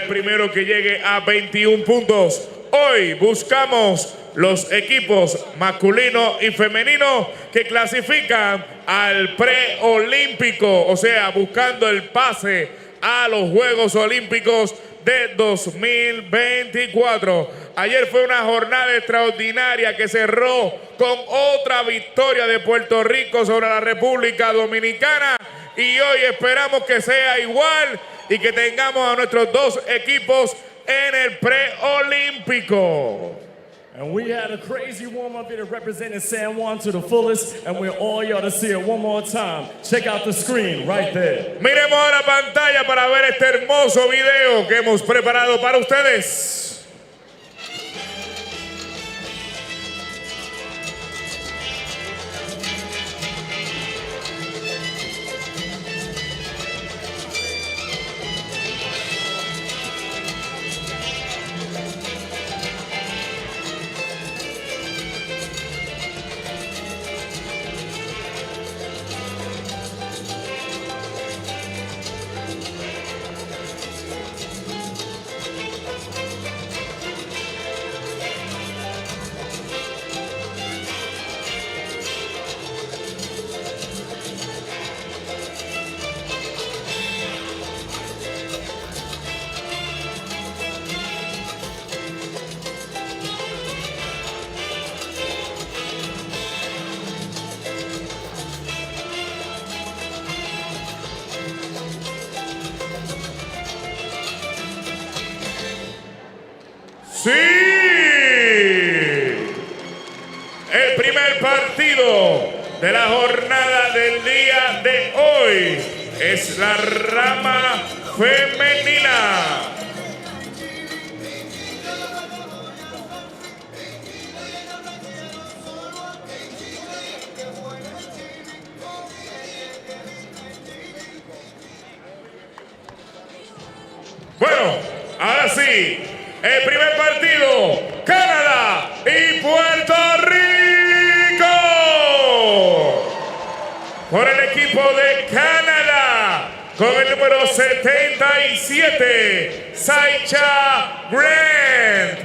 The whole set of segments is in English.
el primero que llegue a 21 puntos. Hoy buscamos los equipos masculino y femenino que clasifican al preolímpico, o sea, buscando el pase a los Juegos Olímpicos de 2024. Ayer fue una jornada extraordinaria que cerró con otra victoria de Puerto Rico sobre la República Dominicana y hoy esperamos que sea igual y que tengamos a nuestros dos equipos en el preolímpico. And we had a crazy warm-up here representing San Juan to the fullest, and we're all y'all to see it one more time. Check out the screen right there. Miremos a la pantalla para ver este hermoso video que hemos preparado para ustedes. ¡Sí! El primer partido de la jornada del día de hoy es la rama femenina. Bueno, ahora sí. El primer partido, Canadá y Puerto Rico. Por el equipo de Canadá, con el número 77, Saicha Grant.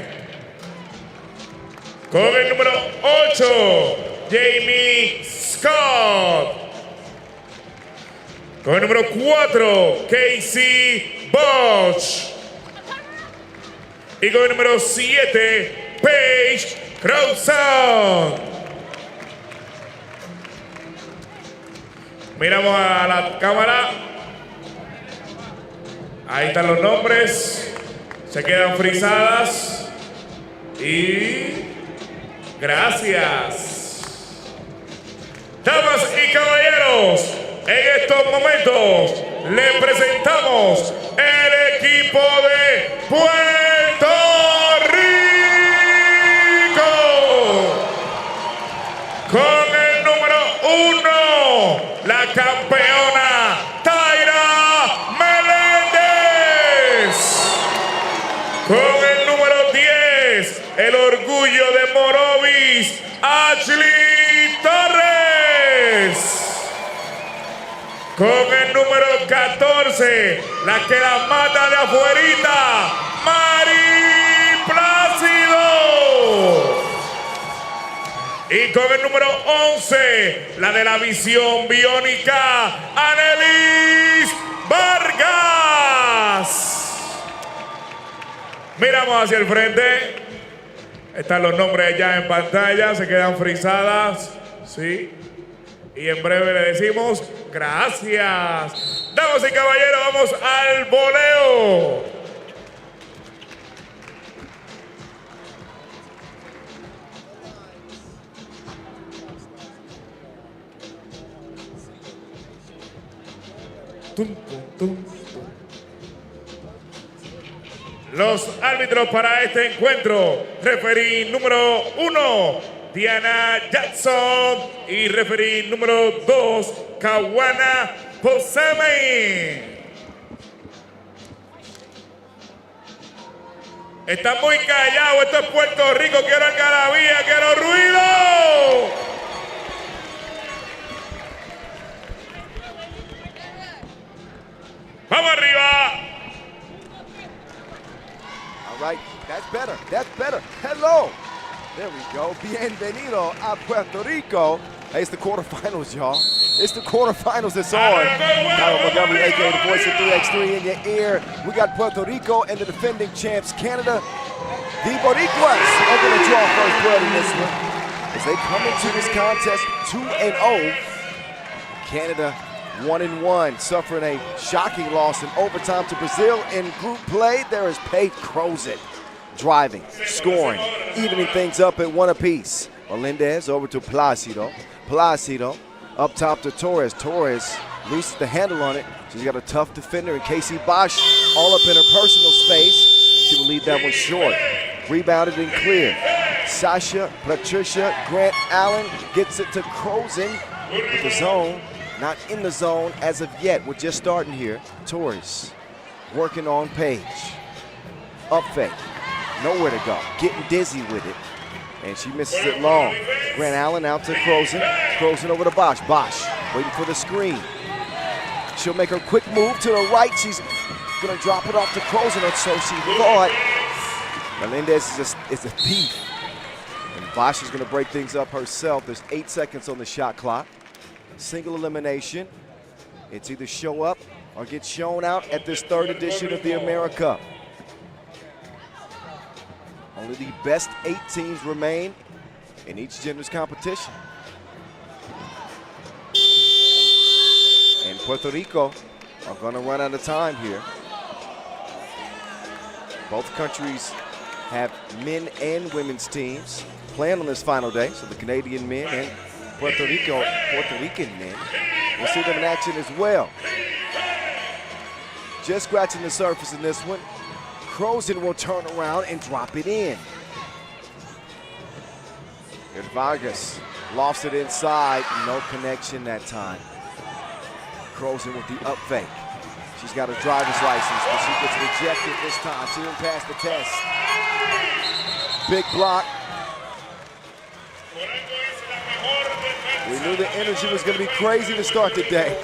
Con el número 8, Jamie Scott. Con el número 4, Casey Bosch. Y con el número 7, Paige Crowson. Miramos a la cámara. Ahí están los nombres. Se quedan frisadas. Y gracias. Damas y caballeros, en estos momentos le presentamos el equipo de Puerto Rico. Con el número 1, la campeona Taira Meléndez. Con el número 10, el orgullo de Morovis, Ashley Torres. Con el número 14, la que la mata de afuerita, Mari Plácido. Y con el número 11, la de la visión biónica, Anelis Vargas. Miramos hacia el frente. Están los nombres ya en pantalla, se quedan frisadas. Sí. Y en breve le decimos gracias. Damas y caballeros, vamos al voleo. Tum, tum, tum. Los árbitros para este encuentro. Referí número 1. Diana Jackson y referí número 2, Kawana Posame. Está muy callado, esto es Puerto Rico, quiero algarabía, quiero ruido. Vamos arriba. All right, that's better. That's better. Hello. There we go. Bienvenido a Puerto Rico. Hey, it's the quarterfinals, y'all. It's the quarterfinals that's on. Kyle Montgomery, a.k.a. the voice of 3x3 in your ear. We got Puerto Rico and the defending champs, Canada. The Boricuas are going to draw first blood in this one as they come into this contest 2-0. Canada 1-1, suffering a shocking loss in overtime to Brazil in group play. There is Pate Crozet driving, scoring, evening things up at 1 apiece. Melendez over to Placido. Placido up top to Torres. Torres loses the handle on it. She's got a tough defender in Casey Bosch all up in her personal space. She will leave that one short. Rebounded and clear. Patricia Grant Allen gets it to Crozet with the zone. Not in the zone as of yet. We're just starting here. Torres working on Page. Up fake. Nowhere to go. Getting dizzy with it. And she misses it long. Grant Allen out to Crozet. Crozet over to Bosch. Bosch waiting for the screen. She'll make her quick move to the right. She's going to drop it off to Crozet, or so she thought. Melendez is a thief. And Bosch is going to break things up herself. There's 8 seconds on the shot clock. Single elimination. It's either show up or get shown out at this third edition of the AmeriCup. Only the best 8 teams remain in each gender's competition. And Puerto Rico are going to run out of time here. Both countries have men and women's teams playing on this final day, so the Canadian men and Puerto Rican men, we'll see them in action as well. Just scratching the surface in this one. Crozet will turn around and drop it in. Here's Vargas, lofts it inside, no connection that time. Crozet with the up fake. She's got a driver's license, but she gets rejected this time. She didn't pass the test. Big block. We knew the energy was going to be crazy to start the day.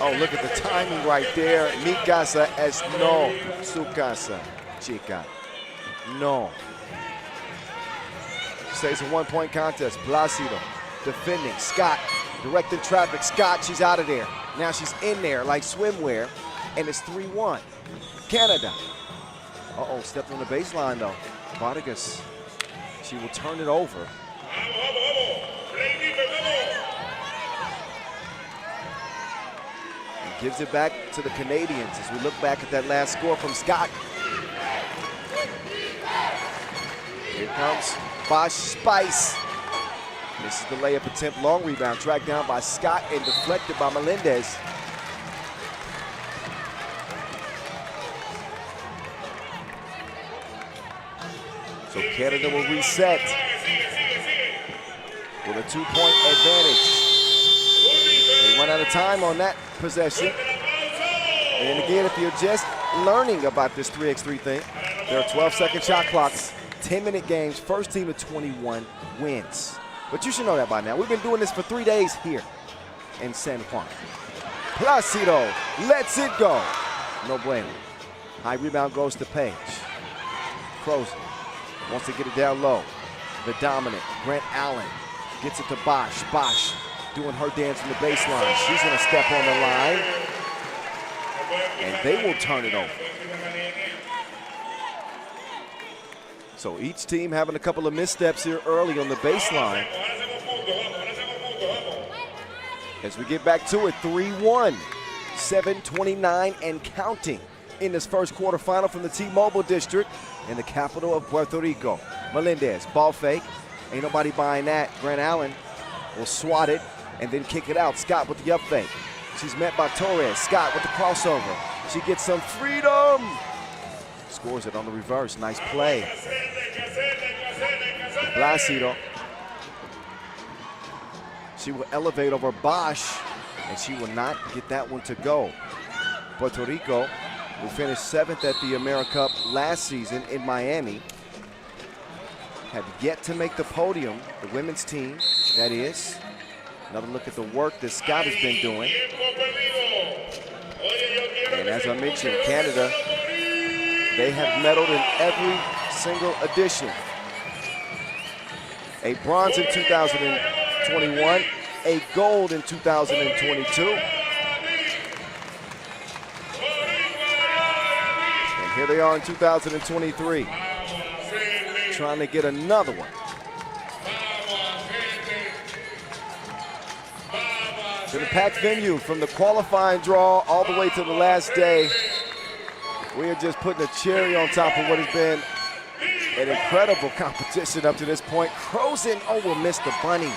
Oh, look at the timing right there. Mi casa es no su casa, chica. No. Stays a 1-point contest. Placido defending. Scott directing traffic. Scott, she's out of there. Now she's in there like swimwear, and it's 3-1. Canada. Uh-oh, stepped on the baseline though. Vargas. She will turn it over. And gives it back to the Canadians as we look back at that last score from Scott. Here comes Bosch Spice. This is the layup attempt, long rebound, tracked down by Scott and deflected by Melendez. So Canada will reset with a 2-point advantage. They run out of time on that possession. And again, if you're just learning about this 3x3 thing, there are 12-second shot clocks, 10-minute games, first team to 21 wins. But you should know that by now. We've been doing this for 3 days here in San Juan. Placido lets it go. No bueno. High rebound goes to Page. Crozet wants to get it down low. The dominant Grant Allen gets it to Bosch. Bosch doing her dance from the baseline. She's going to step on the line. And they will turn it over. So each team having a couple of missteps here early on the baseline. As we get back to it, 3-1, 7:29 and counting in this first quarterfinal from the T-Mobile District in the capital of Puerto Rico. Melendez, ball fake. Ain't nobody buying that. Grant Allen will swat it and then kick it out. Scott with the up fake. She's met by Torres. Scott with the crossover. She gets some freedom. Scores it on the reverse. Nice play. Placido. She will elevate over Bosch, and she will not get that one to go. Puerto Rico, who finished 7th at the AmeriCup last season in Miami, have yet to make the podium. The women's team, that is. Another look at the work that Scott has been doing. And as I mentioned, Canada, they have medaled in every single edition. A bronze in 2021, a gold in 2022. And here they are in 2023, trying to get another one. To the packed venue, from the qualifying draw all the way to the last day. We are just putting a cherry on top of what has been an incredible competition up to this point. Crozen, oh, will miss the bunny.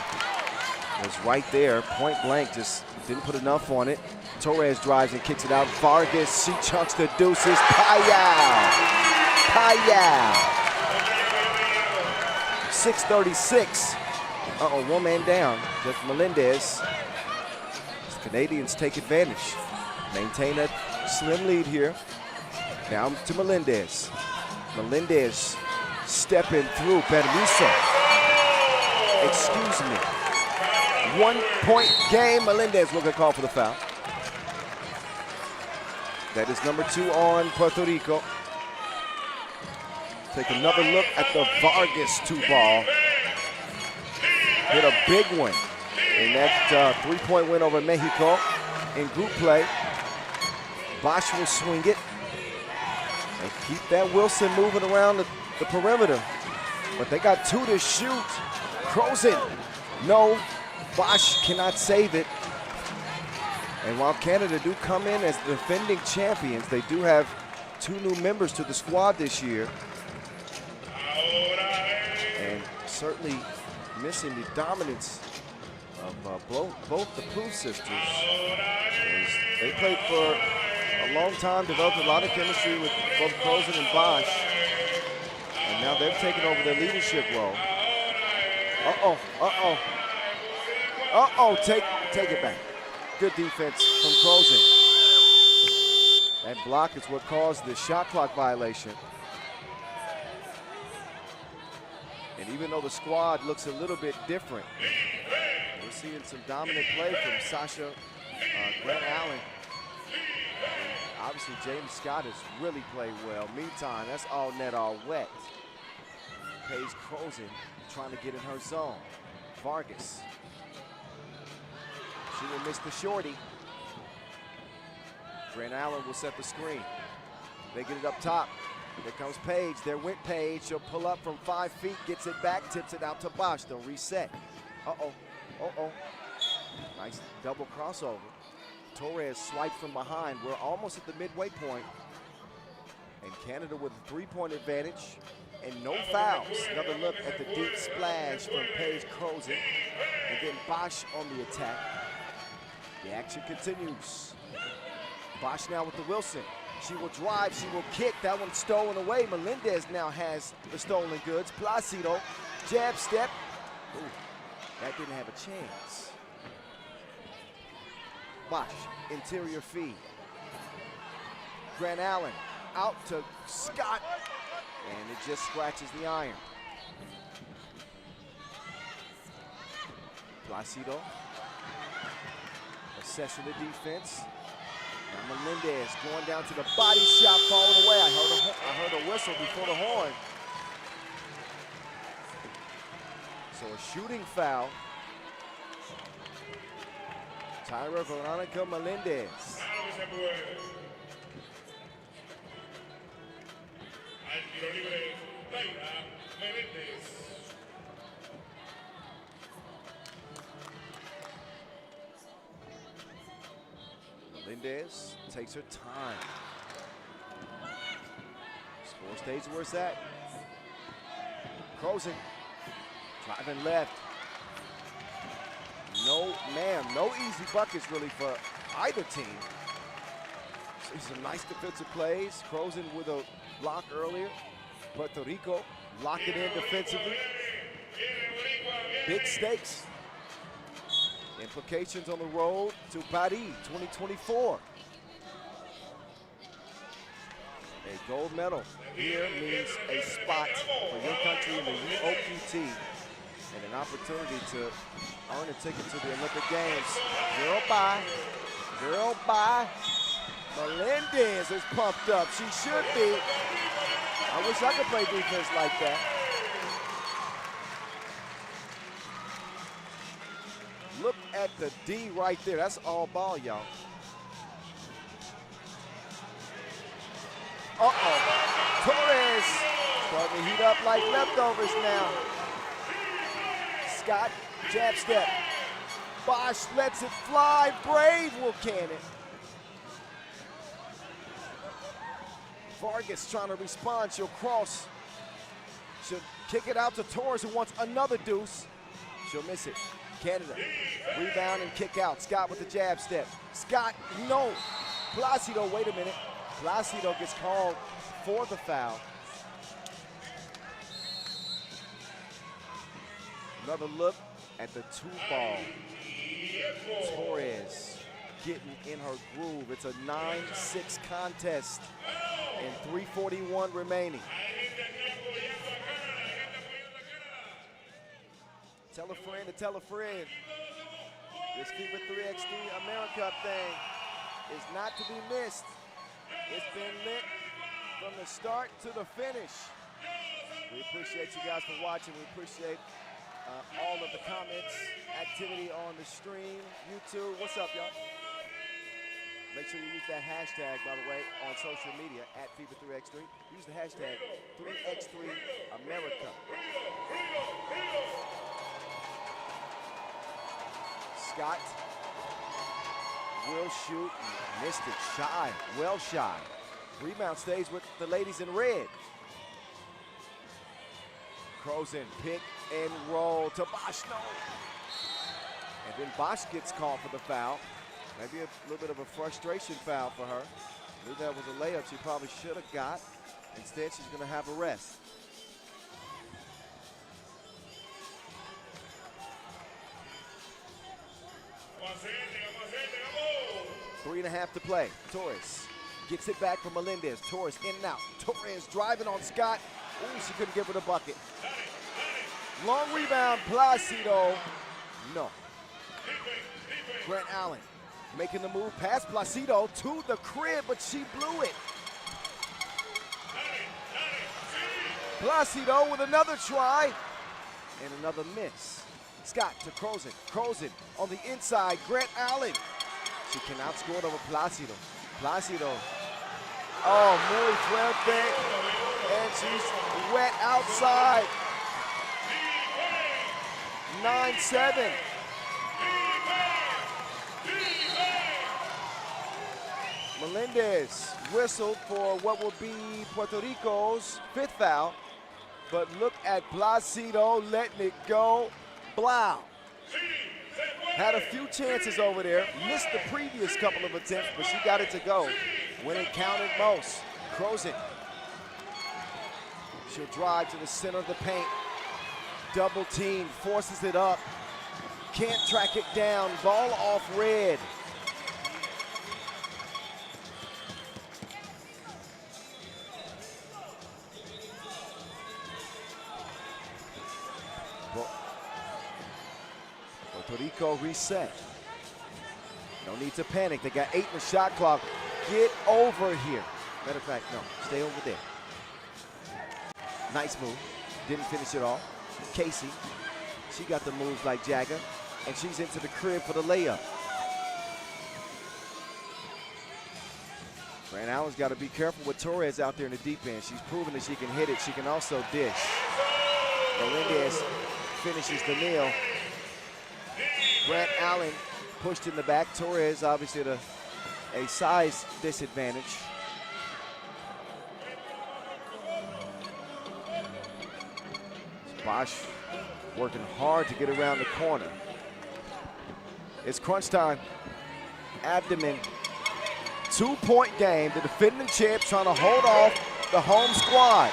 Was right there, point blank, just didn't put enough on it. Torres drives and kicks it out. Vargas, she chunks the deuces. Payal. 6:36. Uh-oh, one man down. Just Melendez. Canadians take advantage. Maintain a slim lead here. Down to Melendez. Melendez stepping through Permiso. Excuse me. 1 point game. Melendez will get called for the foul. That is number 2 on Puerto Rico. Take another look at the Vargas 2-ball. Hit a big one in that 3-point win over Mexico in group play. Bosch will swing it and keep that Wilson moving around the perimeter. But they got 2 to shoot. Crozen, no. Bosch cannot save it. And while Canada do come in as the defending champions, they do have 2 new members to the squad this year. And certainly missing the dominance of both the Pooh sisters. They played for a long time, developed a lot of chemistry with both Crozen and Bosch. And now they've taken over their leadership role. Take it back. Good defense from Crozen. That block is what caused the shot clock violation. And even though the squad looks a little bit different, we're seeing some dominant play from Sasha Grant Allen. And obviously, James Scott has really played well. Meantime, that's all net, all wet. Paige Crozen trying to get in her zone. Vargas. She will miss the shorty. Grant Allen will set the screen. They get it up top. Here comes Paige. There went Paige. She'll pull up from 5 feet, gets it back, tips it out to Bosch. They'll reset. Nice double crossover. Torres swipes from behind. We're almost at the midway point. And Canada with a 3-point advantage and no fouls. Another look at the deep splash from Paige Crozen. And then Bosch on the attack. The action continues. Bosch now with the Wilson. She will drive, she will kick. That one's stolen away. Melendez now has the stolen goods. Placido, jab step. Ooh, that didn't have a chance. Bosch, interior feed. Grant Allen out to Scott. And it just scratches the iron. Placido assessing the defense. Now Melendez going down to the body shot, falling away. I heard a whistle before the horn. So a shooting foul. Tyra Veronica Melendez. Melendez takes her time. Score stays where it's at. Crozen driving left. No, ma'am, no easy buckets really for either team. See some nice defensive plays. Crozen with a block earlier. Puerto Rico locking in defensively. Big stakes. Implications on the road to Paris 2024. A gold medal here means a spot for your country in the UOQT and an opportunity to earn a ticket to the Olympic Games. Girl by. Melendez is pumped up. She should be. I wish I could play defense like that. Look at the D right there. That's all ball, y'all. Uh-oh. Torres starting to heat up like leftovers now. Scott, jab step. Bosch lets it fly. Brave will can it. Vargas trying to respond. She'll cross. She'll kick it out to Torres, who wants another deuce. She'll miss it. Canada, rebound and kick out. Scott with the jab step. Scott, no. Placido, wait a minute. Placido gets called for the foul. Another look at the 2-ball. Torres getting in her groove. It's a 9-6 contest and 3:41 remaining. Tell a friend to tell a friend. This FIBA 3x3 AmeriCup thing is not to be missed. It's been lit from the start to the finish. We appreciate you guys for watching. We appreciate all of the comments, activity on the stream, YouTube. What's up, y'all? Make sure you use that hashtag, by the way, on social media at FIBA 3x3. Use the hashtag 3x3 AmeriCup. Scott will shoot, missed it, shy, well shy. Rebound stays with the ladies in red. Crozen, pick and roll to Bosch, no. And then Bosch gets called for the foul. Maybe a little bit of a frustration foul for her. Knew that was a layup she probably should have got. Instead, she's gonna have a rest. 3.5 to play. Torres gets it back from Melendez. Torres in and out. Torres driving on Scott. Ooh, she couldn't get with a bucket. Long rebound, Placido. No. Grant Allen making the move past Placido to the crib, but she blew it. Placido with another try and another miss. Scott to Crozen. Crozen on the inside. Grant Allen. She cannot score over Placido. Placido. Oh, muy fuerte. And she's wet outside. 9-7. Melendez whistled for what will be Puerto Rico's 5th foul. But look at Placido letting it go. Blau. Had a few chances over there. Missed the previous couple of attempts, but she got it to go when it counted most. Crozen. She'll drive to the center of the paint. Double team, forces it up. Can't track it down. Ball off red. Puerto Rico reset. No need to panic. They got 8 in the shot clock. Get over here. Matter of fact, no. Stay over there. Nice move. Didn't finish it off. Casey, she got the moves like Jagger, and she's into the crib for the layup. Grant Allen's got to be careful with Torres out there in the deep end. She's proven that she can hit it. She can also dish. Melendez finishes the nail. Grant Allen pushed in the back. Torres obviously at a size disadvantage. Bosch working hard to get around the corner. It's crunch time. Abdomen. 2-point game. The defending champ trying to hold off the home squad.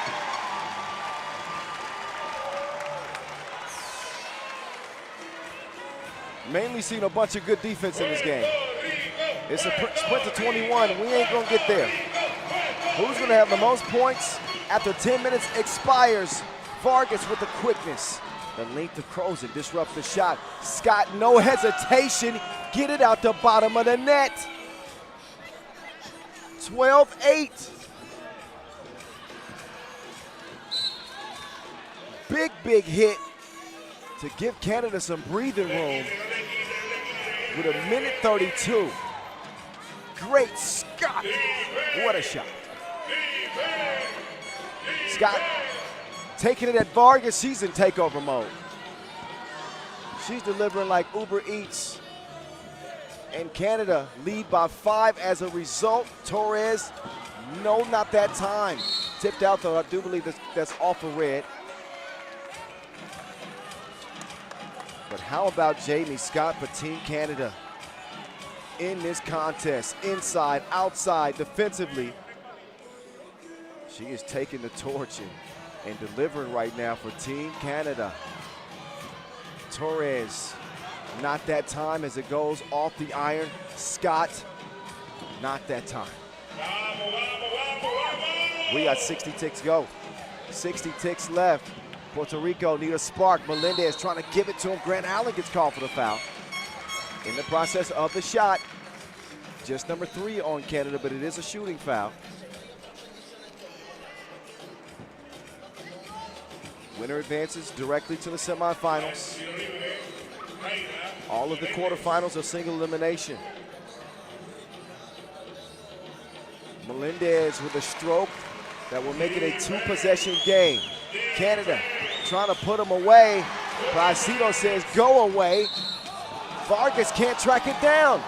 Mainly seen a bunch of good defense in this game. It's a sprint to 21. We ain't gonna get there. Who's gonna have the most points after 10 minutes expires? Vargas with the quickness. The length of Crozen disrupts the shot. Scott, no hesitation. Get it out the bottom of the net. 12-8. big hit to give Canada some breathing room with 1:32. Great Scott. What a shot. Scott taking it at Vargas. She's in takeover mode. She's delivering like Uber Eats. And Canada lead by 5 as a result. Torres, no, not that time. Tipped out, though. I do believe that's off a red. But how about Jamie Scott for Team Canada in this contest? Inside, outside, defensively. She is taking the torch and delivering right now for Team Canada. Torres, not that time as it goes off the iron. Scott, not that time. We got 60 ticks go. 60 ticks left. Puerto Rico need a spark. Melendez trying to give it to him. Grant Allen gets called for the foul. In the process of the shot, just number 3 on Canada, but it is a shooting foul. Winner advances directly to the semifinals. All of the quarterfinals are single elimination. Melendez with a stroke that will make it a 2-possession game. Canada trying to put him away. Placido says go away. Vargas can't track it down.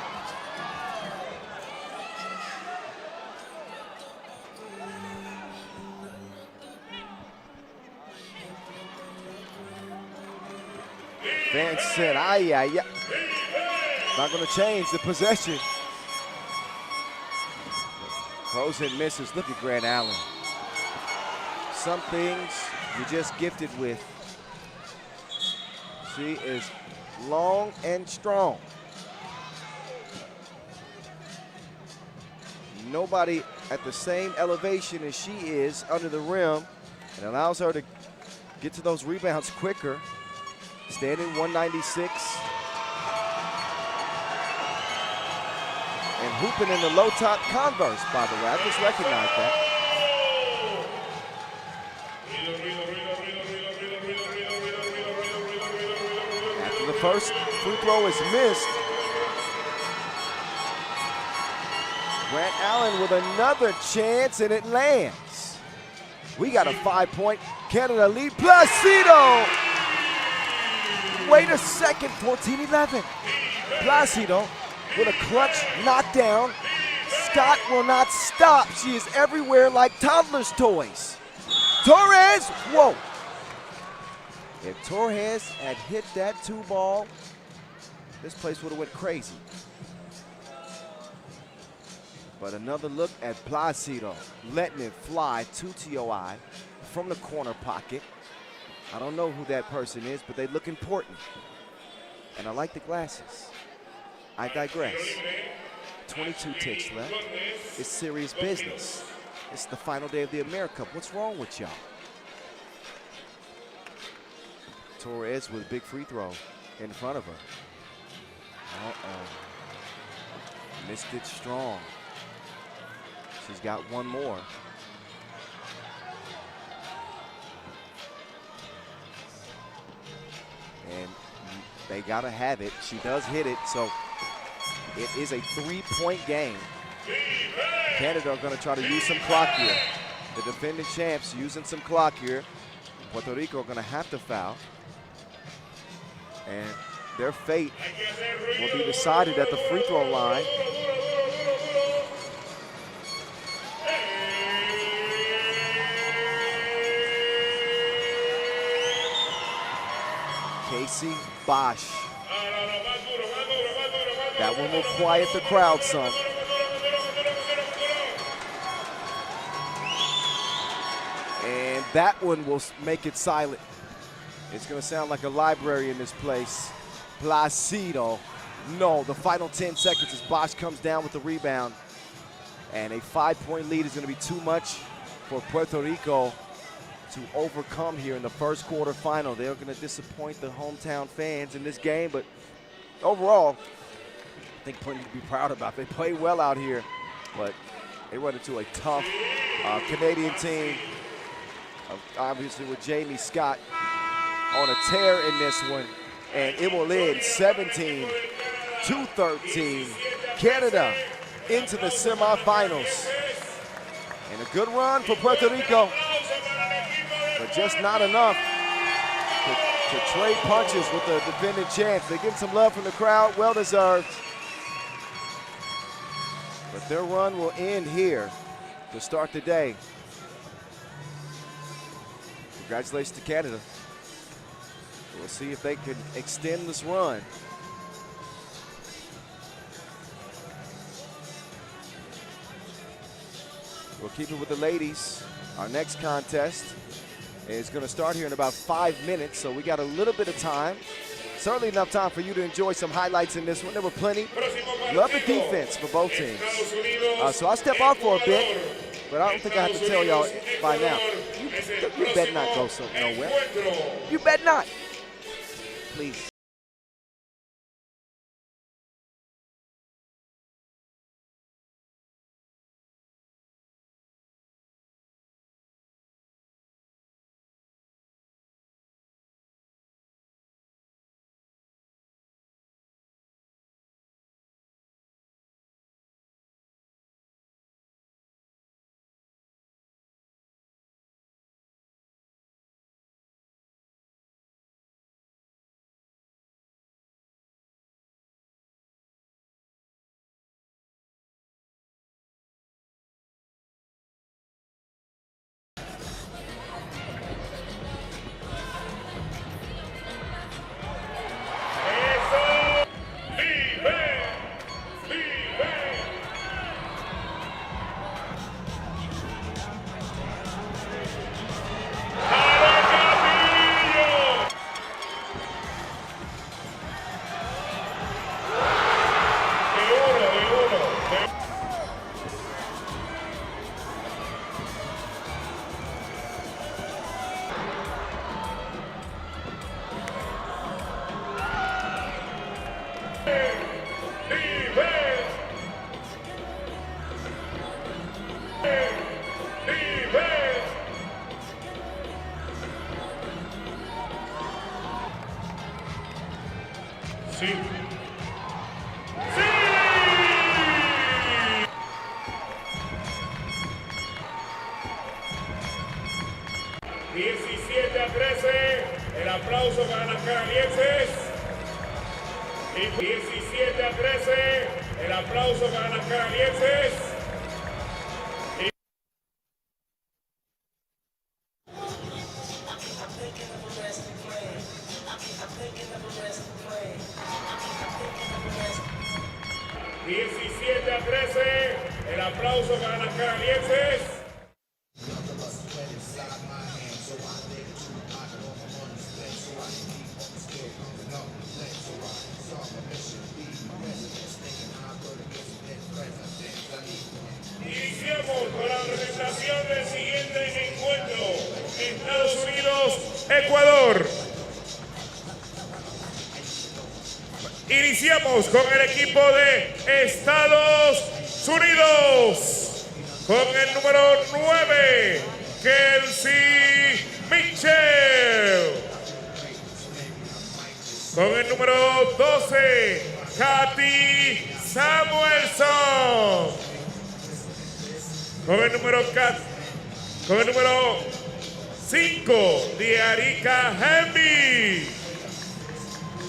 Vance said, not gonna change the possession. Throws and misses. Look at Grant Allen. Some things you're just gifted with. She is long and strong. Nobody at the same elevation as she is under the rim, and allows her to get to those rebounds quicker. Standing 196. And hooping in the low top Converse, by the way. I just recognized that. After the first free throw is missed, Grant Allen with another chance, and it lands. We got a 5-point Canada lead. Placido! Wait a second, 14-11. Placido with a clutch knockdown. Scott will not stop. She is everywhere like toddler's toys. Torres, whoa. If Torres had hit that 2-ball, this place would have went crazy. But another look at Placido, letting it fly to TOI from the corner pocket. I don't know who that person is, but they look important. And I like the glasses. I digress. 22 ticks left. It's serious business. It's the final day of the AmeriCup. What's wrong with y'all? Torres with a big free throw in front of her. Missed it strong. She's got one more. And they gotta have it. She does hit it, so it is a 3-point game. Canada are gonna try to use some clock here. The defending champs using some clock here. Puerto Rico are gonna have to foul. And their fate will be decided at the free throw line. Casey Bosch. That one will quiet the crowd some. And that one will make it silent. It's going to sound like a library in this place. Placido. No, the final 10 seconds as Bosch comes down with the rebound. And a 5-point lead is going to be too much for Puerto Rico to overcome here in the first quarterfinal. They're going to disappoint the hometown fans in this game, but overall, I think plenty to be proud about. They play well out here, but they run into a tough Canadian team, obviously with Jamie Scott on a tear in this one, and it will end 17-13. Canada into the semifinals. And a good run for Puerto Rico, but just not enough to trade punches with the defending champs. They get some love from the crowd, well deserved. But their run will end here to start the day. Congratulations to Canada. We'll see if they can extend this run. We'll keep it with the ladies. Our next contest is going to start here in about 5 minutes, so we got a little bit of time. Certainly enough time for you to enjoy some highlights in this one. There were plenty. Love the defense for both teams. So I'll step off for a bit, but I don't think I have to tell y'all by now. You better not go nowhere. You better not. Please. Sí. ¡Sí! 17-13, el aplauso para las canadienses. Y 17-13, el aplauso para las canadienses. Y 17-13, el aplauso para las canadienses. Iniciamos con la presentación del siguiente encuentro. Estados Unidos, Ecuador. Iniciamos con el equipo de Estados Unidos. Con el número 9, Kelsey Mitchell. Con el número 12, Katy Samuelson. Con el número 5, Diarika Hemby.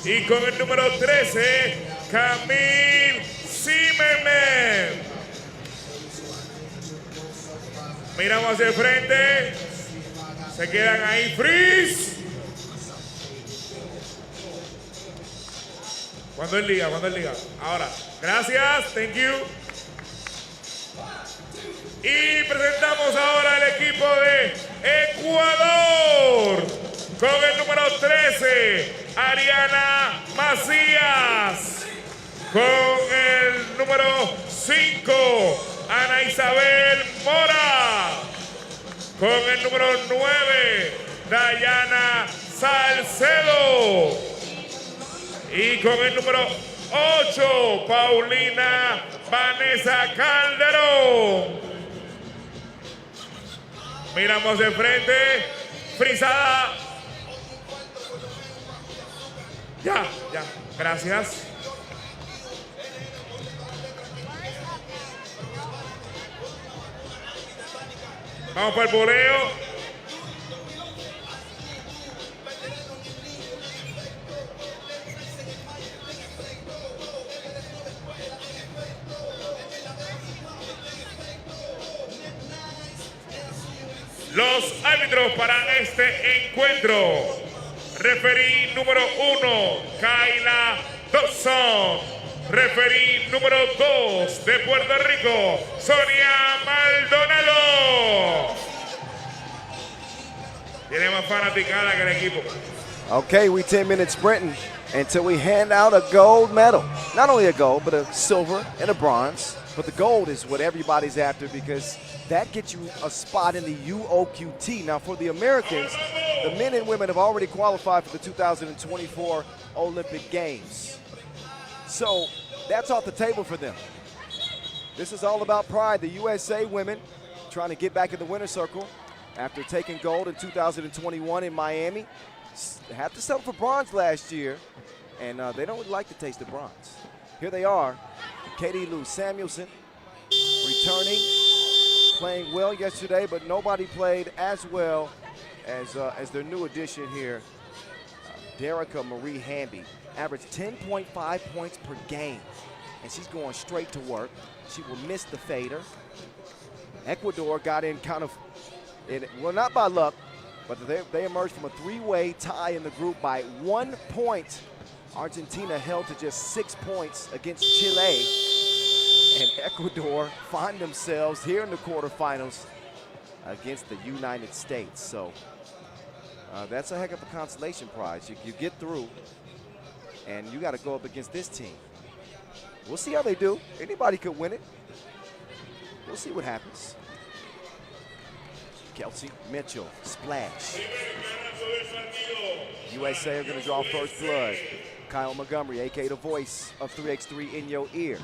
Y con el número 13, Camille Zimmerman. Miramos hacia el frente. Se quedan ahí freeze. Cuando él diga. Ahora, gracias, thank you. Y presentamos ahora el equipo de Ecuador. Con el número 13, Ariana Macías. Con el número 5, Ana Isabel Mora. Con el número 9, Dayana Salcedo. Y con el número 8, Paulina Vanessa Calderón. Miramos de frente, frisada. Ya, gracias. Vamos para el voleo. Los árbitros para este encuentro. Referí número 1, Kayla Dawson. Referí número 2 de Puerto Rico, Sonia Maldonado. Tiene más fanaticada que el equipo. Okay, we 10 minutes sprinting until we hand out a gold medal. Not only a gold, but a silver and a bronze. But the gold is what everybody's after because that gets you a spot in the UOQT. Now for the Americans, the men and women have already qualified for the 2024 Olympic Games. So that's off the table for them. This is all about pride. The USA women trying to get back in the winner's circle after taking gold in 2021 in Miami. Had to settle for bronze last year, and they don't really like to taste the bronze. Here they are, Katie Lou Samuelson returning, playing well yesterday, but nobody played as well as their new addition here, Derica Marie Hamby. Averaged 10.5 points per game, and she's going straight to work. She will miss the fader. Ecuador got in kind of, well, not by luck, but they emerged from a three-way tie in the group by 1 point. Argentina held to just 6 points against Chile, and Ecuador find themselves here in the quarterfinals against the United States. So that's a heck of a consolation prize. You get through, and you got to go up against this team. We'll see how they do. Anybody could win it. We'll see what happens. Kelsey Mitchell, splash. USA are going to draw first blood. Kyle Montgomery, a.k.a. the voice of 3x3 in your ear.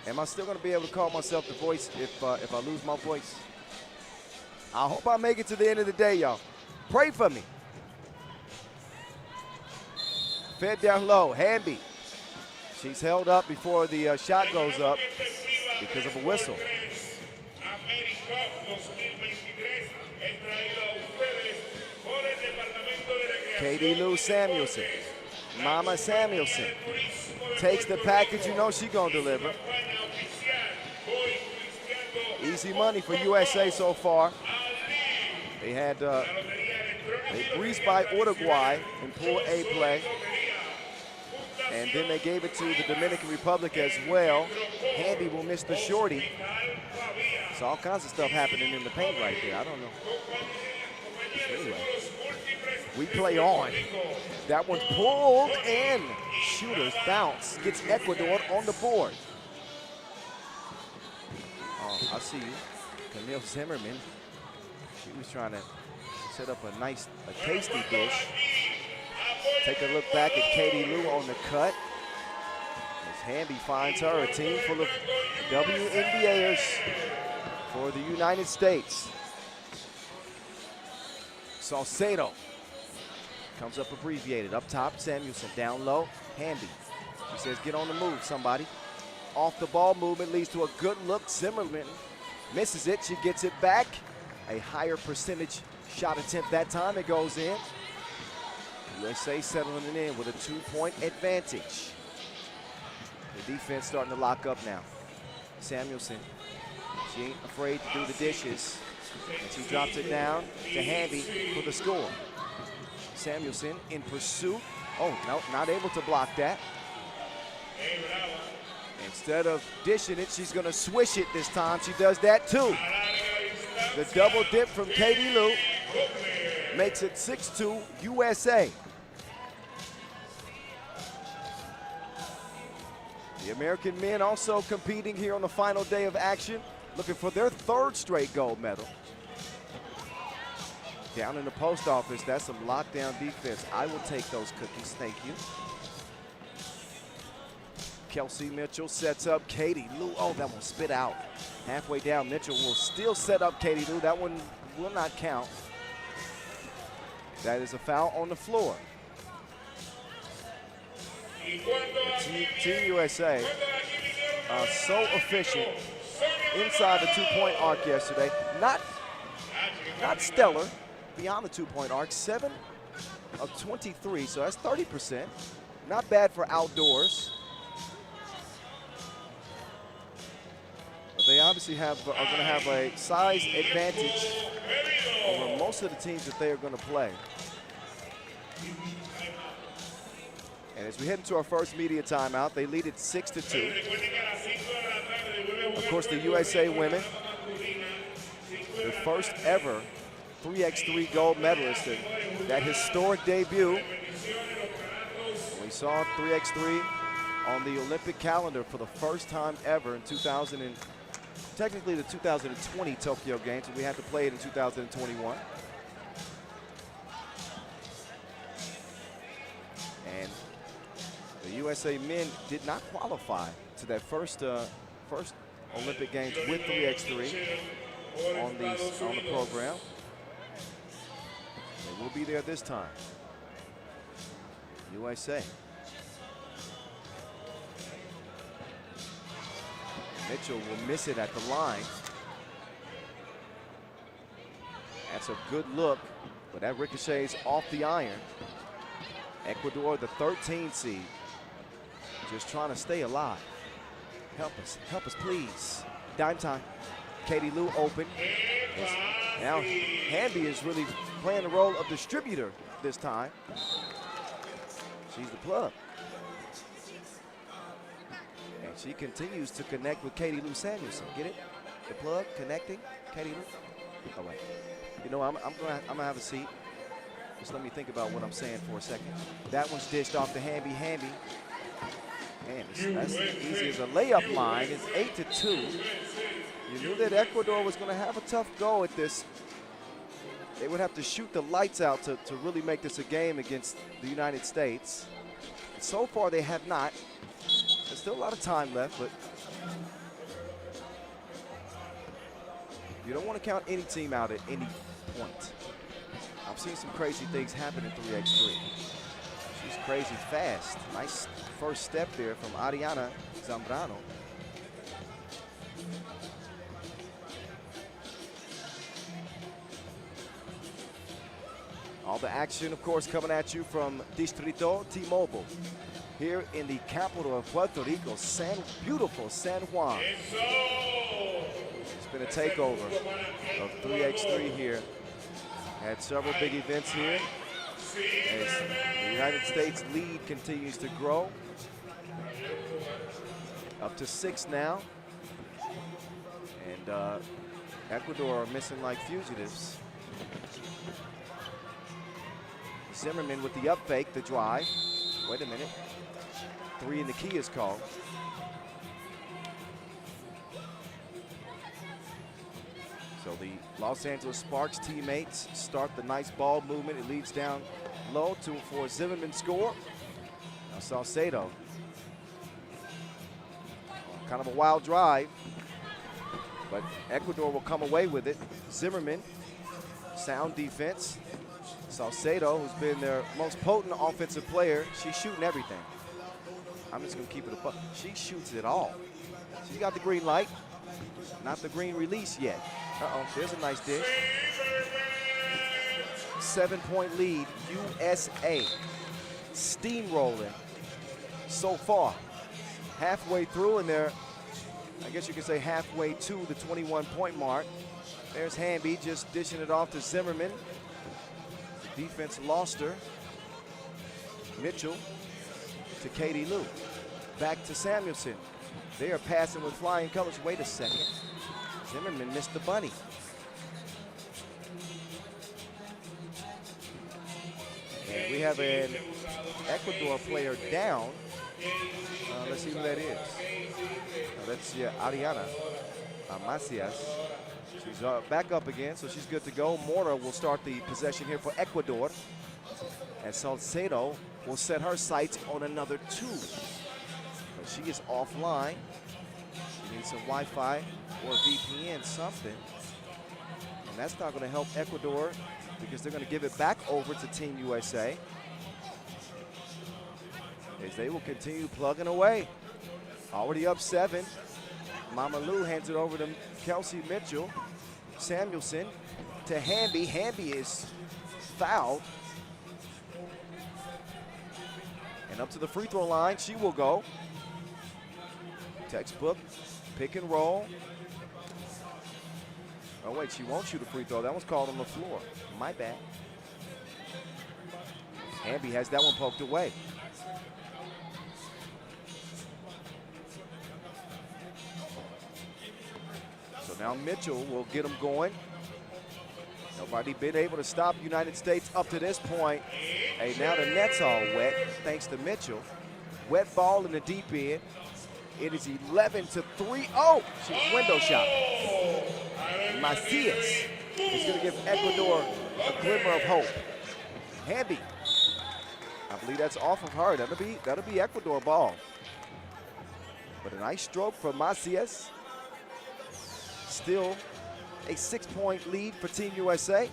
Am I still going to be able to call myself the voice if I lose my voice? I hope I make it to the end of the day, y'all. Pray for me. Fed down low, Hamby. She's held up before the shot goes up because of a whistle. Katie Lou Samuelson, Mama Samuelson, takes the package. You know she gonna deliver. Easy money for USA so far. They had they breezed by Uruguay in Pool A play, and then they gave it to the Dominican Republic as well. Hamby will miss the shorty. So all kinds of stuff happening in the paint right there. I don't know. Anyway, we play on. That one's pulled in. Shooter's bounce gets Ecuador on the board. Oh, I see you. Camille Zimmerman. She was trying to set up a tasty dish. Take a look back at Katie Lou on the cut. As Hamby finds her, a team full of WNBAers for the United States. Salcedo comes up abbreviated. Up top, Samuelson. Down low, Hamby. She says, get on the move, somebody. Off the ball movement leads to a good look. Zimmerman misses it. She gets it back. A higher percentage shot attempt that time. It goes in. USA settling it in with a 2-point advantage. The defense starting to lock up now. Samuelson, she ain't afraid to do the dishes. And she drops it down to Hamby for the score. Samuelson in pursuit. Oh, no, not able to block that. Instead of dishing it, she's gonna swish it this time. She does that too. The double dip from Katie Lou makes it 6-2 USA. The American men also competing here on the final day of action, looking for their third straight gold medal. Down in the post office, that's some lockdown defense. I will take those cookies, thank you. Kelsey Mitchell sets up Katie Lou. Oh, that one spit out. Halfway down, Mitchell will still set up Katie Lou. That one will not count. That is a foul on the floor. Team USA so efficient inside the two-point arc yesterday. Not stellar beyond the two-point arc. 7 of 23, so that's 30%. Not bad for outdoors. But they obviously are going to have a size advantage over most of the teams that they are going to play. And as we head into our first media timeout, they lead it 6-2. Of course, the USA women, the first ever 3x3 gold medalist, and that historic debut. We saw 3x3 on the Olympic calendar for the first time ever in technically the 2020 Tokyo Games, and we had to play it in 2021. And the USA men did not qualify to that first Olympic Games with 3x3 on the program. They will be there this time. USA. Mitchell will miss it at the line. That's a good look, but that ricochets off the iron. Ecuador, the 13 seed, just trying to stay alive. Help us, please. Dime time. Katie Lou open. Now Hamby is really playing the role of distributor this time. She's the plug. And she continues to connect with Katie Lou Samuelson. Get it? The plug connecting. Katie Lou. Oh wait. You know, I'm gonna have a seat. Just let me think about what I'm saying for a second. That one's dished off to Hamby. Man, that's easy as a layup line. It's 8-2. You knew that Ecuador was going to have a tough go at this. They would have to shoot the lights out to really make this a game against the United States. And so far, they have not. There's still a lot of time left, but you don't want to count any team out at any point. I've seen some crazy things happen in 3x3. She's crazy fast. Nice first step there from Ariana Zambrano. All the action, of course, coming at you from Distrito T-Mobile. Here in the capital of Puerto Rico, beautiful San Juan. It's been a takeover of 3x3 here. Had several big events here as the United States lead continues to grow. Up to 6 now. And Ecuador are missing like fugitives. Zimmerman with the up fake, the drive. Wait a minute. 3 in the key is called. So the Los Angeles Sparks teammates start the nice ball movement. It leads down low for Zimmerman score. Now Salcedo. Kind of a wild drive, but Ecuador will come away with it. Zimmerman, sound defense. Salcedo, who's been their most potent offensive player, she's shooting everything. I'm just gonna keep it a buck. She shoots it all. She's got the green light, not the green release yet. Uh-oh, there's a nice dish. 7-point lead, USA. Steamrolling so far. Halfway through, and they're, I guess you could say halfway to the 21-point mark. There's Hamby just dishing it off to Zimmerman. The defense lost her. Mitchell to Katie Lou. Back to Samuelson. They are passing with flying colors. Wait a second. Zimmerman missed the bunny. And we have an Ecuador player down. Let's see who that is. That's Ariana Macias. She's back up again, so she's good to go. Mora will start the possession here for Ecuador. And Salcedo will set her sights on another 2. But she is offline. She needs some Wi-Fi or VPN, something. And that's not going to help Ecuador because they're going to give it back over to Team USA. as they will continue plugging away. Already up 7. Mama Lou hands it over to Kelsey Mitchell. Samuelson to Hamby. Hamby is fouled. And up to the free throw line, she will go. Textbook, pick and roll. Oh wait, she won't shoot a free throw. That one's called on the floor. My bad. Hamby has that one poked away. So now Mitchell will get them going. Nobody been able to stop United States up to this point. Hey, now the net's all wet, thanks to Mitchell. Wet ball in the deep end. It is 11-3. Oh, she's window shot. Macias is going to give Ecuador a glimmer of hope. Hamby, I believe that's off of her. That'll be Ecuador ball. But a nice stroke from Macias. Still a 6-point lead for Team USA.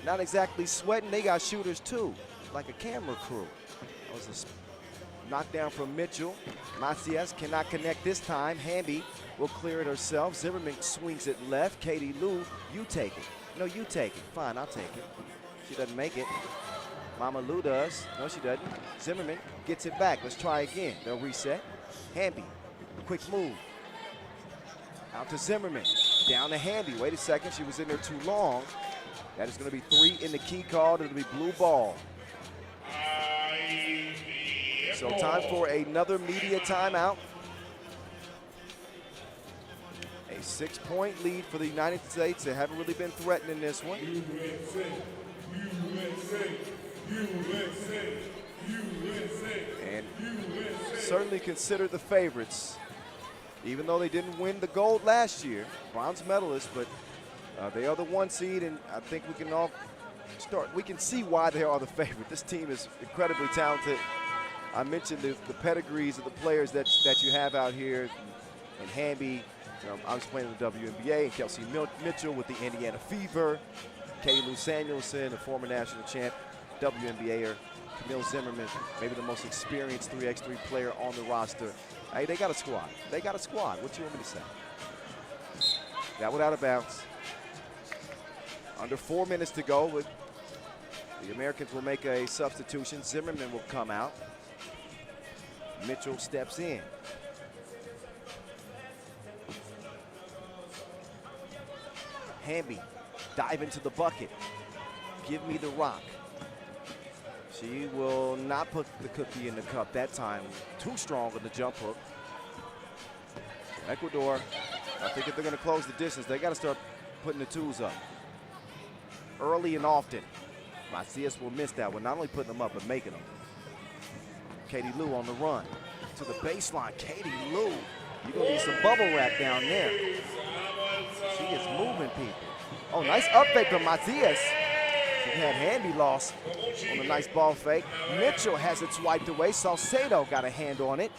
Not exactly sweating. They got shooters too, like a camera crew. That was a knockdown from Mitchell. Macias cannot connect this time. Hamby will clear it herself. Zimmerman swings it left. Katie Lou, you take it. No, you take it. Fine, I'll take it. She doesn't make it. Mama Lou does. No, she doesn't. Zimmerman gets it back. Let's try again. They'll reset. Hamby, quick move. Out to Zimmerman. Down to Hamby. Wait a second. She was in there too long. That is going to be 3 in the key card. It'll be blue ball. So time for another media timeout. A 6-point lead for the United States. They haven't really been threatening this one. And certainly considered the favorites, even though they didn't win the gold last year, bronze medalists, but they are the 1 seed, and I think we can all we can see why they are the favorite. This team is incredibly talented. I mentioned the pedigrees of the players that you have out here, and Hamby, I was playing in the WNBA, and Kelsey Mitchell with the Indiana Fever, Katie Lou Samuelson, a former national champ, WNBAer, Camille Zimmerman, maybe the most experienced 3x3 player on the roster. Hey, they got a squad. They got a squad. What you want me to say? That one out of bounds. Under 4 minutes to go. The Americans will make a substitution. Zimmerman will come out. Mitchell steps in. Hamby, dive into the bucket. Give me the rock. She will not put the cookie in the cup that time. Too strong on the jump hook. Ecuador, I think if they're going to close the distance, they got to start putting the twos up. Early and often. Macias will miss that one, not only putting them up, but making them. Katie Lou on the run. To the baseline, Katie Lou. You're going to need some bubble wrap down there. She is moving people. Oh, nice up fake from Macias. She had Hamby lost on a nice ball fake. Mitchell has it swiped away. Salcedo got a hand on it.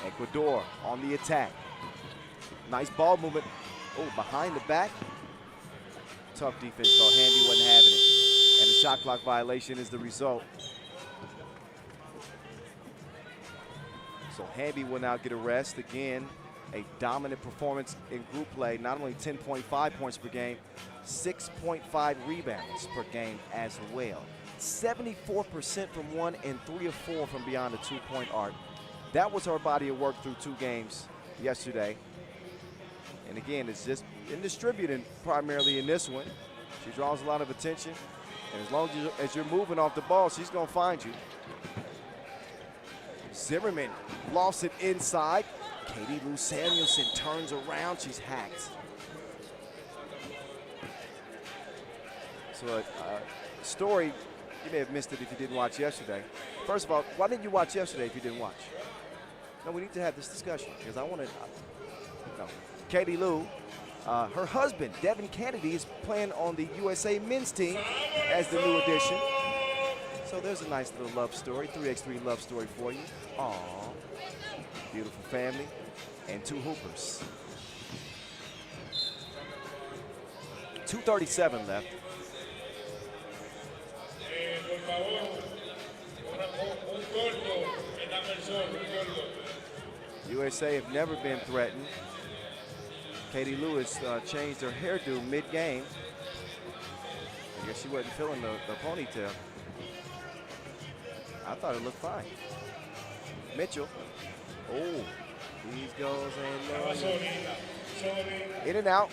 Ecuador on the attack. Nice ball movement. Oh, behind the back. Tough defense, though. Hamby wasn't having it. And the shot clock violation is the result. So Hamby will now get a rest. Again, a dominant performance in group play. Not only 10.5 points per game, 6.5 rebounds per game as well. 74% from 1 and 3 of 4 from beyond the 2-point arc. That was her body of work through 2 games yesterday. And again, it's just in distributing primarily in this one. She draws a lot of attention. And as long as you're moving off the ball, she's going to find you. Zimmerman lost it inside. Katie Lou Samuelson turns around. She's hacked. So story, you may have missed it if you didn't watch yesterday. First of all, why didn't you watch yesterday if you didn't watch? No, we need to have this discussion because I want to. No. Katie Lou, her husband, Devin Kennedy, is playing on the USA men's team as the new addition. So there's a nice little love story, 3x3 love story for you. Aww, beautiful family and 2 hoopers. 2:37 left. USA have never been threatened. Katie Lewis changed her hairdo mid-game. I guess she wasn't feeling the ponytail. I thought it looked fine. Mitchell. Oh, these goes and in and out.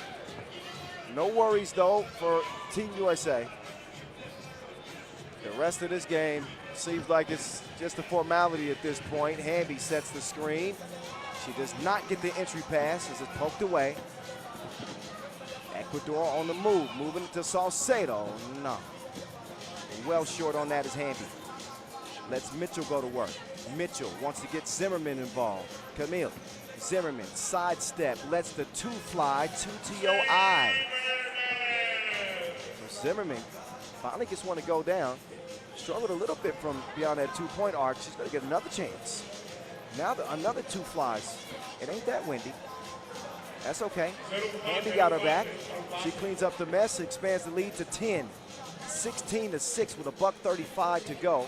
No worries though for Team USA. The rest of this game seems like it's just a formality at this point. Hamby sets the screen. She does not get the entry pass as it's poked away. Ecuador on the move, moving it to Salcedo. No. Well short on that is Hamby. Lets Mitchell go to work. Mitchell wants to get Zimmerman involved. Camille. Zimmerman, sidestep, lets the two fly, 2-TOI. So Zimmerman finally gets one to go down. Struggled a little bit from beyond that two-point arc. She's going to get another chance. Now another two flies. It ain't that windy. That's okay. Hamby got her back. She cleans up the mess, expands the lead to 10. 16-6 with a $1:35 to go.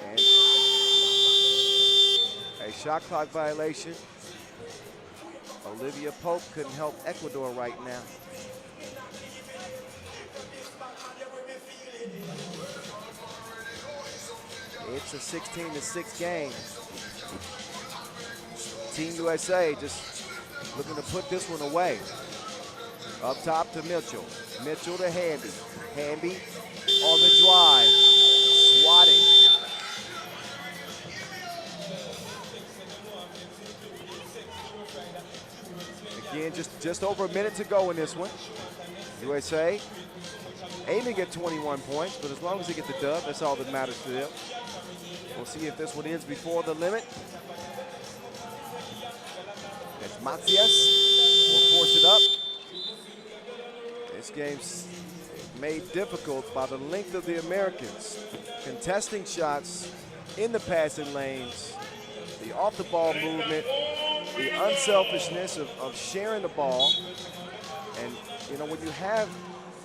And a shot clock violation. Olivia Pope couldn't help Ecuador right now. It's a 16-6 game. Team USA just looking to put this one away. Up top to Mitchell. Mitchell to Hamby. Hamby on the drive. Swatting. Again, just over a minute to go in this one. USA aiming at 21 points, but as long as they get the dub, that's all that matters to them. We'll see if this one ends before the limit. As Matias will force it up. This game's made difficult by the length of the Americans. Contesting shots in the passing lanes, the off-the-ball movement, the unselfishness of sharing the ball. And, you know, when you have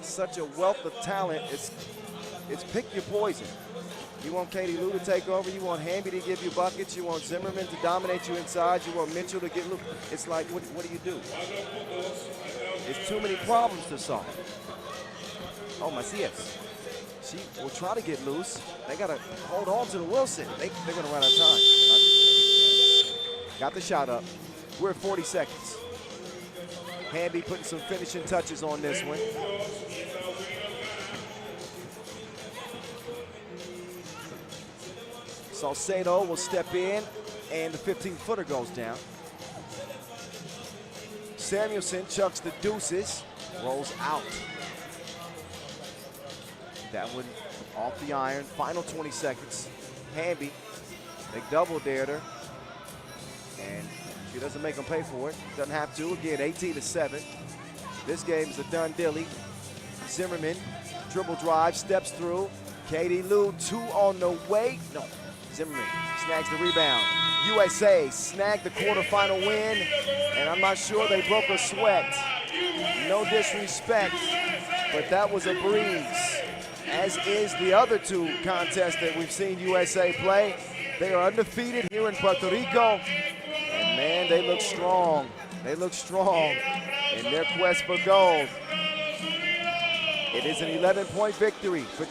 such a wealth of talent, it's pick your poison. You want Katie Lou to take over. You want Hamby to give you buckets. You want Zimmerman to dominate you inside. You want Mitchell to get loose. It's like, what do you do? It's too many problems to solve. Oh, Macias. She will try to get loose. They got to hold on to the Wilson. They're going to run out of time. Got the shot up. We're at 40 seconds. Hamby putting some finishing touches on this one. Salcedo will step in, and the 15-footer goes down. Samuelson chucks the deuces, rolls out. That one off the iron, final 20 seconds. Hamby, they double dared her, and she doesn't make them pay for it. Doesn't have to, again, 18-7. This game's a done dilly. Zimmerman, dribble drive, steps through. Katie Lou, 2 on the way. No. Zimmerman snags the rebound. USA snagged the quarterfinal win, and I'm not sure they broke a sweat. No disrespect, but that was a breeze, as is the other two contests that we've seen USA play. They are undefeated here in Puerto Rico, and man, they look strong. They look strong in their quest for gold. It is an 11-point victory for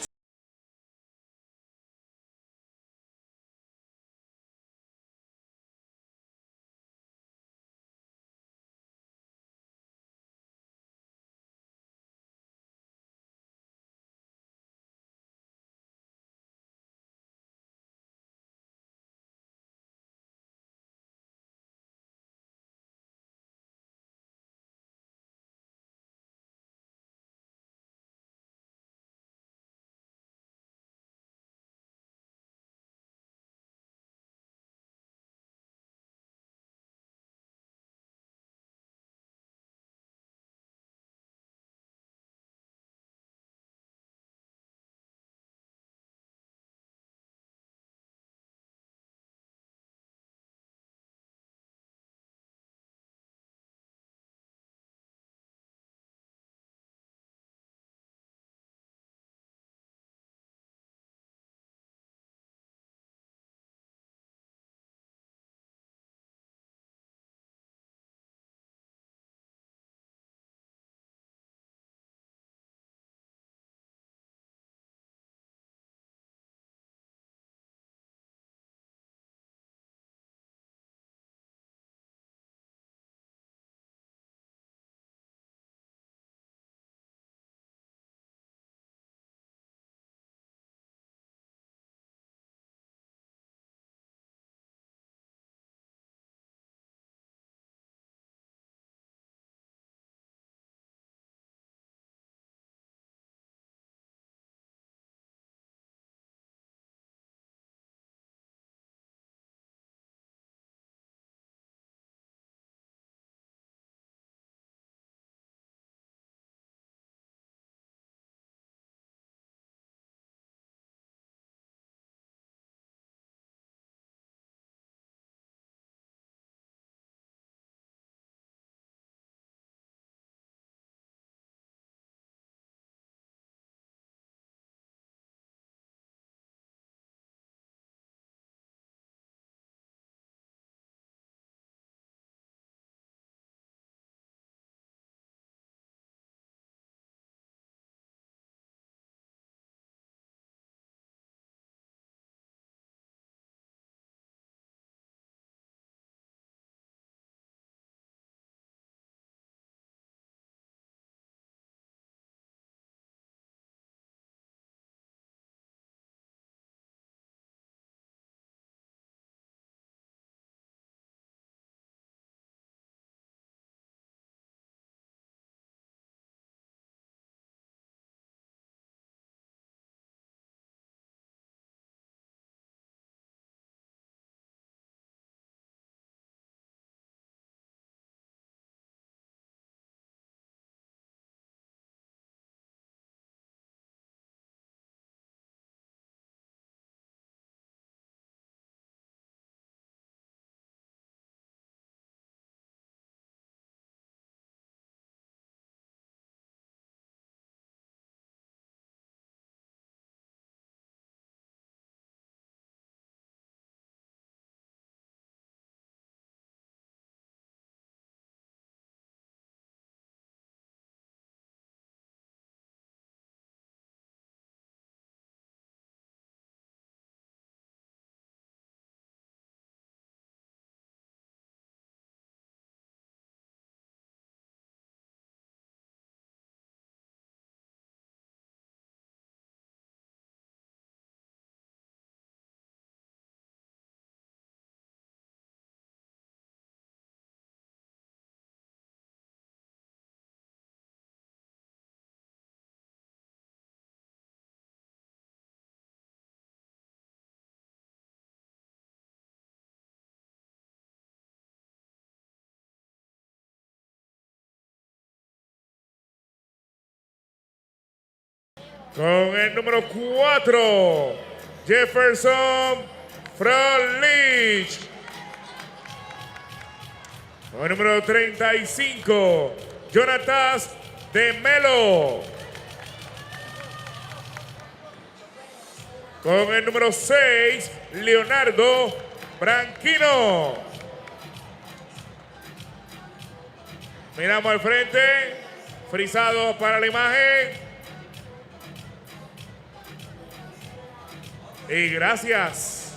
Con el número 4, Jefferson Frolich. Con el número 35, Jonatas de Melo. Con el número 6, Leonardo Branquino. Miramos al frente, frisado para la imagen. Y gracias.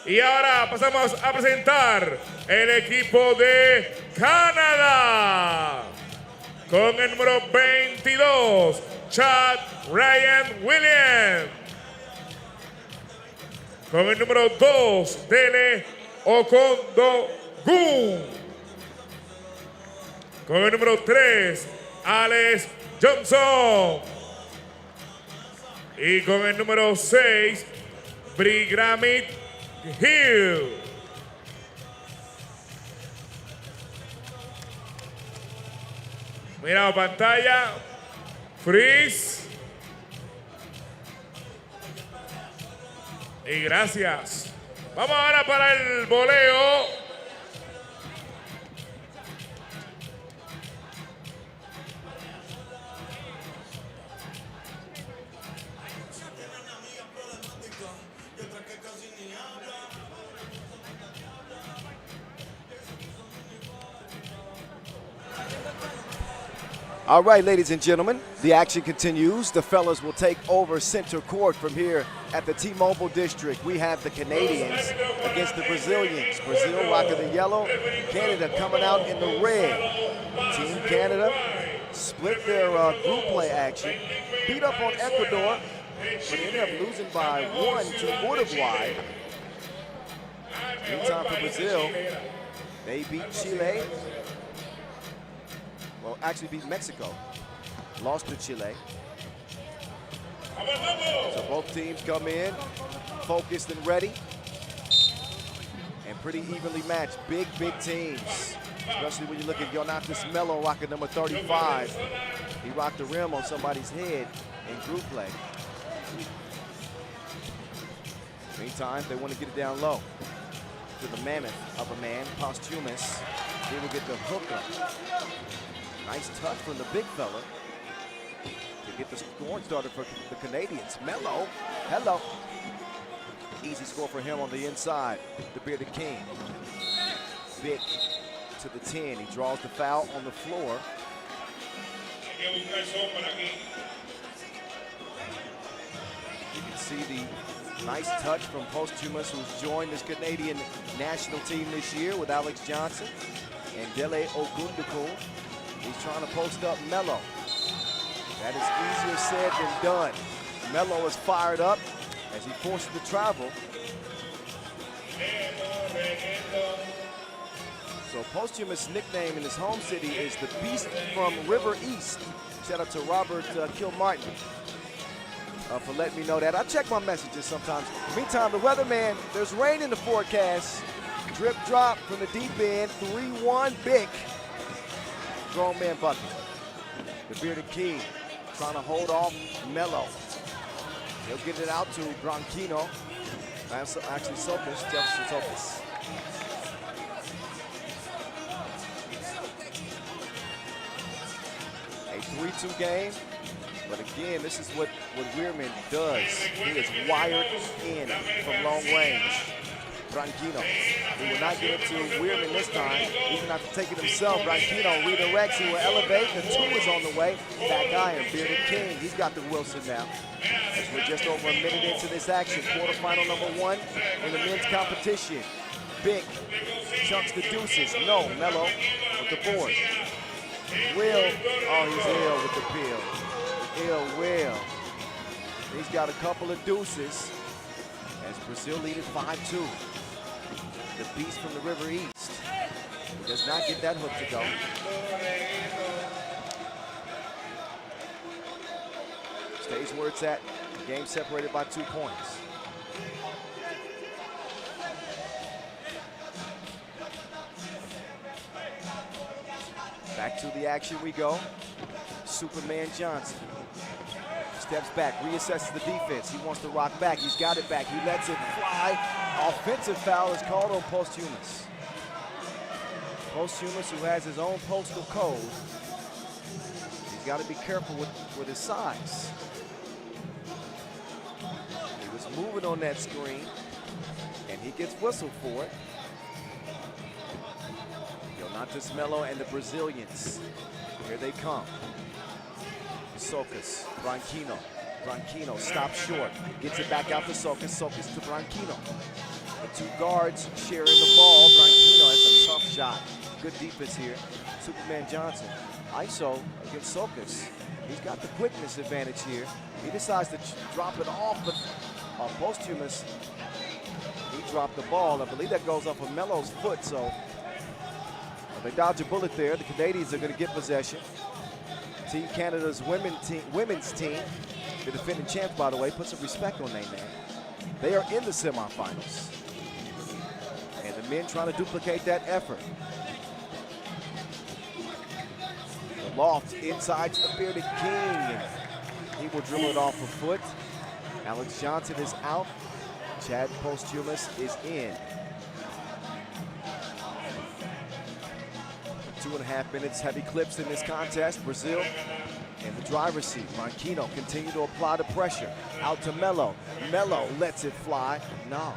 Y ahora pasamos a presentar el equipo de Canadá. Con el número 22, Chad Ryan Williams. Con el número 2, Dele Okondo Gun. Con el número 3, Alex Johnson. Y con el número 6, Brigramit Hill. Mira la pantalla. Freeze. Y gracias. Vamos ahora para el voleo. All right, ladies and gentlemen, the action continues. The fellas will take over center court from here at the T-Mobile District. We have the Canadians against the Brazilians. Brazil rocking the yellow, Canada coming out in the red. Team Canada split their group play action, beat up on Ecuador, but ended up losing by 1 to Uruguay. Meantime for Brazil, they beat Chile. Well, actually beat Mexico. Lost to Chile. So both teams come in, focused and ready. And pretty evenly matched. Big, big teams. Especially when you look at Jonatas Melo rocking number 35. He rocked the rim on somebody's head in group play. Meantime, they want to get it down low to the mammoth of a man, Posthumous. He will get the hook up. Nice touch from the big fella to get the scoring started for the Canadians. Melo, hello. Easy score for him on the inside, the bearded king. Vic to the 10, he draws the foul on the floor. You can see the nice touch from Posthumous, who's joined this Canadian national team this year with Alex Johnson and Dele Ogundukun. He's trying to post up Melo. That is easier said than done. Melo is fired up as he forces the travel. So Posthumous' nickname in his home city is the Beast from River East. Shout out to Robert Kilmartin for letting me know that. I check my messages sometimes. Meantime, the weatherman, there's rain in the forecast. Drip drop from the deep end, 3-1 big. Grown man bucket. The bearded king trying to hold off Melo. He'll get it out to Branquino. Actually, Sokas, Jefferson Sokas. A 3-2 game. But again, this is what Weirman does. He is wired in from long range. Branquino, he will not get it to Weirman this time. He's going to have to take it himself. Branquino redirects, he will elevate. The 2 is on the way. Back iron, bearded king, he's got the Wilson now. As we're just over a minute into this action. Quarterfinal number 1 in the men's competition. Big chunks the deuces. No, Melo with the board. Will, oh, he's ill with the peel. Will. He's got a couple of deuces as Brazil lead it 5-2. The beast from the River East. He does not get that hook to go. Stays where it's at. The game separated by 2 points. Back Back to the action we go. Superman Johnson steps back, reassesses the defense. He wants to rock back. He's got it back. He lets it fly. Offensive foul is called on Posthumus. Posthumus, who has his own postal code. He's got to be careful with his size. He was moving on that screen, and he gets whistled for it. Jonatas Melo and the Brazilians. Here they come. Sokas, Branquinho. Branquinho stops short. Gets it back out to Sokas. Sokas to Branquinho. The two guards sharing the ball. Branquinho has a tough shot. Good defense here. Superman Johnson. ISO against Sokas. He's got the quickness advantage here. He decides to drop it off, but Posthumus, he dropped the ball. I believe that goes off of Melo's foot, so they dodge a bullet there. The Canadians are going to get possession. Team Canada's women's team, the defending champs, by the way, put some respect on their name. They are in the semifinals. And the men trying to duplicate that effort. The loft inside to the bearded king. He will dribble it off a foot. Alex Johnson is out. Chad Posthumus is in. 2.5 minutes heavy clips in this contest. Brazil in the driver's seat. Branquinho continue to apply the pressure. Out to Melo. Melo lets it fly. No.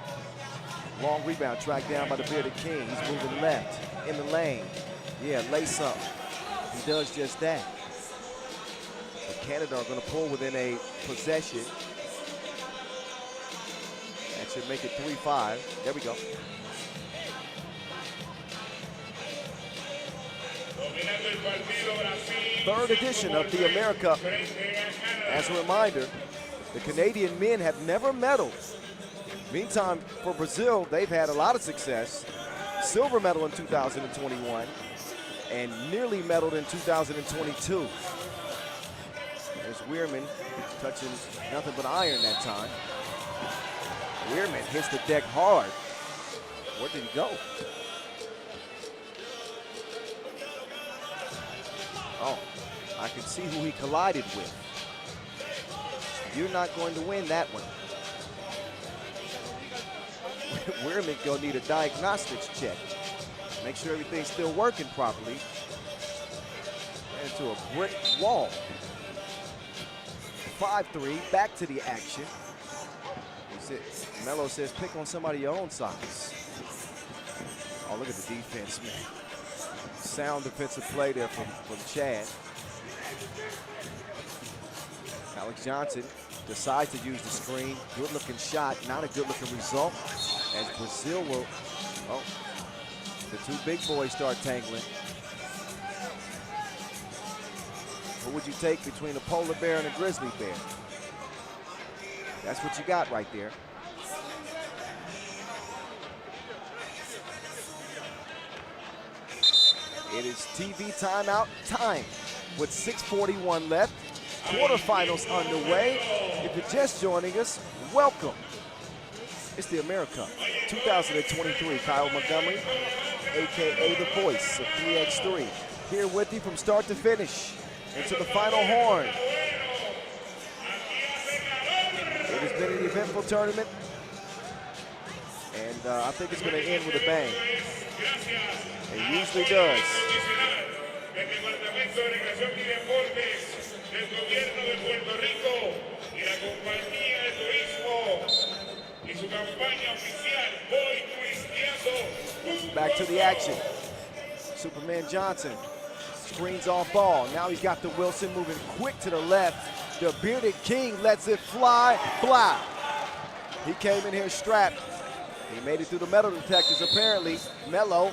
Long rebound tracked down by the bearded king. He's moving left in the lane. Yeah, lace up. He does just that. But Canada are going to pull within a possession. That should make it 3-5. There we go. Third edition of the AmeriCup. As a reminder, the Canadian men have never medaled. Meantime, for Brazil, they've had a lot of success. Silver medal in 2021 and nearly medaled in 2022. There's Weirman touching nothing but iron that time. Weirman hits the deck hard. Where did he go? Oh, I can see who he collided with. You're not going to win that one. Weirman gonna need a diagnostics check. Make sure everything's still working properly. Into a brick wall. 5-3, back to the action. Melo says pick on somebody your own size. Oh, look at the defense, man. Sound defensive play there from Chad. Alex Johnson decides to use the screen. Good looking shot, not a good looking result. As Brazil will, oh, the two big boys start tangling. What would you take between a polar bear and a grizzly bear? That's what you got right there. It is TV timeout time with 6:41 left. Quarterfinals underway. If you're just joining us, welcome. It's the AmeriCup 2023. Kyle Montgomery, AKA the voice of 3x3, here with you from start to finish into the final horn. It has been an eventful tournament, and I think it's going to end with a bang. It usually does. Back to the action. Superman Johnson screens off ball. Now he's got the Wilson moving quick to the left. The bearded king lets it fly. Blah. He came in here strapped. He made it through the metal detectors apparently. Melo.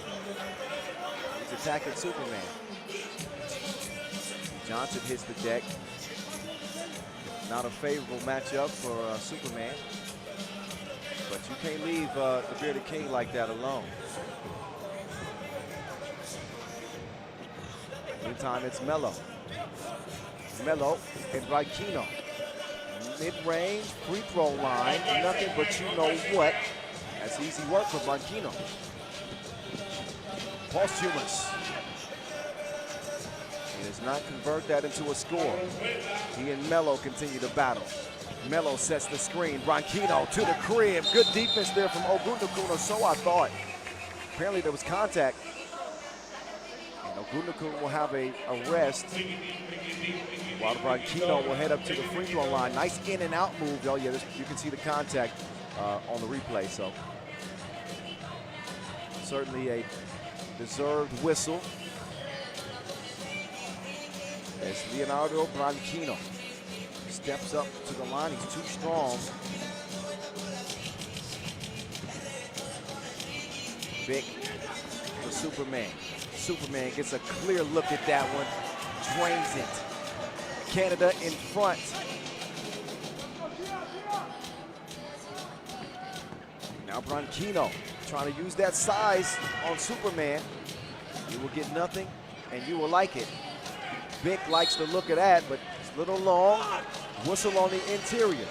He's attacking Superman. Johnson hits the deck. Not a favorable matchup for Superman. But you can't leave the bearded king like that alone. Meantime, it's Melo. Melo and Branquinho. Mid-range, free throw line, nothing but you know what. That's easy work for Branquinho. Posthumus. He does not convert that into a score. He and Melo continue to battle. Melo sets the screen. Branquinho to the crib. Good defense there from Ogunnakuno, so I thought. Apparently there was contact. And Ogunnakuno will have a rest, while Branquinho will head up to the free throw line. Nice in and out move. Oh yeah, you can see the contact on the replay. So certainly a deserved whistle. As Leonardo Branquinho steps up to the line, he's too strong. Vic to Superman. Superman gets a clear look at that one, drains it. Canada in front. Now Branquinho trying to use that size on Superman. You will get nothing, and you will like it. Vic likes the look of that, but it's a little long. Whistle on the interior.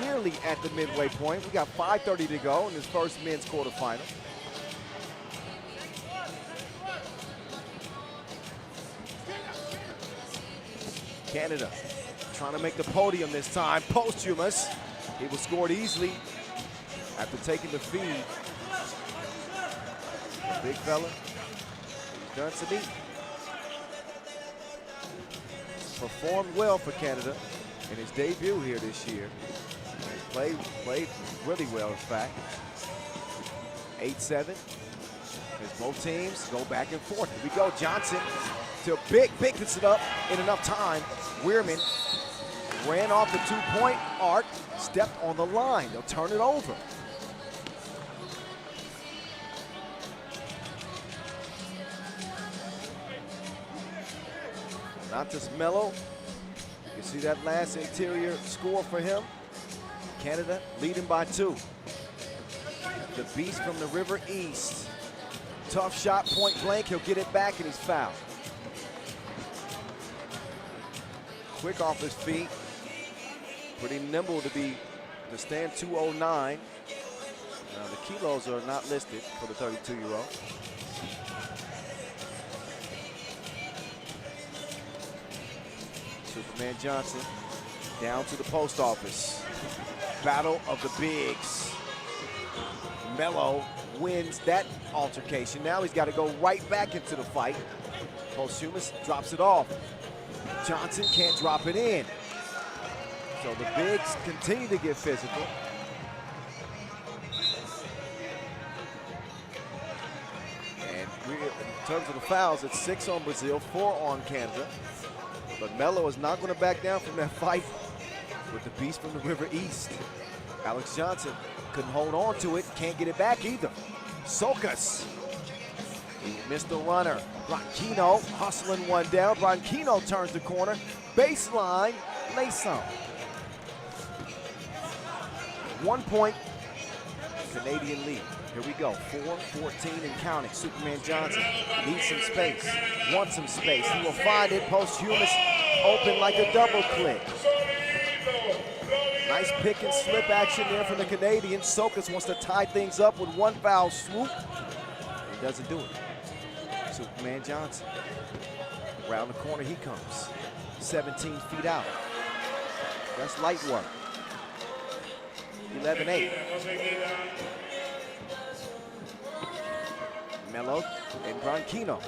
Nearly at the midway point. We got 5:30 to go in this first men's quarterfinal. Canada trying to make the podium this time. Posthumous. He was scored easily after taking the feed. The big fella, he's done some eating. Performed well for Canada in his debut here this year. Played really well, in fact. 8-7. As both teams go back and forth. Here we go, Johnson to Big. Big gets it up in enough time. Weirman ran off the two-point arc, stepped on the line. They'll turn it over. Not just Melo. You can see that last interior score for him. Canada leading by 2. The beast from the River East. Tough shot, point blank. He'll get it back, and he's fouled. Quick off his feet. Pretty nimble to stand 209. Now the kilos are not listed for the 32-year-old. Superman Johnson down to the post office. Battle of the bigs. Melo wins that altercation. Now he's got to go right back into the fight. Posthumous drops it off. Johnson can't drop it in. So the bigs continue to get physical. And in terms of the fouls, it's 6 on Brazil, 4 on Canada. But Melo is not going to back down from that fight with the beast from the River East. Alex Johnson couldn't hold on to it, can't get it back either. Sokas, he missed the runner. Branquinho hustling one down. Branquinho turns the corner. Baseline, lay some. 1 point, Canadian lead. Here we go, 4-14 and counting. Superman Johnson needs some space, wants some space. He will find it. Posthumous open like a double click. Nice pick and slip action there from the Canadians. Sokas wants to tie things up with one foul swoop. He doesn't do it. Superman Johnson, around the corner he comes. 17 feet out. That's light work. 11-8. Melo and Branquinho.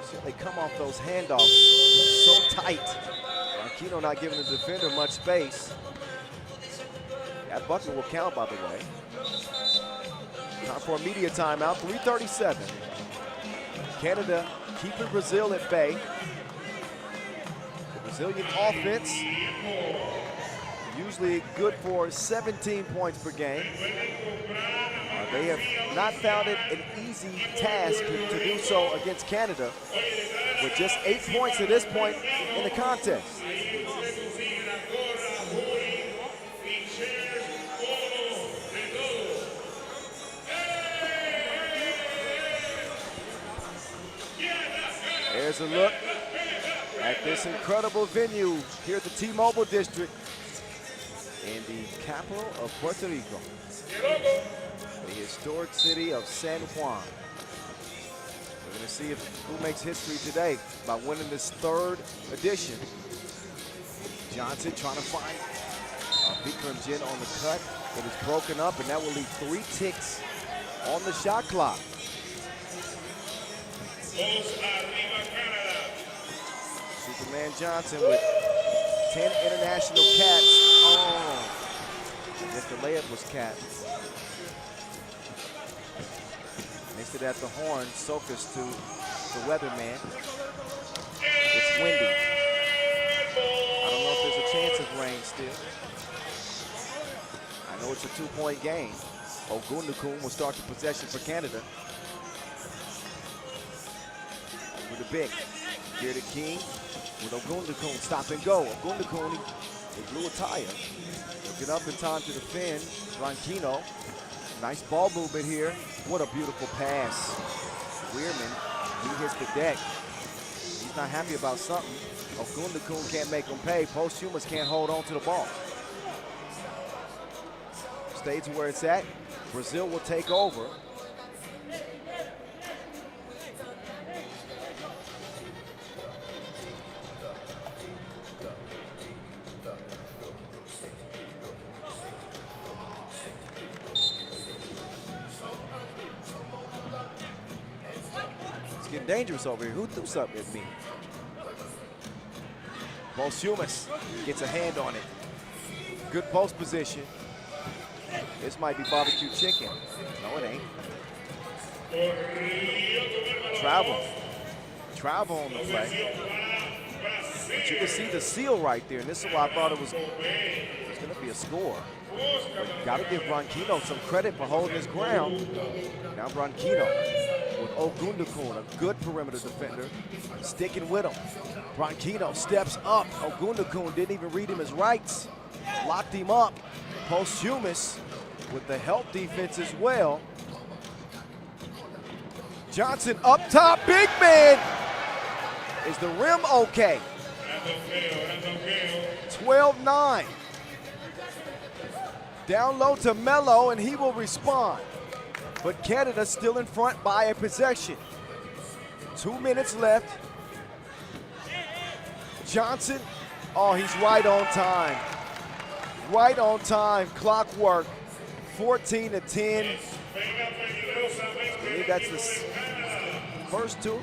So they come off those handoffs so tight. Branquinho not giving the defender much space. That bucket will count, by the way. Time for a media timeout, 3:37. Canada keeping Brazil at bay. The Brazilian offense usually good for 17 points per game. They have not found it an easy task to do so against Canada with just 8 points at this point in the contest. There's a look at this incredible venue here at the T-Mobile District in the capital of Puerto Rico, the historic city of San Juan. We're going to see who makes history today by winning this third edition. Johnson trying to find Bikram Jin on the cut. It is broken up, and that will leave 3 ticks on the shot clock. Superman Johnson with 10 international caps. Oh, I guess the layup was capped. Missed it at the horn. Sokas to the weatherman. It's windy. I don't know if there's a chance of rain still. I know it's a 2-point game. Ogundukun will start the possession for Canada. Over the big. Here to King with Ogundukun. Stop and go. Ogundukun, he blew a tire. He'll get up in time to defend. Ronquino. Nice ball movement here. What a beautiful pass. Weirman, he hits the deck. He's not happy about something. Ogundukun can't make him pay. Posthumous can't hold on to the ball. Stays where it's at. Brazil will take over. It's getting dangerous over here. Who threw something at me? Posthumous gets a hand on it. Good post position. This might be barbecue chicken. No, it ain't. Travel on the play. But you can see the seal right there, and this is why I thought it was going to be a score. But you got to give Ronquino some credit for holding his ground. Now Ronquino with Ogundukun, a good perimeter defender, sticking with him. Ronquino steps up. Ogundukun didn't even read him his rights. Locked him up. Posthumous with the help defense as well. Johnson up top, big man. Is the rim okay? 12-9. Down low to Melo, and he will respond. But Canada still in front by a possession. 2 minutes left. Johnson, oh, he's right on time. Right on time, clockwork. 14-10. I believe that's the first two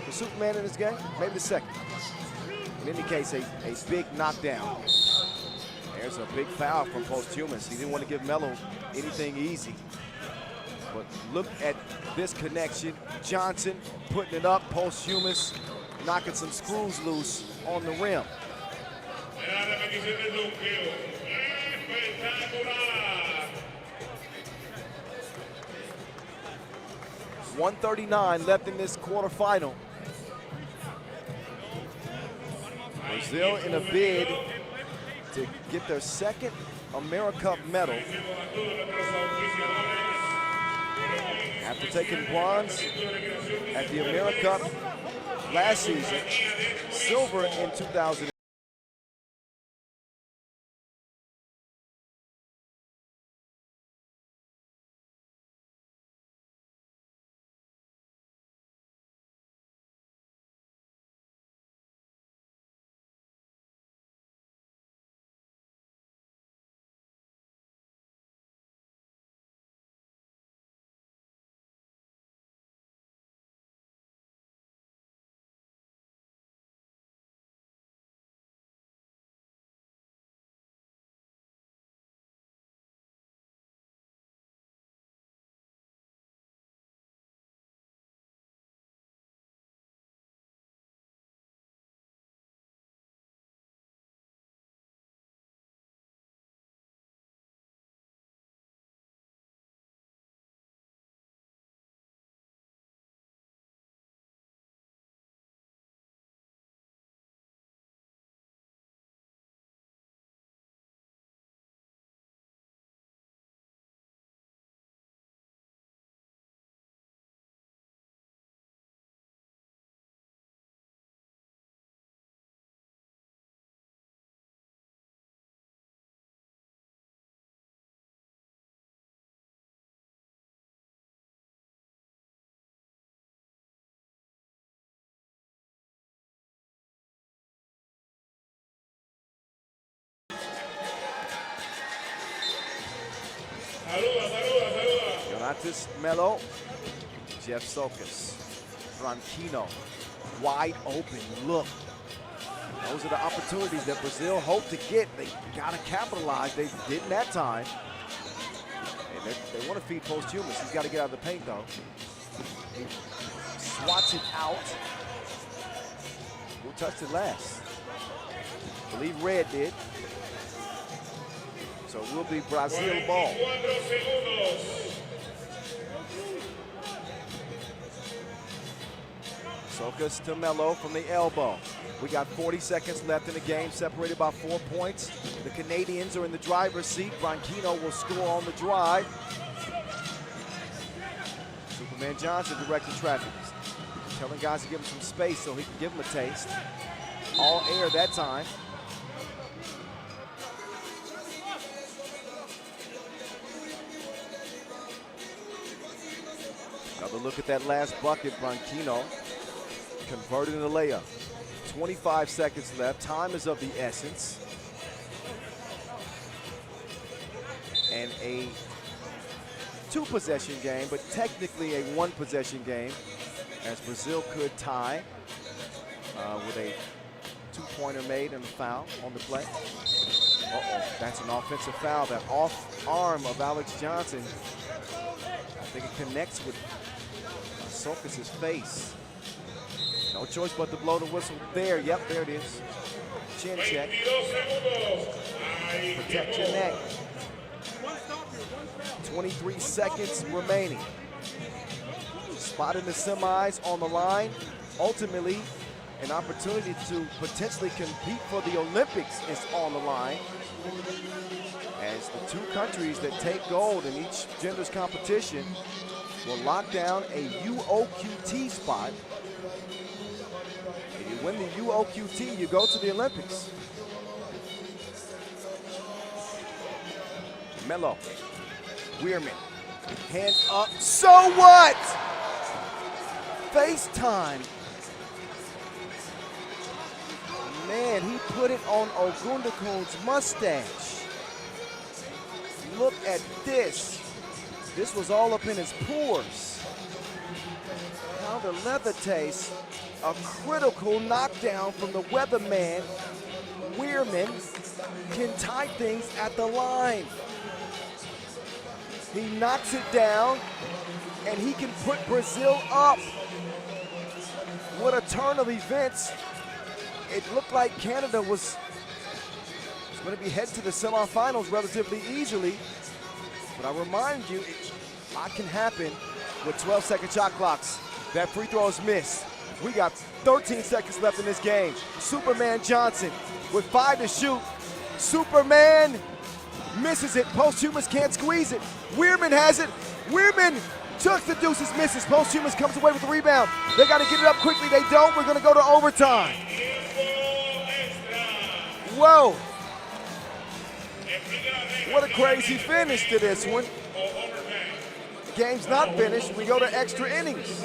for Superman in this game, maybe the second. In any case, a big knockdown. There's a big foul from Posthumous. He didn't want to give Melo anything easy. But look at this connection. Johnson putting it up, Posthumous knocking some screws loose on the rim. 1:39 left in this quarterfinal. Brazil in a bid to get their second AmeriCup medal. After taking bronze at the AmeriCup last season, silver in 2000. Donatis Melo, Jeff Sokas, Branquinho, wide open look. Those are the opportunities that Brazil hoped to get. They got to capitalize. They didn't that time. And they want to feed Posthumus. He's got to get out of the paint, though. He swats it out. Who touched it last? I believe Red did. So it will be Brazil ball. Sokas to Melo from the elbow. We got 40 seconds left in the game, separated by 4 points. The Canadians are in the driver's seat. Branquinho will score on the drive. Superman Johnson directing traffic. Telling guys to give him some space so he can give him a taste. All air that time. Another look at that last bucket, Branquinho. Converted in a layup. 25 seconds left. Time is of the essence. And a 2-possession game, but technically a 1-possession game, as Brazil could tie with a 2-pointer made and a foul on the play. That's an offensive foul. That off arm of Alex Johnson, I think it connects with Sokas' face. No choice but to blow the whistle there. Yep, there it is. Chin check. Protect your neck. 23 seconds remaining. Spot in the semis on the line. Ultimately, an opportunity to potentially compete for the Olympics is on the line. As the 2 countries that take gold in each gender's competition will lock down a UOQT spot. If you win the UOQT, you go to the Olympics. Melo, Weirman, hand up, so what? FaceTime. Man, he put it on Ogundekun's mustache. Look at this. This was all up in his pores. How the leather tastes. A critical knockdown from the weatherman. Weirman can tie things at the line. He knocks it down, and he can put Brazil up. What a turn of events. It looked like Canada was going to be headed to the semifinals relatively easily. But I remind you, a lot can happen with 12-second shot clocks. That free throw is missed. We got 13 seconds left in this game. Superman Johnson with 5 to shoot. Superman misses it. Posthumus can't squeeze it. Weirman has it. Weirman took the deuces, misses. Posthumus comes away with the rebound. They got to get it up quickly. They don't. We're going to go to overtime. Whoa. What a crazy finish to this one. The game's not finished. We go to extra innings.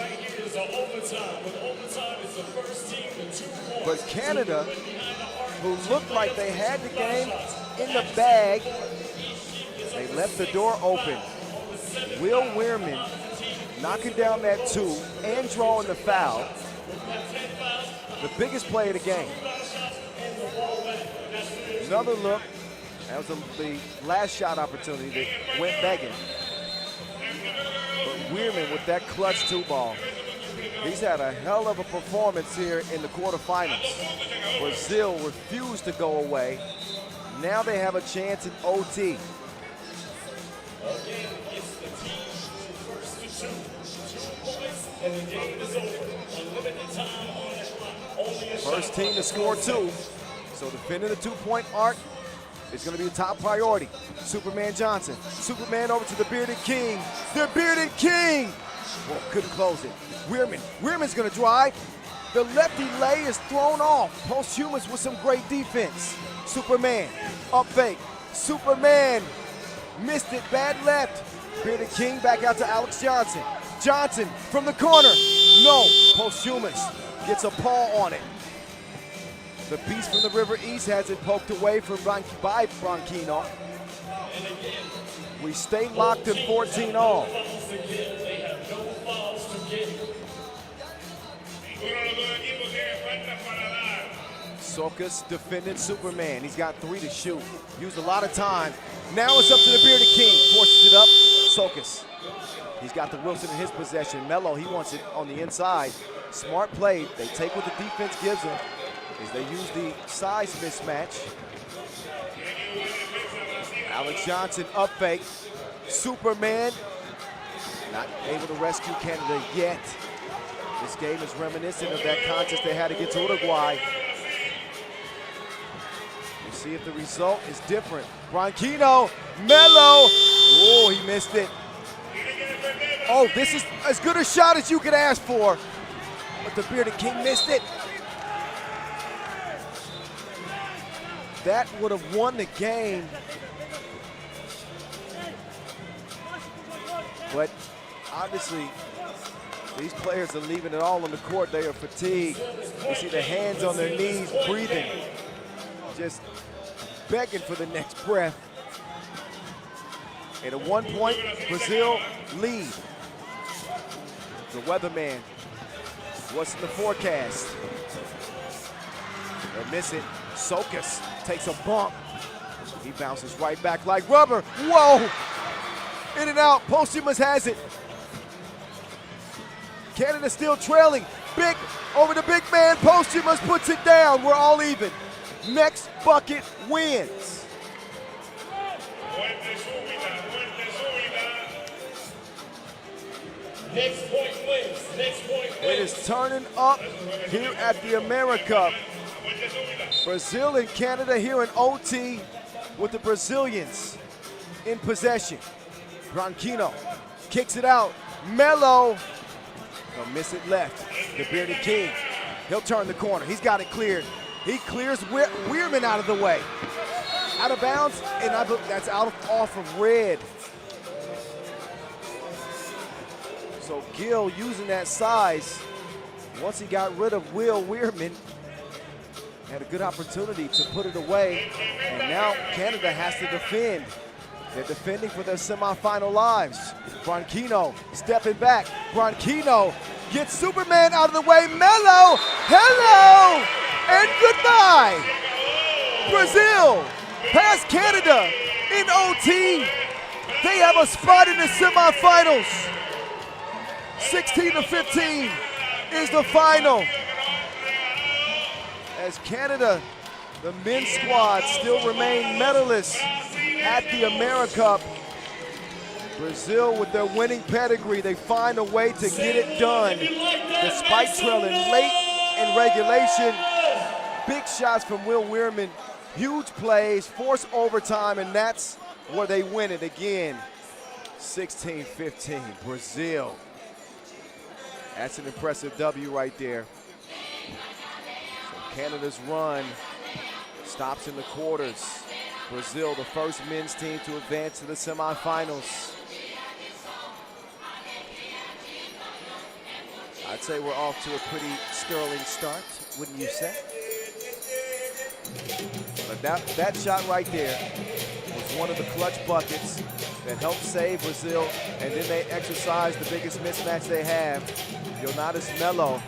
But Canada, who looked like they had the game in the bag, they left the door open. Will Weirman knocking down that 2 and drawing the foul. The biggest play of the game. Another look. That was the last shot opportunity that went begging. But Weirman with that clutch 2 ball. He's had a hell of a performance here in the quarterfinals. Brazil refused to go away. Now they have a chance in OT. First team to score 2. So defending the 2-point arc is going to be the top priority. Superman Johnson. Superman over to the Bearded King. The Bearded King! Well, couldn't close it. Weirman. Weirman's going to drive. The lefty lay is thrown off. Posthumus with some great defense. Superman. Up fake. Superman. Missed it. Bad left. Bearded King back out to Alex Johnson. Johnson from the corner. No. Posthumus gets a paw on it. The beast from the River East has it poked away from by Branquinho. We stay locked in 14 all. Socas defending Superman. He's got 3 to shoot. Used a lot of time. Now it's up to the Bearded King. Forces it up. Socas. He's got the Wilson in his possession. Melo, he wants it on the inside. Smart play. They take what the defense gives them. As they use the size mismatch. Alex Johnson up fake. Superman not able to rescue Canada yet. This game is reminiscent of that contest they had against Uruguay. We'll see if the result is different. Branquinho, Melo. Oh, he missed it. Oh, this is as good a shot as you could ask for. But the Bearded King missed it. That would have won the game. But obviously, these players are leaving it all on the court. They are fatigued. You see the hands on their knees, breathing, just begging for the next breath. And at one point, Brazil lead. The weatherman, what's in the forecast? They miss it. Socas takes a bump. He bounces right back like rubber. Whoa! In and out. Posthumous has it. Canada still trailing. Big over the big man. Posthumous puts it down. We're all even. Next bucket wins. Next point wins. Next point wins. It is turning up here at the AmeriCup. Brazil and Canada here in OT with the Brazilians in possession. Branquinho kicks it out. Melo. He'll miss it left. The Bearded King. He'll turn the corner. He's got it cleared. He clears Weirman out of the way. Out of bounds, and that's off of red. So Gill using that size. Once he got rid of Will Weirman, had a good opportunity to put it away. And now Canada has to defend. They're defending for their semifinal lives. Branquinho stepping back. Branquinho gets Superman out of the way. Melo, hello, and goodbye. Brazil past Canada in OT. They have a spot in the semifinals. 16-15 is the final. As Canada, the men's squad, still remain medalists at the AmeriCup. Brazil, with their winning pedigree, they find a way to get it done. Despite trailing late in regulation, big shots from Will Weirman, huge plays, force overtime, and that's where they win it again. 16-15, Brazil. That's an impressive W right there. So Canada's run stops in the quarters. Brazil, the first men's team to advance to the semifinals. I'd say we're off to a pretty sterling start, wouldn't you say? But that shot right there was one of the clutch buckets that helped save Brazil, and then they exercised the biggest mismatch they have. Jonatas Melo.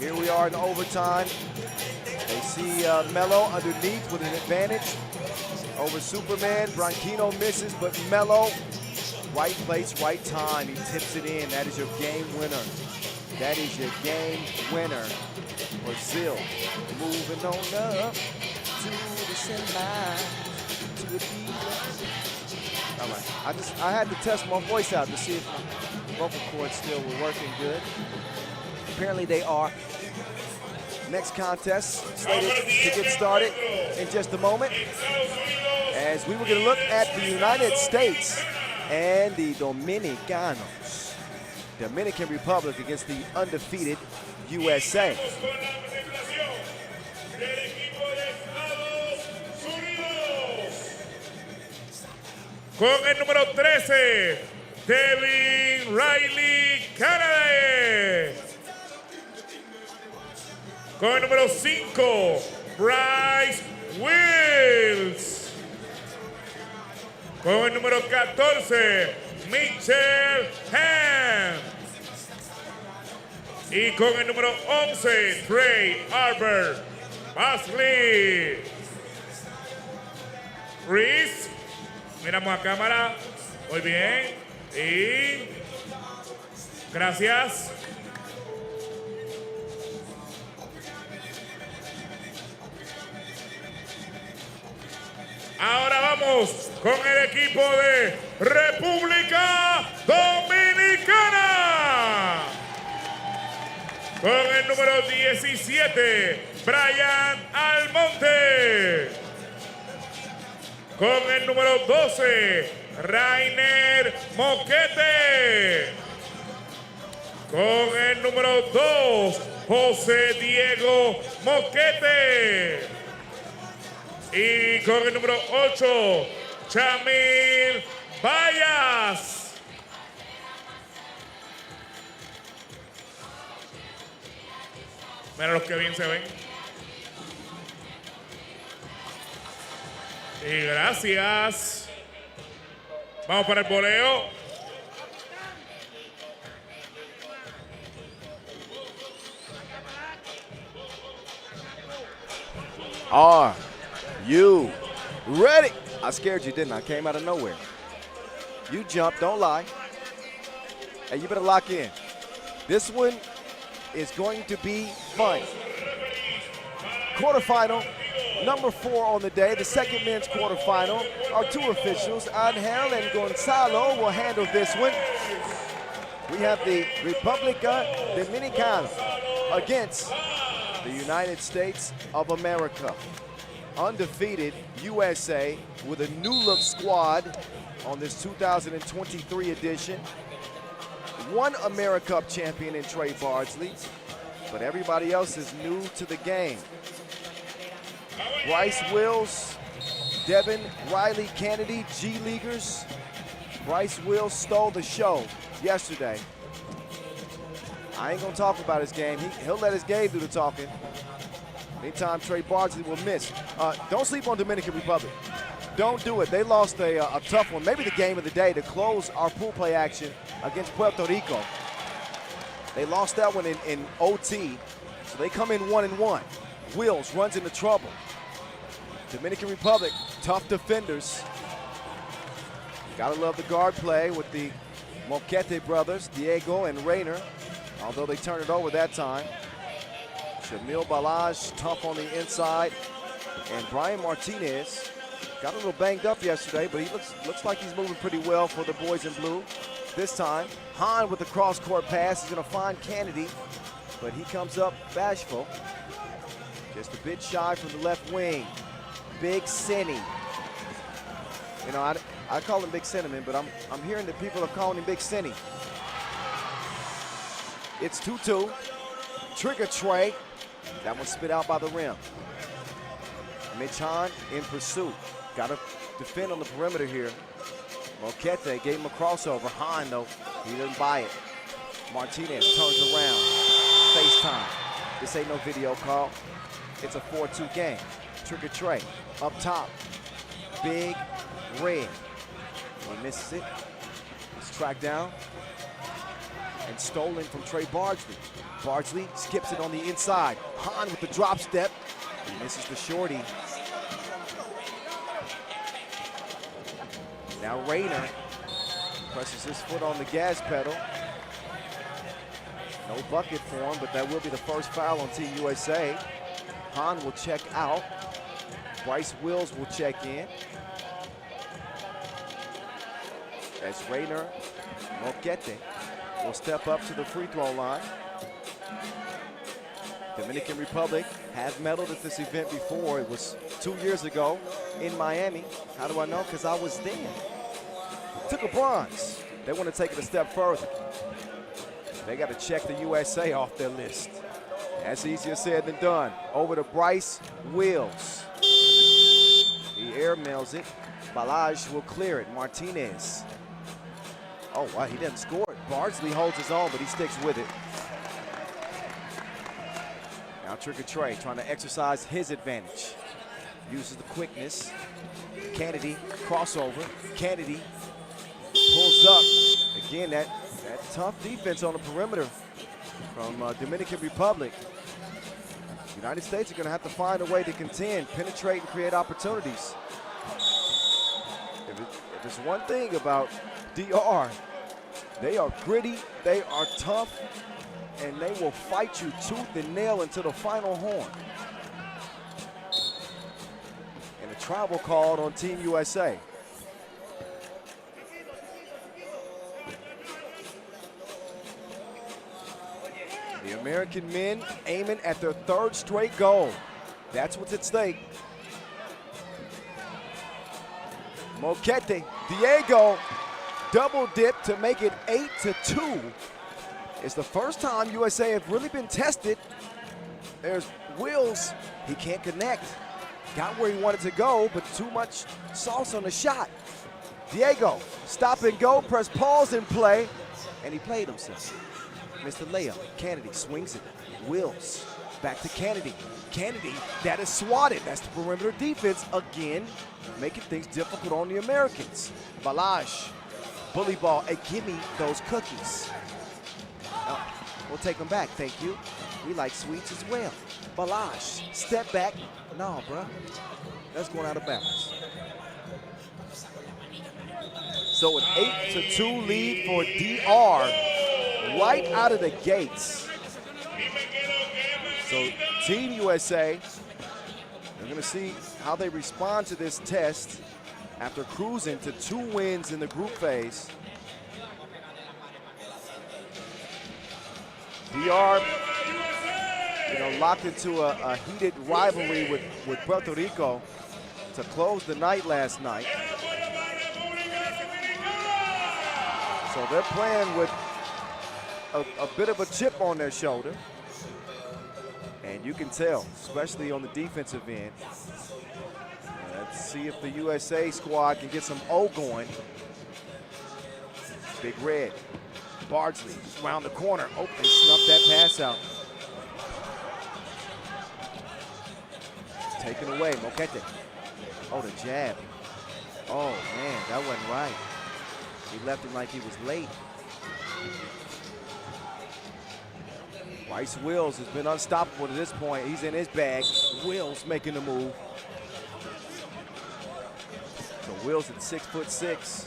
Here we are in overtime. They see Melo underneath with an advantage over Superman. Branquinho misses, but Melo, right place, right time. He tips it in. That is your game winner. That is your game winner. Brazil moving on up to the semi, to the beat. All right, I had to test my voice out to see if my vocal cords still were working good. Apparently they are. Next contest slated to get started in just a moment, as we were going to look at the United States and the Dominicanos. Dominican Republic against the undefeated USA. Con el número 13, Devin Riley, Canada. Con el número 5, Bryce Wills. Con el número 14, Mitchell Hand. Y con el número 11, Trey Albert Basley. Reese, miramos a cámara. Muy bien. Y gracias. Ahora vamos con el equipo de República Dominicana. Con el número 17, Brian Almonte. Con el número 12, Rainer Moquete. Con el número 2, José Diego Moquete. Y con el número 8, Chamil Vallas. Mira los que bien se ven. Y gracias. Vamos para el voleo. Are you ready? I scared you, didn't I? Came out of nowhere. You jumped, don't lie. Hey, you better lock in. This one is going to be fun. Quarterfinal, number 4 on the day, the second men's quarterfinal. Our 2 officials, Angel and Gonzalo, will handle this one. We have the República Dominicana against the United States of America. Undefeated USA with a new look squad on this 2023 edition. 1 AmeriCup champion in Trey Bardsley, but everybody else is new to the game. Bryce Wills, Devin Riley Kennedy, G-Leaguers. Bryce Wills stole the show yesterday. I ain't gonna talk about his game. He'll let his game do the talking. Anytime Trey Bardsley will miss. Don't sleep on Dominican Republic. Don't do it. They lost a tough one, maybe the game of the day to close our pool play action against Puerto Rico. They lost that one in OT, so they come in 1-1. Wills runs into trouble. Dominican Republic, tough defenders. Gotta love the guard play with the Moquete brothers, Diego and Rainer, although they turned it over that time. Jamil Balaj, tough on the inside. And Brian Martinez got a little banged up yesterday, but he looks like he's moving pretty well for the boys in blue. This time, Hahn with the cross-court pass. He's gonna find Kennedy, but he comes up bashful. Just a bit shy from the left wing. Big Cinny. You know, I call him Big Cinnamon, but I'm hearing that people are calling him Big Cinny. It's 2-2. Trigger Trey. That one spit out by the rim. Mitch Hahn in pursuit. Got to defend on the perimeter here. Moquete gave him a crossover. Hahn, though, he didn't buy it. Martinez turns around. FaceTime. This ain't no video call. It's a 4-2 game. Trigger Trey up top. Big Red. He misses it. It's tracked down and stolen from Trey Bardsley. Bardsley skips it on the inside. Hahn with the drop step. He misses the shorty. Now Rainer presses his foot on the gas pedal. No bucket for him, but that will be the first foul on Team USA. Hahn will check out. Bryce Wills will check in. As Rainer Moquete will step up to the free throw line. Dominican Republic have medaled at this event before. It was 2 years ago in Miami. How do I know? Because I was there. Took a bronze. They want to take it a step further. They got to check the USA off their list. That's easier said than done. Over to Bryce Wills. He airmails it. Balaj will clear it. Martinez. Oh, wow, he didn't score it. Bardsley holds his own, but he sticks with it. Now Trigger Trey trying to exercise his advantage. Uses the quickness Kennedy, crossover. Kennedy pulls up. Again, that tough defense on the perimeter from Dominican Republic. The United States are going to have to find a way to contend, penetrate, and create opportunities. If it's one thing about DR, they are gritty, they are tough, and they will fight you tooth and nail until the final horn. And a travel called on Team USA. The American men aiming at their 3rd straight goal. That's what's at stake. Moquete, Diego, double dip to make it 8-2. It's the first time USA have really been tested. There's Wills, he can't connect. Got where he wanted to go, but too much sauce on the shot. Diego, stop and go, press pause and play, and he played himself. Missed the layup. Kennedy swings it. Wills back to Kennedy. Kennedy, that is swatted. That's the perimeter defense again, making things difficult on the Americans. Balaj, bully ball. Hey, give me those cookies. We'll take them back, thank you. We like sweets as well. Balaj, step back. No, bro. That's going out of bounds. So an 8-2 lead for DR right out of the gates. So Team USA, we're going to see how they respond to this test after cruising to 2 wins in the group phase. DR, locked into a heated rivalry with Puerto Rico to close the night last night. So they're playing with a bit of a chip on their shoulder. And you can tell, especially on the defensive end. Let's see if the USA squad can get some O going. Big Red, Bardsley, around the corner. Oh, they snuffed that pass out. Taken away, Moquete. Oh, the jab. Oh, man, that wasn't right. He left him like he was late. Bryce Wills has been unstoppable to this point. He's in his bag. Wills making the move. So Wills at 6'6",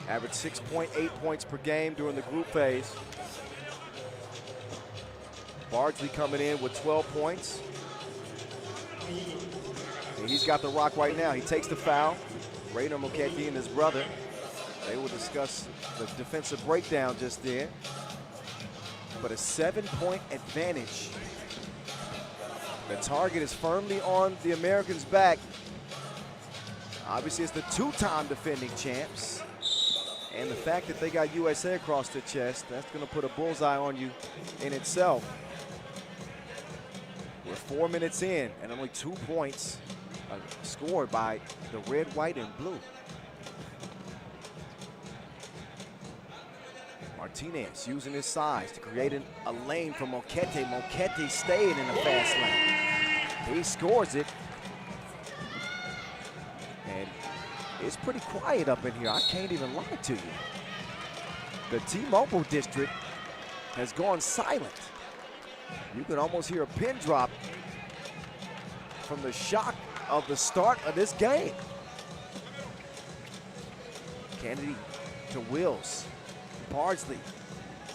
averaged 6.8 points per game during the group phase. Bardsley coming in with 12 points. And he's got the rock right now. He takes the foul. Rainer Moquete and his brother, they will discuss the defensive breakdown just then. But a 7-point advantage. The target is firmly on the Americans' back. Obviously, it's the 2-time defending champs. And the fact that they got USA across their chest, that's going to put a bullseye on you in itself. We're 4 minutes in, and only 2 points scored by the red, white, and blue. Martinez using his size to create a lane for Moquete. Moquete staying in the fast lane. He scores it. And it's pretty quiet up in here. I can't even lie to you. The T-Mobile district has gone silent. You can almost hear a pin drop from the shock of the start of this game. Kennedy to Wills. Bardsley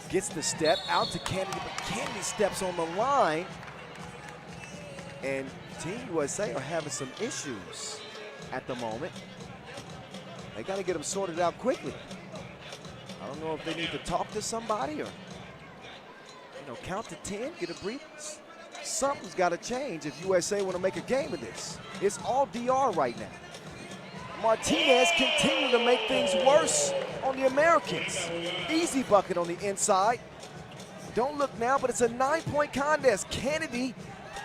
gets the step out to Kennedy, but Kennedy steps on the line. And Team USA are having some issues at the moment. They got to get them sorted out quickly. I don't know if they need to talk to somebody or, count to 10, get a brief. Something's got to change if USA want to make a game of this. It's all DR right now. Martinez continuing to make things worse on the Americans. Easy bucket on the inside. Don't look now, but it's a 9-point contest. Kennedy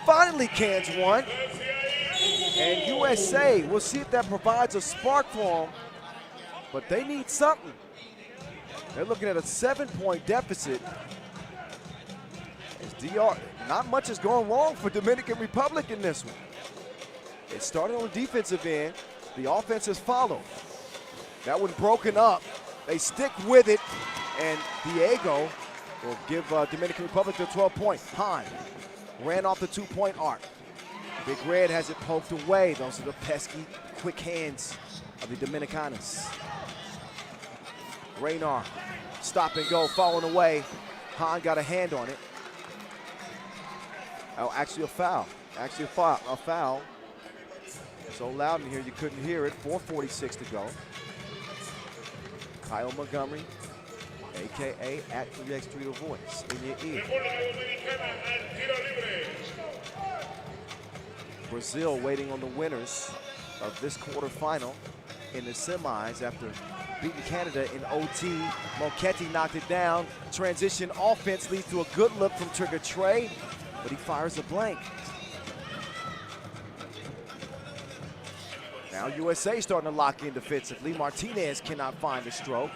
finally cans one. And USA, we'll see if that provides a spark for them, but they need something. They're looking at a 7-point deficit. As DR, not much is going wrong for Dominican Republic in this one. It started on the defensive end. The offense has followed. That one broken up. They stick with it, and Diego will give Dominican Republic the 12-point. Hahn ran off the 2-point arc. Big Red has it poked away. Those are the pesky, quick hands of the Dominicanos. Raynar, stop and go, falling away. Hahn got a hand on it. Oh, actually a foul. Actually a foul. So loud in here you couldn't hear it. 4:46 to go. Kyle Montgomery, AKA at 3x3 The Voice, in your ear. Brazil waiting on the winners of this quarterfinal in the semis after beating Canada in OT. Moketti knocked it down. Transition offense leads to a good look from Trigger Trey, but he fires a blank. Now USA starting to lock in defensively. Martinez cannot find a stroke.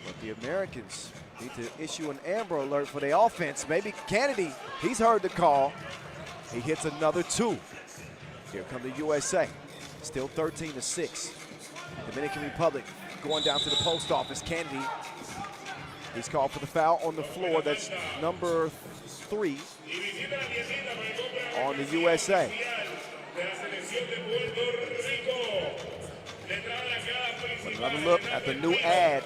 But the Americans need to issue an Amber Alert for their offense. Maybe Kennedy, he's heard the call. He hits another 2. Here come the USA. Still 13-6. Dominican Republic going down to the post office. Kennedy, he's called for the foul on the floor. That's number 3 on the USA. Another look at the new ad.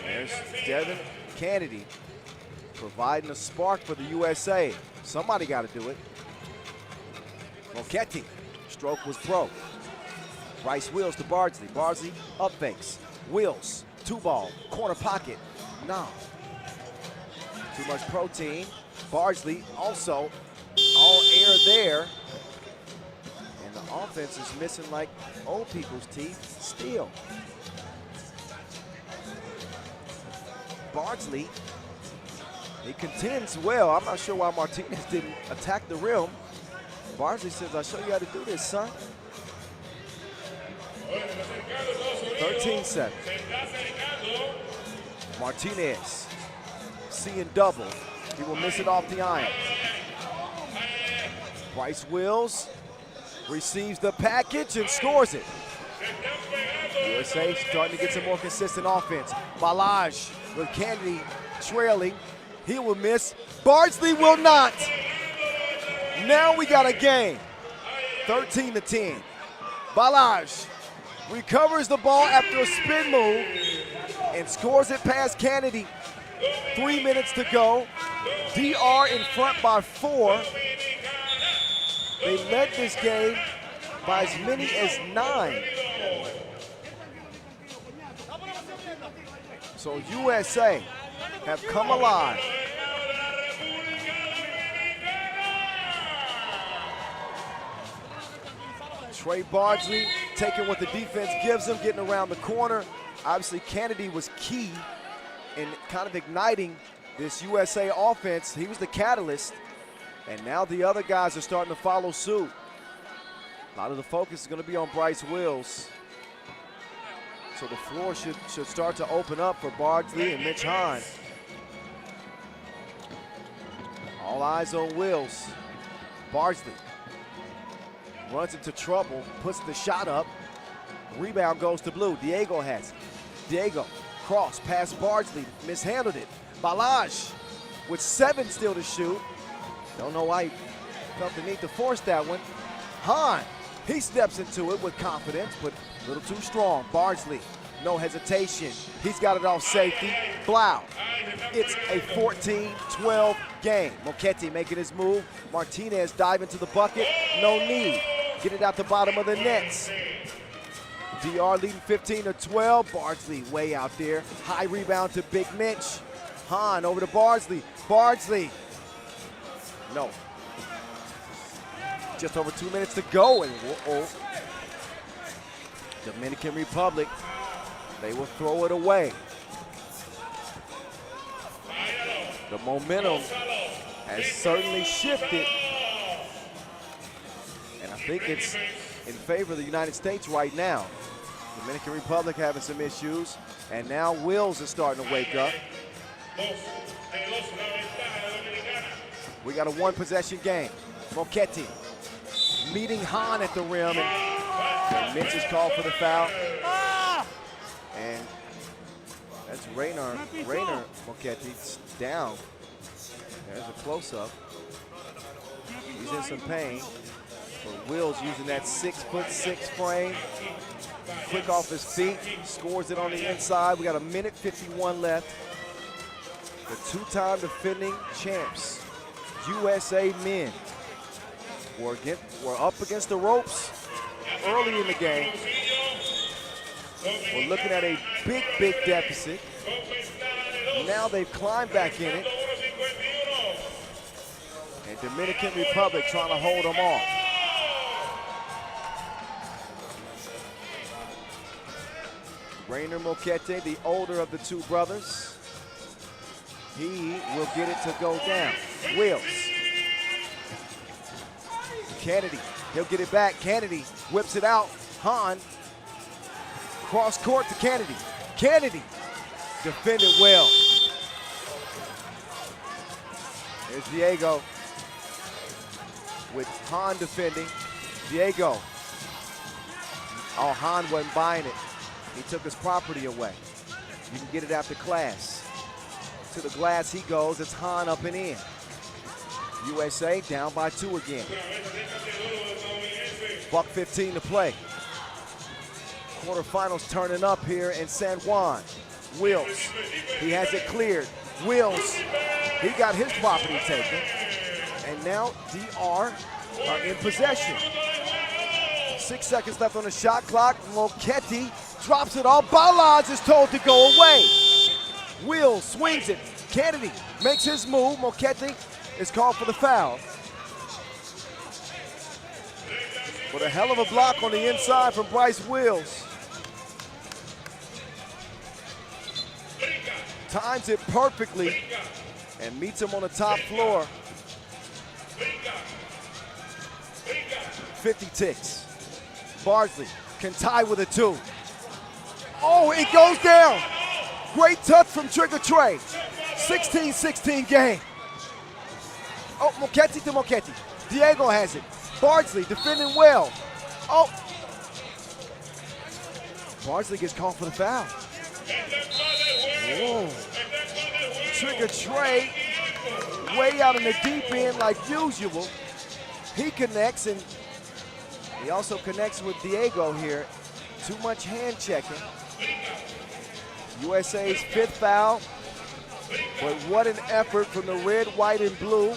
There's Devin Kennedy providing a spark for the USA. Somebody got to do it. Moketti, stroke was broke. Bryce Wills to Bardsley. Bardsley up fakes. Wills, 2-ball, corner pocket. No. Too much protein. Bardsley also all air there. And the offense is missing like old people's teeth. Steal. Bardsley, he contends well. I'm not sure why Martinez didn't attack the rim. Bardsley says, I'll show you how to do this, son. 13-7. Martinez, seeing double. He will miss it off the iron. Bryce Wills receives the package and scores it. USA starting to get some more consistent offense. Balaj with Kennedy trailing. He will miss. Bardsley will not. Now we got a game. 13-10. Balaj recovers the ball after a spin move and scores it past Kennedy. 3 minutes to go. DR in front by 4. They led this game by as many as 9. So USA have come alive. Trey Bardsley taking what the defense gives him, getting around the corner. Obviously, Kennedy was key in kind of igniting this USA offense. He was the catalyst, and now the other guys are starting to follow suit. A lot of the focus is going to be on Bryce Wills. So the floor should start to open up for Bardsley and Mitch Hahn. All eyes on Wills. Bardsley runs into trouble, puts the shot up. Rebound goes to blue. Diego has it. Diego, cross, past Bardsley, mishandled it. Balaj with 7 still to shoot. Don't know why he felt the need to force that one. Hahn, he steps into it with confidence, but a little too strong. Bardsley, no hesitation. He's got it off safety. Blau. It's a 14-12 game. Moketti making his move. Martinez diving to the bucket. No need. Get it out the bottom of the nets. DR leading 15-12. Bardsley way out there. High rebound to Big Mitch. Hahn over to Bardsley. Bardsley. No. Just over 2 minutes to go. And Dominican Republic, they will throw it away. The momentum has certainly shifted. And I think it's in favor of the United States right now. Dominican Republic having some issues. And now Wills is starting to wake up. We got a 1-possession game. Moquetti meeting Hahn at the rim, and Mitch is called for the foul. And that's Rainer Moquetti's down. There's a close-up. He's in some pain. But Wills using that 6'6" frame. Quick off his feet, scores it on the inside. We got 1:51 left. The two-time defending champs, USA men, were up against the ropes early in the game. We're looking at a big deficit. Now they've climbed back in it. And Dominican Republic trying to hold them off. Rainer Moquetti, the older of the two brothers. He will get it to go down. Wills. Kennedy, he'll get it back. Kennedy whips it out. Hahn. Cross court to Kennedy. Kennedy defended well. There's Diego with Hahn defending. Diego. Oh, Hahn wasn't buying it. He took his property away. You can get it after class. To the glass he goes. It's Hahn up and in. USA down by 2 again. Buck 15 to play. Quarterfinals turning up here in San Juan. Wills, he has it cleared. Wills, he got his property taken. And now DR are in possession. 6 seconds left on the shot clock. Moquetti drops it all. Balaz is told to go away. Wills swings it. Kennedy makes his move. Moquetti is called for the foul. But a hell of a block on the inside from Bryce Wills. Times it perfectly and meets him on the top floor. 50 ticks. Bardsley can tie with a 2. Oh, it goes down. Great touch from Trigger Trey. 16-16 game. Oh, Moquetti to Moquetti. Diego has it. Bardsley defending well. Oh. Bardsley gets called for the foul. Whoa. Trigger Trey way out in the deep end like usual. He connects, and he also connects with Diego here. Too much hand checking. USA's 5th foul. But what an effort from the red, white, and blue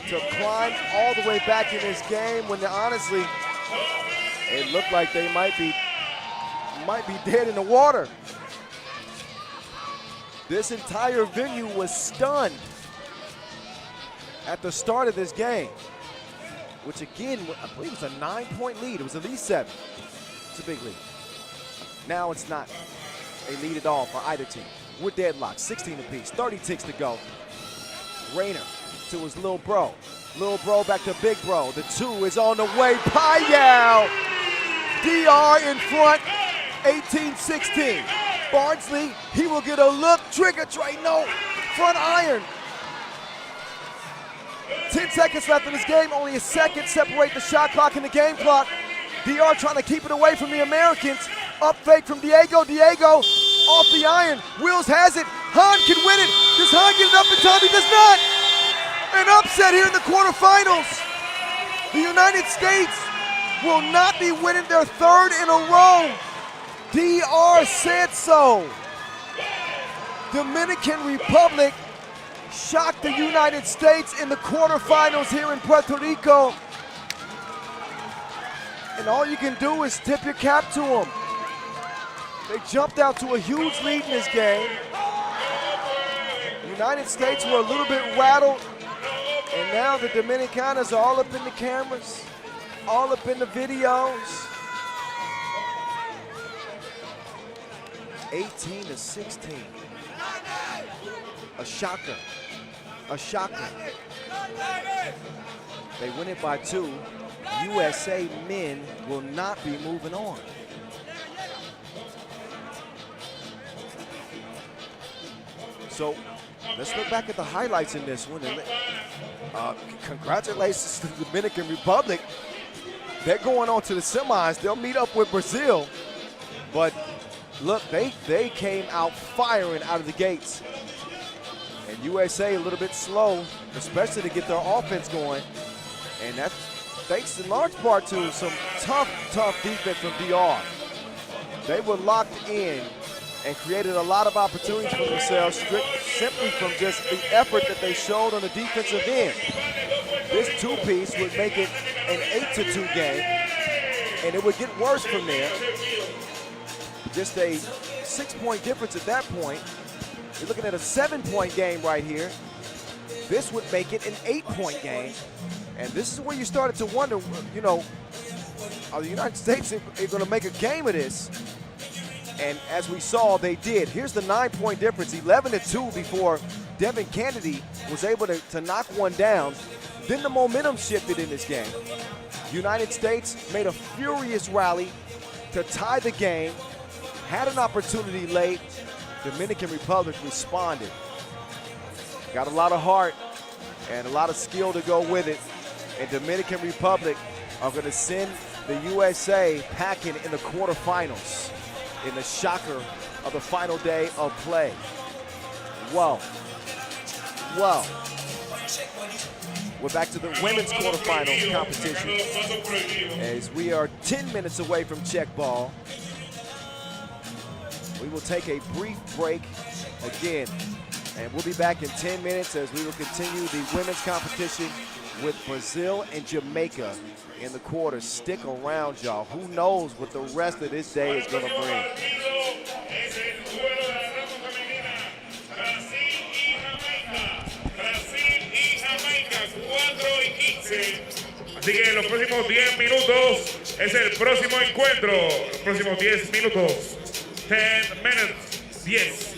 to climb all the way back in this game when honestly it looked like they might be dead in the water. This entire venue was stunned at the start of this game, which again, I believe it was a 9-point lead. It was at least 7. It's a big lead. Now it's not a lead at all for either team. We're deadlocked, 16 apiece, 30 ticks to go. Rainer to his little bro. Little bro back to big bro. The 2 is on the way. Payal! DR in front, 18-16. Bardsley, he will get a look. Trigger Trey, no. Front iron. 10 seconds left in this game. Only a second separate the shot clock and the game clock. DR trying to keep it away from the Americans. Up fake from Diego. Diego off the iron. Wills has it. Hahn can win it. Does Hahn get it up in time? He does not. An upset here in the quarterfinals. The United States will not be winning their 3rd in a row. DR said so. Dominican Republic shocked the United States in the quarterfinals here in Puerto Rico. And all you can do is tip your cap to them. They jumped out to a huge lead in this game. The United States were a little bit rattled. And now the Dominicanas are all up in the cameras, all up in the videos. 18-16. A shocker. A shocker. They win it by 2. USA men will not be moving on. So let's look back at the highlights in this one. And Congratulations to the Dominican Republic. They're going on to the semis. They'll meet up with Brazil. But look, they came out firing out of the gates. And USA a little bit slow, especially to get their offense going. And that's thanks in large part to some tough defense from DR. They were locked in and created a lot of opportunities for themselves simply from just the effort that they showed on the defensive end. This two-piece would make it an 8-2 game, and it would get worse from there. Just a 6-point difference at that point. You're looking at a 7-point game right here. This would make it an 8-point game. And this is where you started to wonder, you know, are the United States going to make a game of this? And as we saw, they did. Here's the 9-point difference, 11-2 before Devin Kennedy was able to knock one down. Then the momentum shifted in this game. United States made a furious rally to tie the game, had an opportunity late. Dominican Republic responded. Got a lot of heart and a lot of skill to go with it. And Dominican Republic are going to send the USA packing in the quarterfinals in the shocker of the final day of play. Whoa. Whoa. We're back to the women's quarterfinals competition as we are 10 minutes away from check ball. We will take a brief break again, and we'll be back in 10 minutes as we will continue the women's competition with Brazil and Jamaica in the quarters. Stick around, y'all. Who knows what the rest of this day is going to bring. Así que en los próximos 10 minutos es el próximo encuentro. Los próximos 10 minutos. 10 minutes. 10.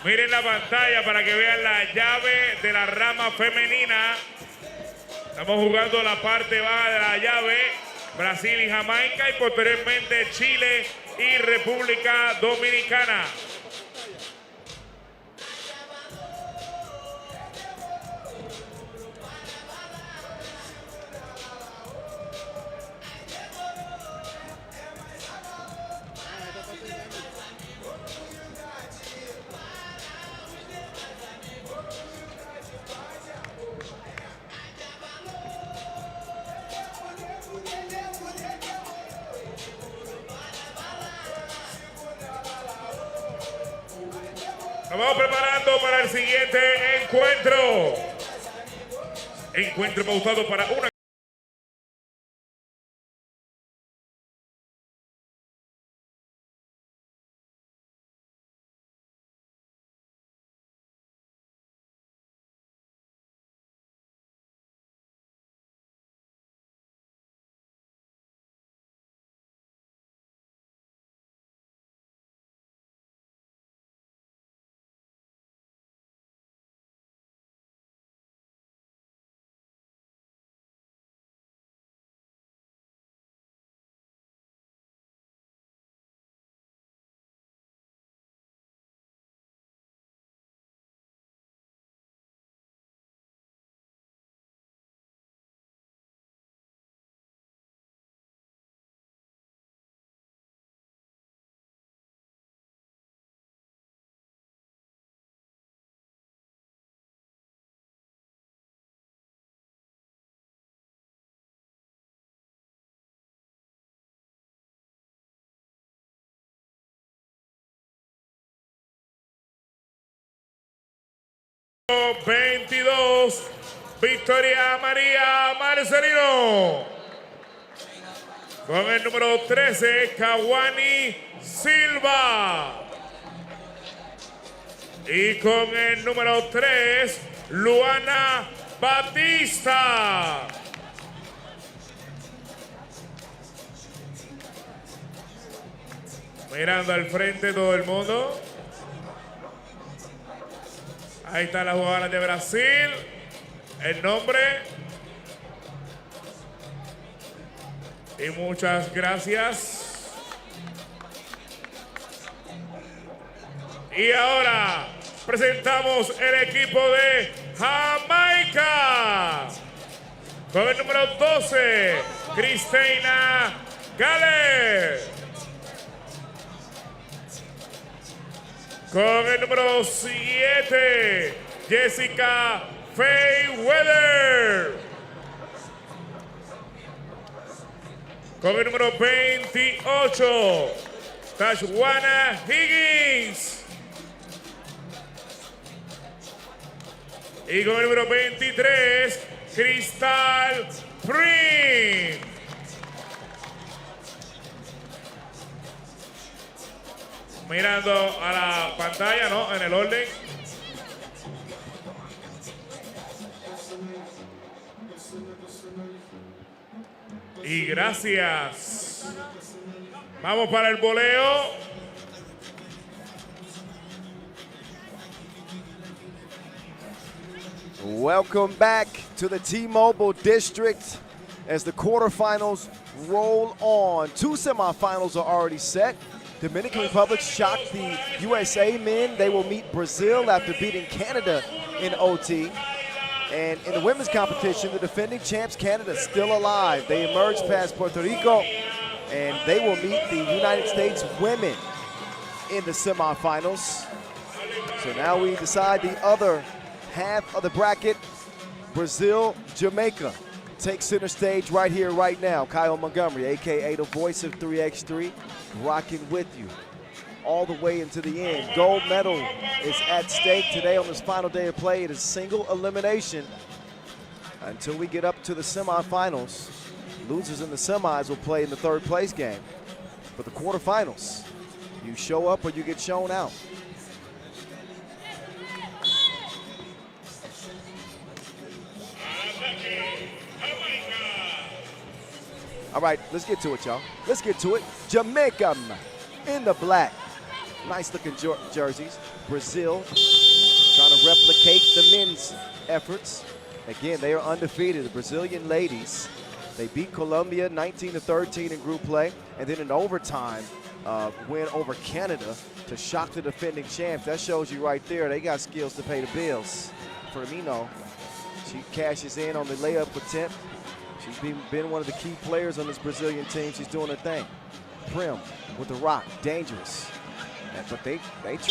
Miren la pantalla para que vean la llave de la rama femenina. Estamos jugando la parte baja de la llave. Brasil y Jamaica y posteriormente Chile y República Dominicana. Nos vamos preparando para el siguiente encuentro. Encuentro pautado para una. ...22... Victoria María Marcelino. Con el número 13... Kawani Silva. Y con el número 3... Luana Batista. Mirando al frente todo el mundo. Ahí está la jugadora de Brasil. El nombre. Y muchas gracias. Y ahora presentamos el equipo de Jamaica. Con el número 12, Cristina Gale. Con el número 7, Jessica Fayweather. Con el número 28, Tashwana Higgins. Y con el número 23, Crystal Prince. Mirando a la pantalla, ¿no? En el orden. Y gracias. Vamos para el voleo. Welcome back to the T-Mobile District as the quarterfinals roll on. 2 semifinals are already set. Dominican Republic shocked the USA men. They will meet Brazil after beating Canada in OT. And in the women's competition, the defending champs Canada still alive. They emerged past Puerto Rico, and they will meet the United States women in the semifinals. So now we decide the other half of the bracket. Brazil, Jamaica take center stage right here, right now. Kyle Montgomery, AKA the voice of 3x3, rocking with you all the way into the end. Gold medal is at stake today on this final day of play. It is single elimination until we get up to the semifinals. Losers in the semis will play in the third place game. For the quarterfinals, you show up or you get shown out. All right, let's get to it, y'all. Let's get to it. Jamaica in the black. Nice looking jerseys. Brazil trying to replicate the men's efforts. Again, they are undefeated. The Brazilian ladies, they beat Colombia 19-13 in group play, and then in overtime, win over Canada to shock the defending champs. That shows you right there, they got skills to pay the bills. Firmino, she cashes in on the layup attempt. She's been one of the key players on this Brazilian team. She's doing her thing. Prim with the rock, dangerous. But they trapped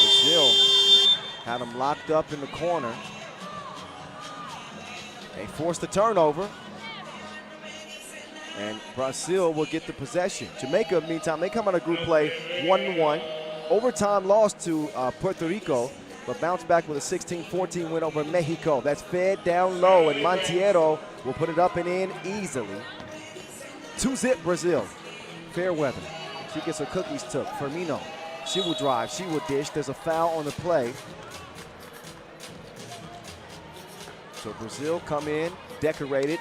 Brazil. Had them locked up in the corner. They forced the turnover. And Brazil will get the possession. Jamaica, meantime, they come out of group play 1-1. Overtime loss to Puerto Rico, but bounced back with a 16-14 win over Mexico. That's fed down low, and Monteiro will put it up and in easily. 2-zip Brazil. Fair weather. She gets her cookies took. Firmino, she will drive, she will dish. There's a foul on the play. So Brazil come in, decorated.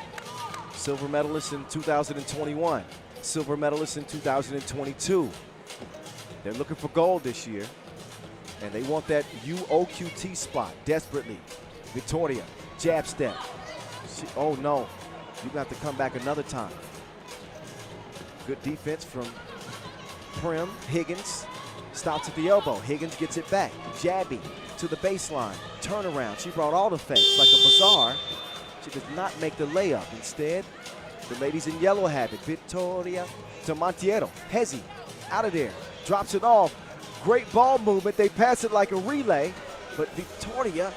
Silver medalist in 2021, silver medalist in 2022. They're looking for gold this year, and they want that UOQT spot desperately. Victoria, jab step. Oh no, you got to come back another time. Good defense from Prim. Higgins stops at the elbow. Higgins gets it back. Jabby to the baseline. Turnaround. She brought all the fakes like a bazaar. She does not make the layup. Instead, the ladies in yellow have it. Victoria to Monteiro. Hezi out of there. Drops it off. Great ball movement. They pass it like a relay, but Victoria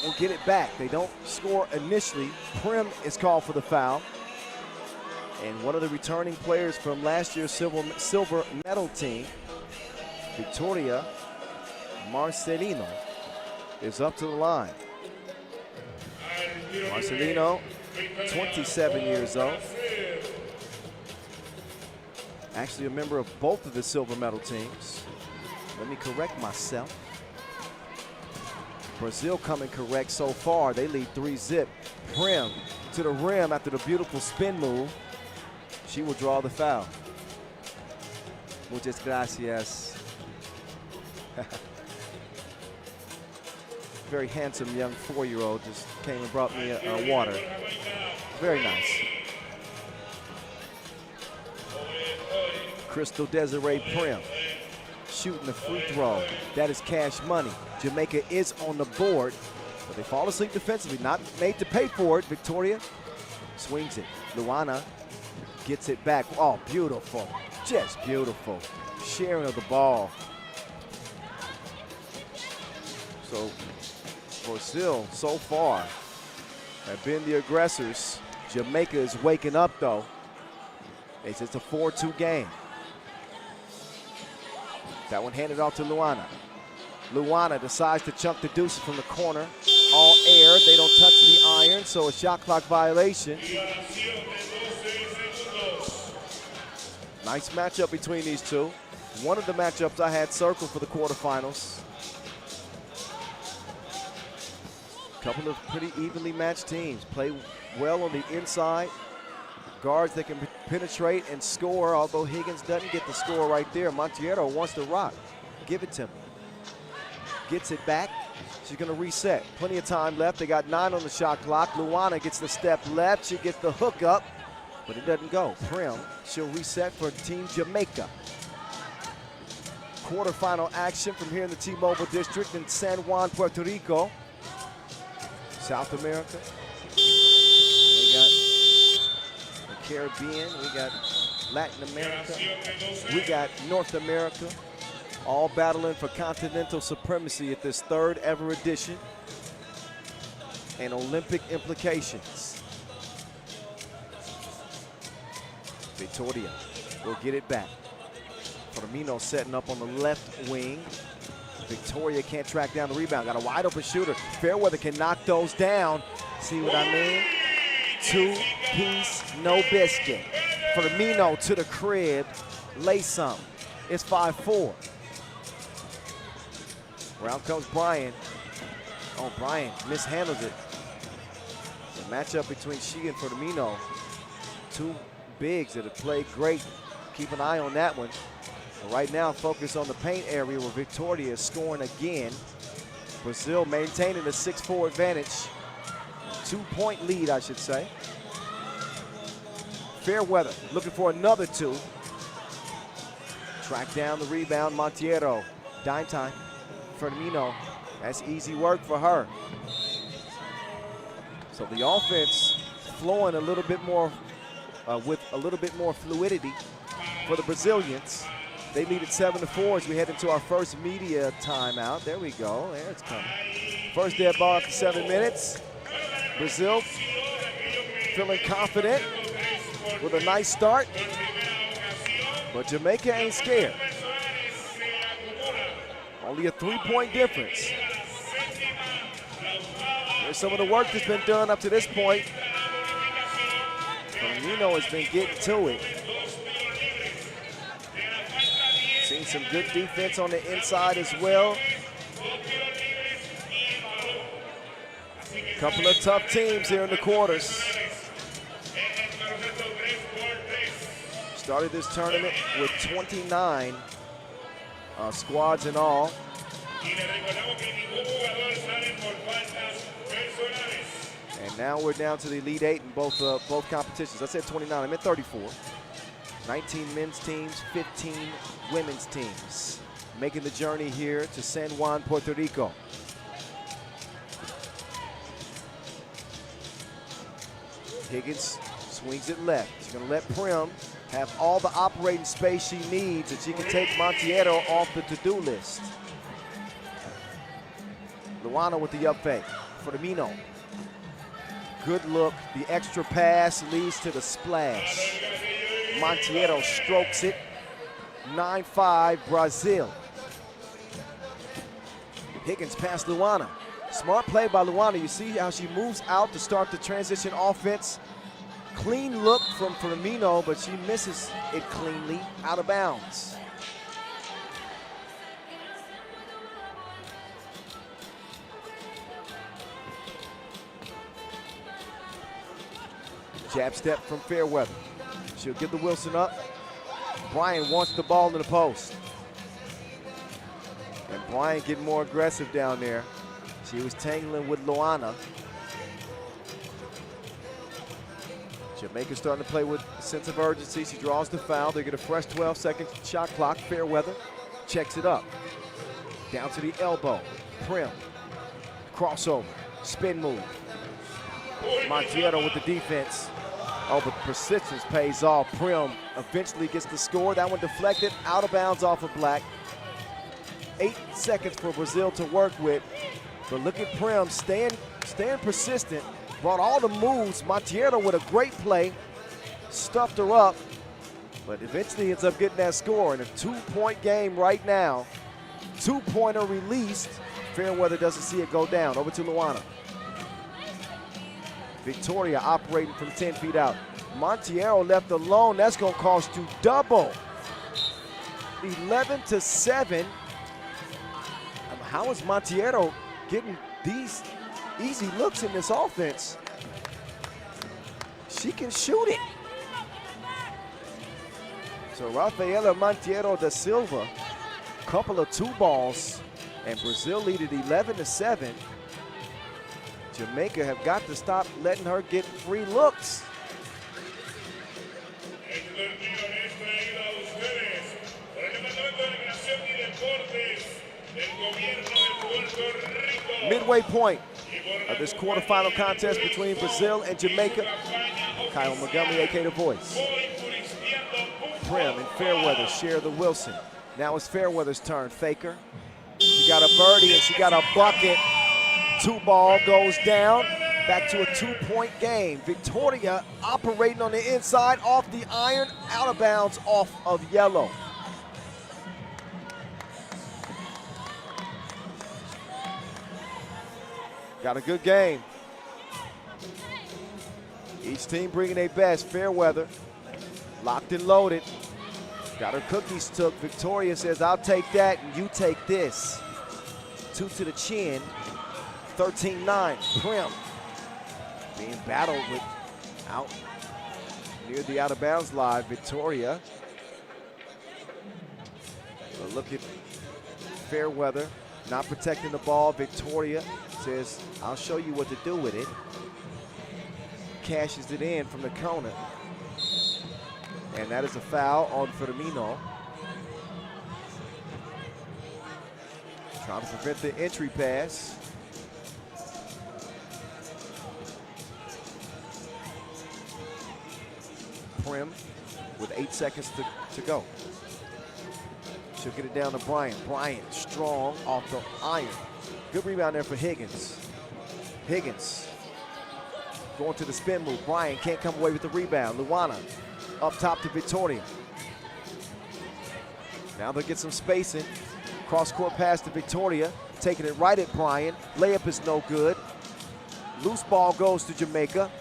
will get it back. They don't score initially. Prim is called for the foul. And one of the returning players from last year's silver medal team, Victoria Marcelino, is up to the line. Marcelino, 27 years old. Actually a member of both of the silver medal teams. Let me correct myself. Brazil coming correct so far. They lead 3-zip. Prim to the rim after the beautiful spin move. She will draw the foul. Muchas gracias. Very handsome young 4-year-old just came and brought me a water. Very nice. Crystal Desiree Prim shooting the free throw. That is cash money. Jamaica is on the board, but they fall asleep defensively, not made to pay for it. Victoria swings it. Luana gets it back. Oh, beautiful. Just beautiful. Sharing of the ball. So Brazil so far have been the aggressors. Jamaica is waking up though. It's just a 4-2 game. That one handed off to Luana. Luana decides to chunk the deuces from the corner. All air, they don't touch the iron, so a shot clock violation. Nice matchup between these two. One of the matchups I had circled for the quarterfinals. Couple of pretty evenly matched teams. Play well on the inside. Guards that can penetrate and score, although Higgins doesn't get the score right there. Monteiro wants to rock. Give it to him. Gets it back. She's going to reset. Plenty of time left. They got 9 on the shot clock. Luana gets the step left. She gets the hook up, but it doesn't go. Prim, she'll reset for Team Jamaica. Quarterfinal action from here in the T-Mobile District in San Juan, Puerto Rico. South America. We got the Caribbean. We got Latin America. We got North America. All battling for continental supremacy at this 3rd ever edition. And Olympic implications. Victoria will get it back. Firmino setting up on the left wing. Victoria can't track down the rebound. Got a wide open shooter. Fairweather can knock those down. See what I mean? 2-piece, no biscuit. Firmino to the crib. Lay some. It's 5-4. Round comes Brian. Oh, Brian mishandles it. The matchup between she and Firmino. Two bigs that have played great. Keep an eye on that one. But right now, focus on the paint area where Victoria is scoring again. Brazil maintaining a 6-4 advantage. 2-point lead, I should say. Fairweather looking for another 2. Track down the rebound, Monteiro. Dime time. Firmino, that's easy work for her. So the offense flowing a little bit more, with a little bit more fluidity for the Brazilians. They lead at 7-4 as we head into our first media timeout. There we go, there it's coming. First dead ball after 7 minutes. Brazil feeling confident with a nice start, but Jamaica ain't scared. Only a 3-point difference. There's some of the work that's been done up to this point. Firmino has been getting to it. Seen some good defense on the inside as well. Couple of tough teams here in the quarters. Started this tournament with 29 squads in all. And now we're down to the Elite 8 in both competitions. I said 29, I meant 34. 19 men's teams, 15 women's teams. Making the journey here to San Juan, Puerto Rico. Higgins swings it left. She's gonna let Prim have all the operating space she needs and she can take Monteiro off the to-do list. Luana with the up fake. Firmino. Good look. The extra pass leads to the splash. Monteiro strokes it. 9-5 Brazil. Higgins past Luana. Smart play by Luana. You see how she moves out to start the transition offense. Clean look from Firmino, but she misses it cleanly, out of bounds. Jab step from Fairweather. She'll give the Wilson up. Brian wants the ball in the post. And Brian getting more aggressive down there. She was tangling with Luana. Jamaica starting to play with a sense of urgency. She draws the foul. They get a fresh 12-second shot clock. Fairweather checks it up. Down to the elbow. Prim. Crossover. Spin move. Monteiro with the defense. Oh, but persistence pays off. Prim eventually gets the score. That one deflected, out of bounds off of Black. 8 seconds for Brazil to work with. But look at Prim staying persistent. Brought all the moves. Monteiro with a great play. Stuffed her up. But eventually ends up getting that score. In a 2-point game right now. 2-pointer released. Fairweather doesn't see it go down. Over to Luana. Victoria operating from 10 feet out. Monteiro left alone. That's going to cost you double. 11-7. How is Monteiro getting these easy looks in this offense? She can shoot it. So Rafaela Monteiro da Silva, couple of 2 balls, and Brazil lead at 11-7. Jamaica have got to stop letting her get free looks. Midway point of this quarterfinal contest between Brazil and Jamaica. Kyle Montgomery, aka The Voice. Prim and Fairweather share the Wilson. Now it's Fairweather's turn. Faker. She got a birdie and she got a bucket. 2 ball goes down. Back to a 2-point game. Victoria operating on the inside, off the iron, out of bounds, off of yellow. Got a good game. Each team bringing their best. Fairweather, locked and loaded. Got her cookies took. Victoria says, I'll take that and you take this. 2 to the chin. 13-9. Prim being battled with out near the out of bounds line. Victoria But look at Fairweather not protecting the ball. Victoria says, I'll show you what to do with it. Cashes it in from the corner. And that is a foul on Firmino. Trying to prevent the entry pass. Prim with 8 seconds to go. She'll get it down to Bryant. Bryant strong off the iron. Good rebound there for Higgins. Higgins going to the spin move. Bryant can't come away with the rebound. Luana up top to Victoria. Now they'll get some spacing. Cross-court pass to Victoria. Taking it right at Bryant. Layup is no good. Loose ball goes to Jamaica.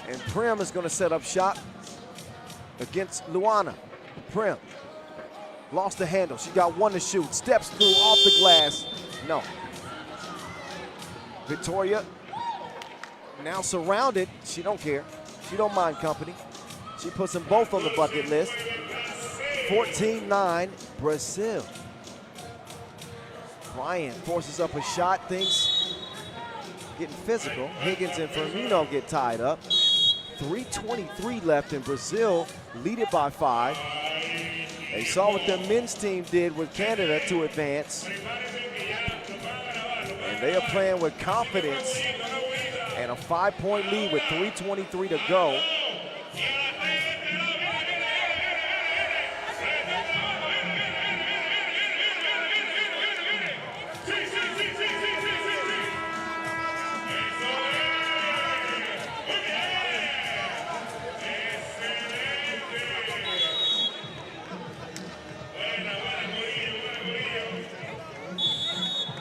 And Prim is going to set up shot against Luana. Prim lost the handle. She got one to shoot. Steps through off the glass. No. Victoria now surrounded. She don't care. She don't mind company. She puts them both on the bucket list. 14-9 Brazil. Bryant forces up a shot. Things getting physical. Higgins and Firmino get tied up. 3:23 left in Brazil, lead it by 5. They saw what the men's team did with Canada to advance. And they are playing with confidence and a 5-point lead with 3:23 to go.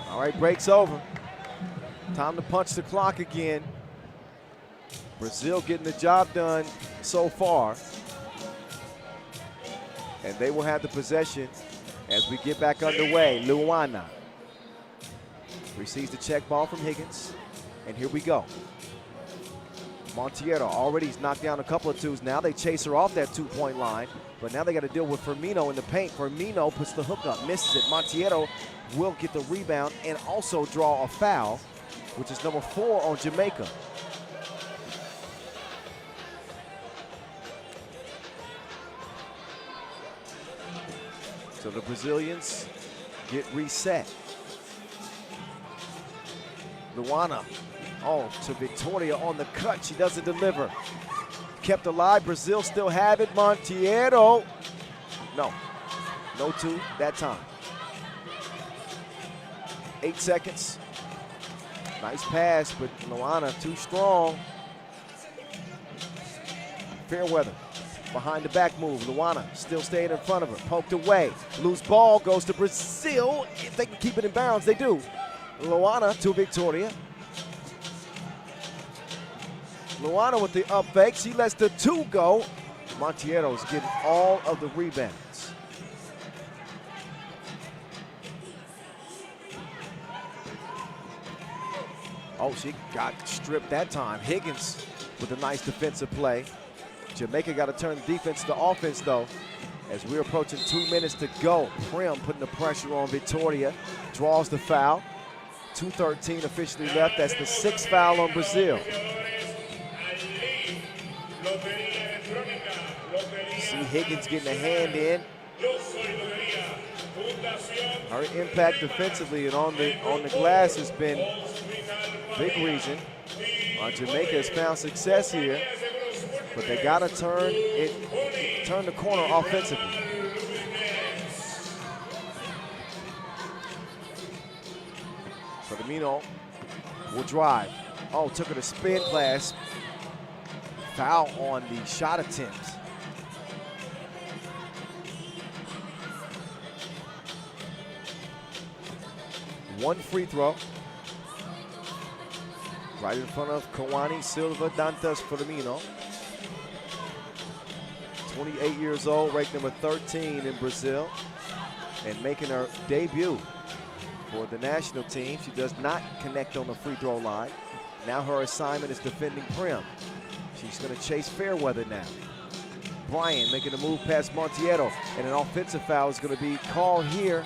All right, break's over. Time to punch the clock again. Brazil getting the job done so far. And they will have the possession as we get back underway. Luana receives the check ball from Higgins. And here we go. Monteiro already has knocked down a couple of twos. Now they chase her off that 2-point line. But now they got to deal with Firmino in the paint. Firmino puts the hook up, misses it. Monteiro will get the rebound and also draw a foul, which is number 4 on Jamaica. So the Brazilians get reset. Luana, to Victoria on the cut. She doesn't deliver. Kept alive. Brazil still have it. Monteiro. No 2 that time. 8 seconds. Nice pass, but Luana too strong. Fairweather behind the back move. Luana still staying in front of her. Poked away. Loose ball goes to Brazil. If they can keep it in bounds, they do. Luana to Victoria. Luana with the up fake. She lets the 2 go. Monteiro's getting all of the rebounds. She got stripped that time. Higgins with a nice defensive play. Jamaica got to turn the defense to offense, though, as we're approaching 2 minutes to go. Prim putting the pressure on Victoria. Draws the foul. 2:13 officially left. That's the 6th foul on Brazil. See Higgins getting a hand in. Her impact defensively and on the glass has been a big reason. Jamaica has found success here, but they got to turn the corner offensively. Firmino will drive. Took her to spin class. Foul on the shot attempts. One free throw. Right in front of Kawani Silva Dantas Firmino. 28 years old, ranked number 13 in Brazil, and making her debut for the national team. She does not connect on the free throw line. Now her assignment is defending Prim. She's going to chase Fairweather now. Bryant making a move past Montiero, and an offensive foul is going to be called here.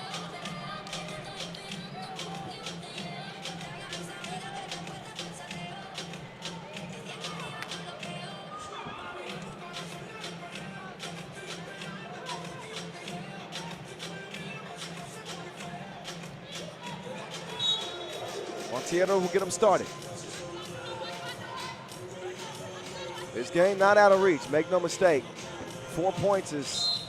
Montiero will get him started. This game not out of reach, make no mistake. 4 points is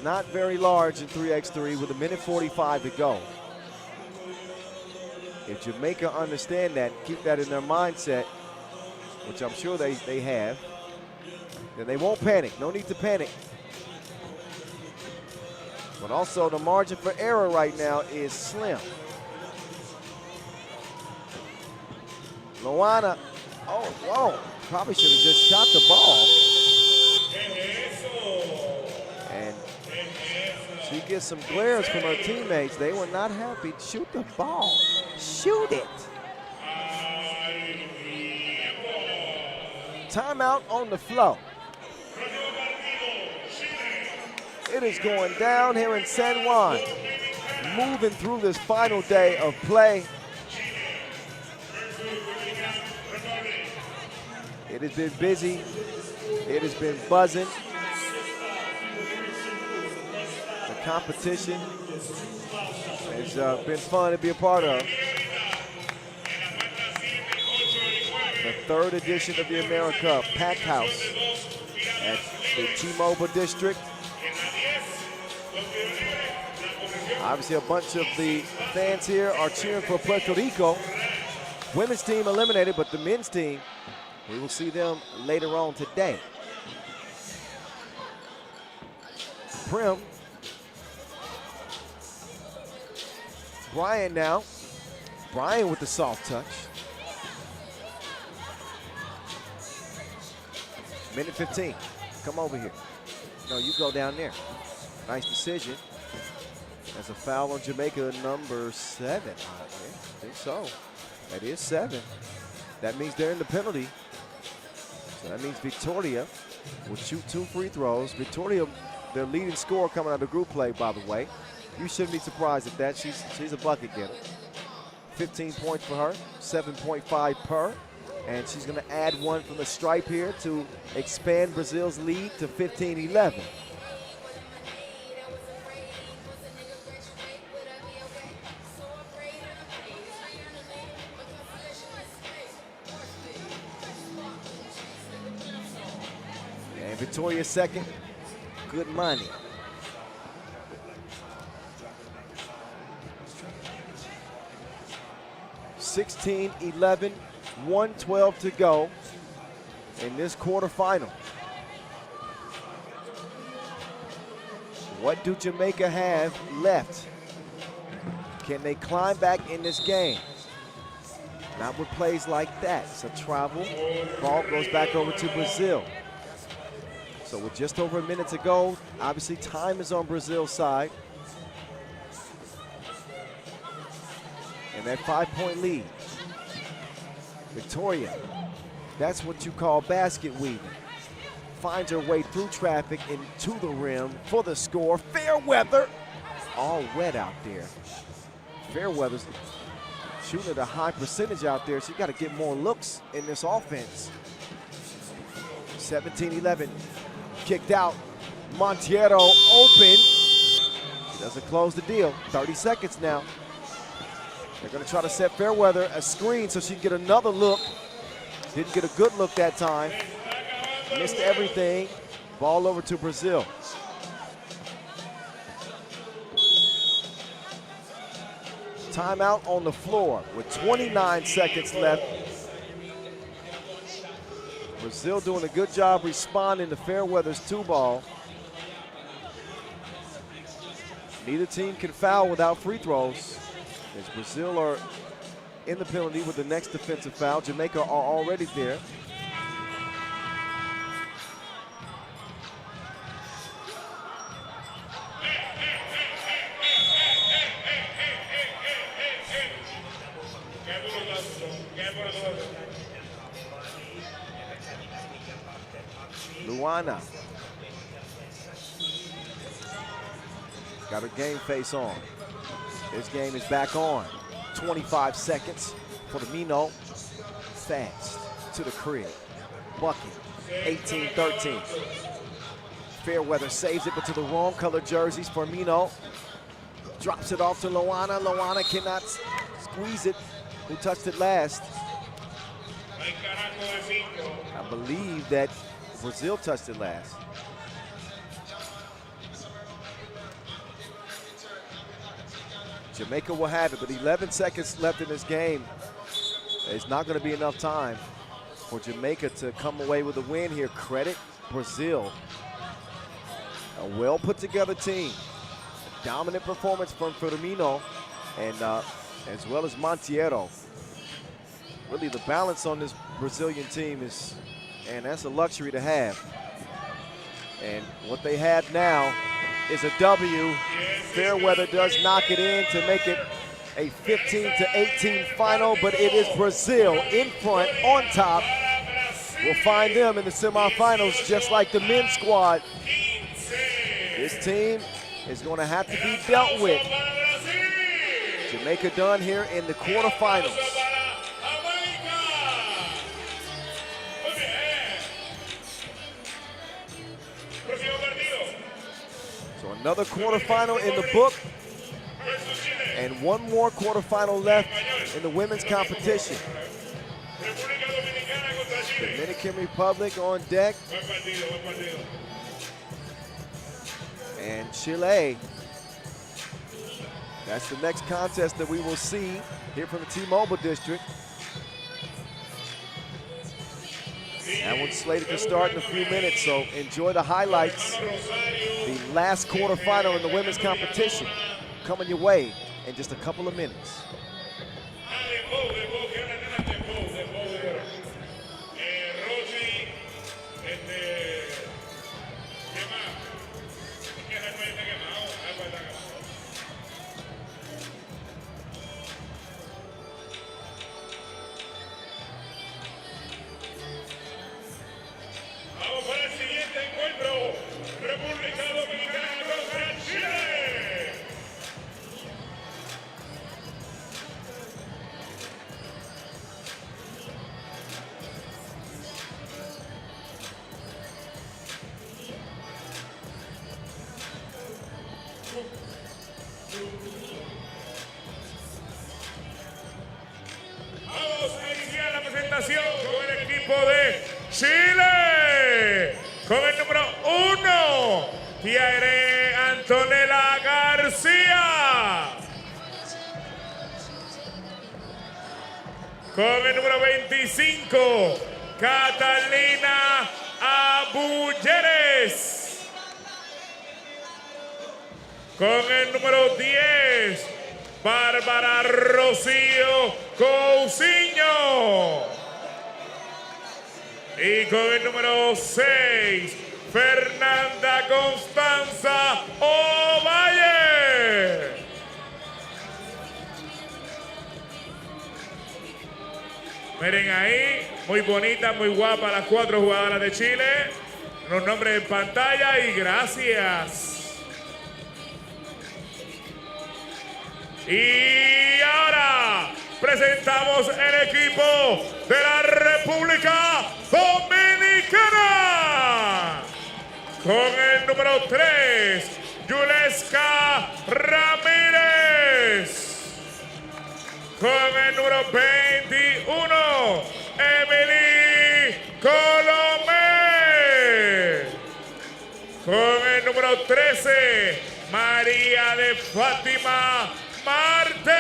not very large in 3x3 with 1:45 to go. If Jamaica understand that, keep that in their mindset, which I'm sure they have, then they won't panic. No need to panic. But also the margin for error right now is slim. Luana, oh, whoa, probably should have just shot the ball. And she gets some glares from her teammates. They were not happy. Shoot the ball, shoot it. Timeout on the flow. It is going down here in San Juan. Moving through this final day of play. It has been busy. It has been buzzing. The competition has been fun to be a part of. The third edition of the AmeriCup, packed house at the T-Mobile District. Obviously, a bunch of the fans here are cheering for Puerto Rico. Women's team eliminated, but the men's team, we will see them later on today. Prim. Bryant now. Bryant with the soft touch. Minute 15. Come over here. No, you go down there. Nice decision. That's a foul on Jamaica, number 7. I think so. That is 7. That means they're in the penalty. So that means Victoria will shoot 2 free throws. Victoria, their leading scorer coming out of group play, by the way. You shouldn't be surprised at that. She's a bucket getter. 15 points for her, 7.5 per. And she's going to add 1 from the stripe here to expand Brazil's lead to 15-11. And Victoria second, good money. (16-11), 1:12 to go in this quarterfinal. What do Jamaica have left? Can they climb back in this game? Not with plays like that. It's a travel. Ball goes back over to Brazil. So with just over a minute to go, obviously time is on Brazil's side. And that 5-point lead. Victoria, that's what you call basket weaving. Finds her way through traffic into the rim for the score. Fairweather, all wet out there. Fairweather's shooting at a high percentage out there. She's got to get more looks in this offense. 17-11, kicked out. Montiero open. She doesn't close the deal. 30 seconds now. They're going to try to set Fairweather a screen so she can get another look. Didn't get a good look that time. Missed everything. Ball over to Brazil. Timeout on the floor with 29 seconds left. Brazil doing a good job responding to Fairweather's 2-ball. Neither team can foul without free throws, as Brazil are in the penalty with the next defensive foul. Jamaica are already there. Luana. Got her game face on. His game is back on. 25 seconds for the Mino. Fast to the crib. Bucket, 18-13. Fairweather saves it, but to the wrong color jerseys for Mino. Drops it off to Luana. Luana cannot squeeze it. Who touched it last? I believe that Brazil touched it last. Jamaica will have it, but 11 seconds left in this game. It's not going to be enough time for Jamaica to come away with a win here. Credit Brazil. A well put together team. A dominant performance from Firmino and as well as Monteiro. Really the balance on this Brazilian team is, and that's a luxury to have. And what they have now is a W. Fairweather does knock it in to make it a 15-18 final, but it is Brazil in front, on top. We'll find them in the semifinals, just like the men's squad. This team is going to have to be dealt with. Jamaica done here in the quarterfinals. So another quarterfinal in the book, and one more quarterfinal left in the women's competition. Dominican Republic on deck. And Chile. That's the next contest that we will see here from the T-Mobile District. That one's slated to start in a few minutes, so enjoy the highlights. The last quarterfinal in the women's competition coming your way in just a couple of minutes. Vamos para el siguiente encuentro. República Dominicana contra Chile. Vamos a iniciar la presentación con el equipo de Chile. Con el número 1, Tiare Antonella García. Con el número 25, Catalina Abulleres. Con el número 10, Bárbara Rocío Cousiño. Y con el número 6, Fernanda Constanza Ovalle. Miren ahí, muy bonitas, muy guapas las 4 jugadoras de Chile. Los nombres en pantalla y gracias. Y ahora presentamos el equipo de la República Dominicana. Con el número 3, Yuleska Ramírez. Con el número 21, Emily Colomé. Con el número 13, María de Fátima Marte.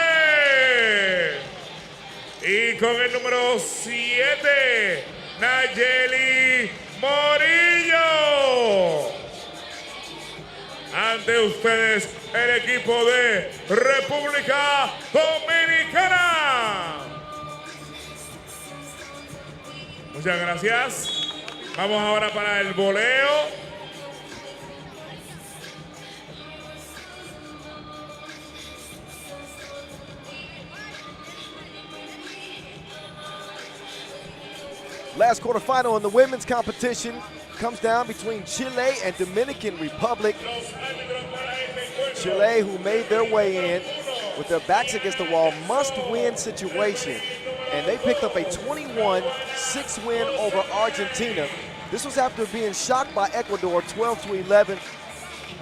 Y con el número 7, Nayeli Morillo. Ante ustedes el equipo de República Dominicana. Muchas gracias. Vamos ahora para el voleo. Last quarterfinal in the women's competition. comes down between Chile and Dominican Republic. Chile, who made their way in with their backs against the wall, must-win situation. And they picked up a 21-6 win over Argentina. This was after being shocked by Ecuador 12-11.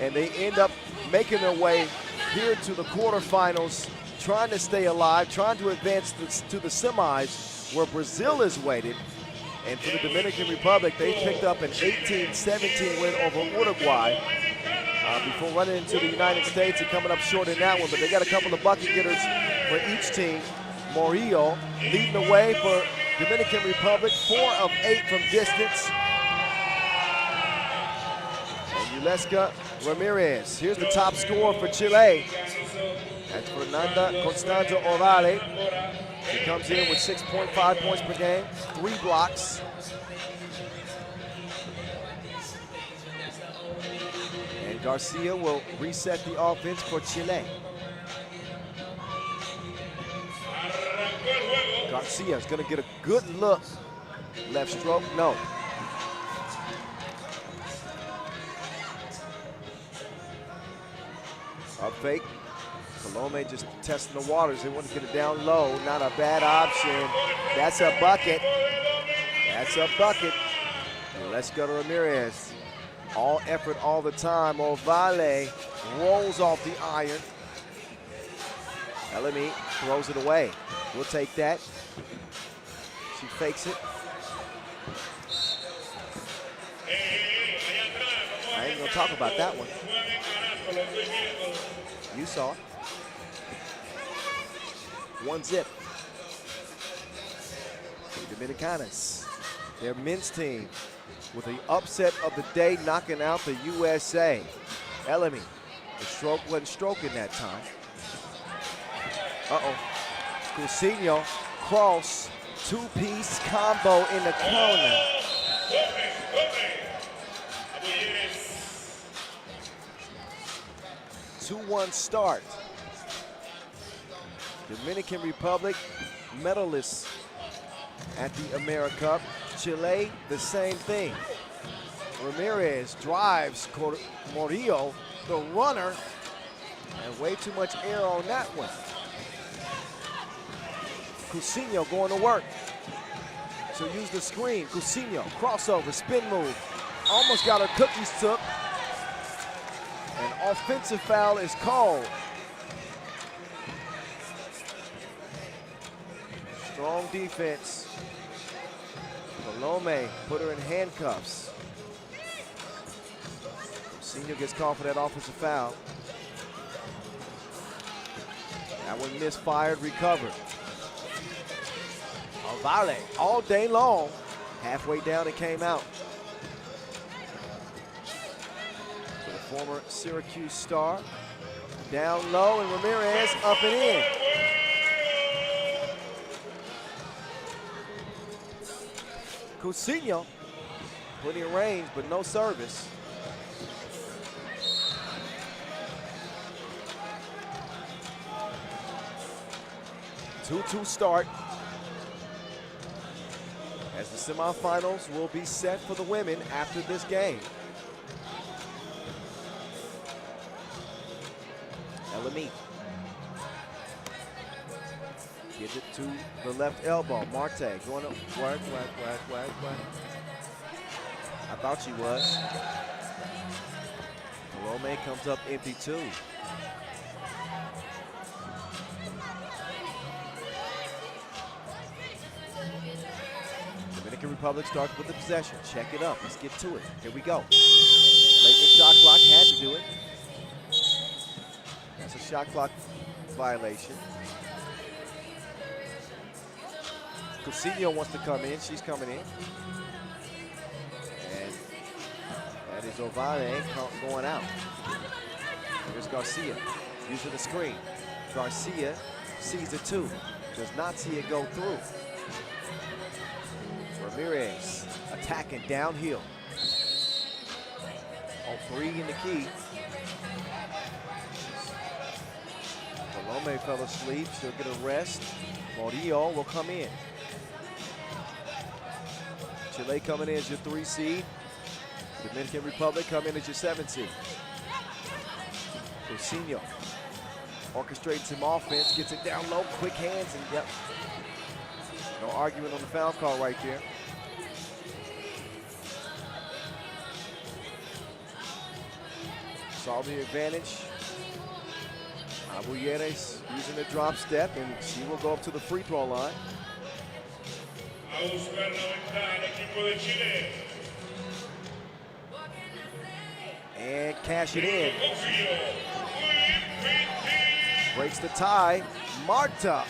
And they end up making their way here to the quarterfinals, trying to stay alive, trying to advance to the semis where Brazil is waited. And for the Dominican Republic, they picked up an 18-17 win over Uruguay before running into the United States and coming up short in that one. But they got a couple of bucket getters for each team. Murillo leading the way for Dominican Republic, 4 of 8 from distance. And Yuleska Ramirez, here's the top scorer for Chile. That's Fernanda Constanzo Ovale. He comes in with 6.5 points per game, 3 blocks. And Garcia will reset the offense for Chile. Garcia is going to get a good look. Left stroke, no. Up fake. Colome just testing the waters. They want to get it down low. Not a bad option. That's a bucket. That's a bucket. And let's go to Ramirez. All effort all the time. Ovale rolls off the iron. LME throws it away. We'll take that. She fakes it. I ain't gonna talk about that one. You saw it. 1-zip. The Dominicanas, their men's team, with the upset of the day, knocking out the USA. Elemi, the stroke wasn't stroking that time. Uh-oh. Cousinho, cross, 2-piece combo in the corner. 2-1 start. Dominican Republic medalists at the AmeriCup. Chile, the same thing. Ramirez drives Murillo, the runner, and way too much air on that one. Cousinho going to work. So use the screen. Cousinho, crossover, spin move. Almost got her cookies took. An offensive foul is called. Strong defense. Colome put her in handcuffs. Cousinho gets called for that offensive foul. That one misfired, recovered. Ovale all day long. Halfway down it came out. So the former Syracuse star. Down low and Ramirez up and in. Cousinho, plenty of range, but no service. Two-2 start. As the semifinals will be set for the women after this game. LME. Gives it to the left elbow. Marte going to work. I thought she was. Colome comes up empty too. Dominican Republic starts with the possession. Check it up. Let's get to it. Here we go. Late in the shot clock, had to do it. That's a shot clock violation. Cousinho wants to come in. She's coming in. And that is Ovale going out. Here's Garcia using the screen. Garcia sees it too. Does not see it go through. Ramirez attacking downhill. On 3 in the key. Colome fell asleep. She'll get a rest. Murillo will come in. Chile coming in as your 3 seed. Dominican Republic come in as your 7 seed. Cousinho orchestrates some offense, gets it down low, quick hands, and yep. No argument on the foul call right there. Saw the advantage. Abuyeres using the drop step, and she will go up to the free throw line. And cash it in. Breaks the tie. Marta,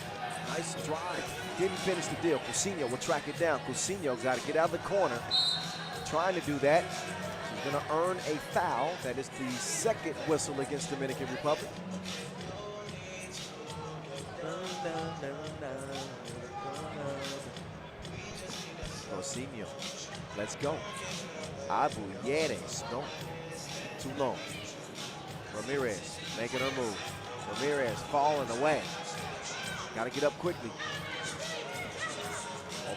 nice drive. Didn't finish the deal. Cousinho will track it down. Cousinho got to get out of the corner. Trying to do that. She's going to earn a foul. That is the second whistle against Dominican Republic. Cousinho, let's go. Abuyeres, no, too long. Ramirez making her move. Ramirez falling away. Got to get up quickly.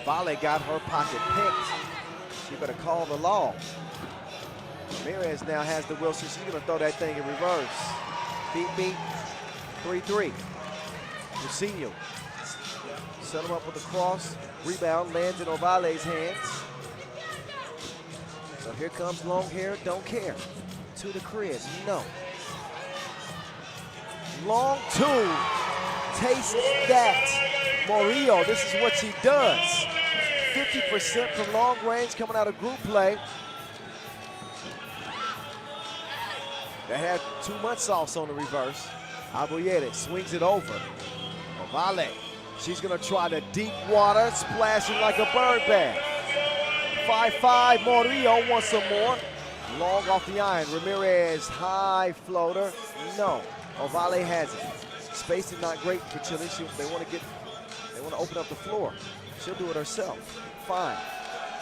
Ovale got her pocket picked. She better call the law. Ramirez now has the Wilson. She's going to throw that thing in reverse. Beat. 3-3. Cousinho. Set him up with a cross. Rebound lands in Ovale's hands. So here comes long hair, don't care. To the crib, no. Long two. Taste that. Murillo, this is what she does. 50% from long range coming out of group play. They had 2 month sauce on the reverse. Abuyeres swings it over. Ovale, she's gonna try the deep water, splashing like a bird bath. 5-5, Murillo wants some more. Long off the iron, Ramirez, high floater, no. Ovale has it. Space is not great for Chile. They want to open up the floor. She'll do it herself. Fine.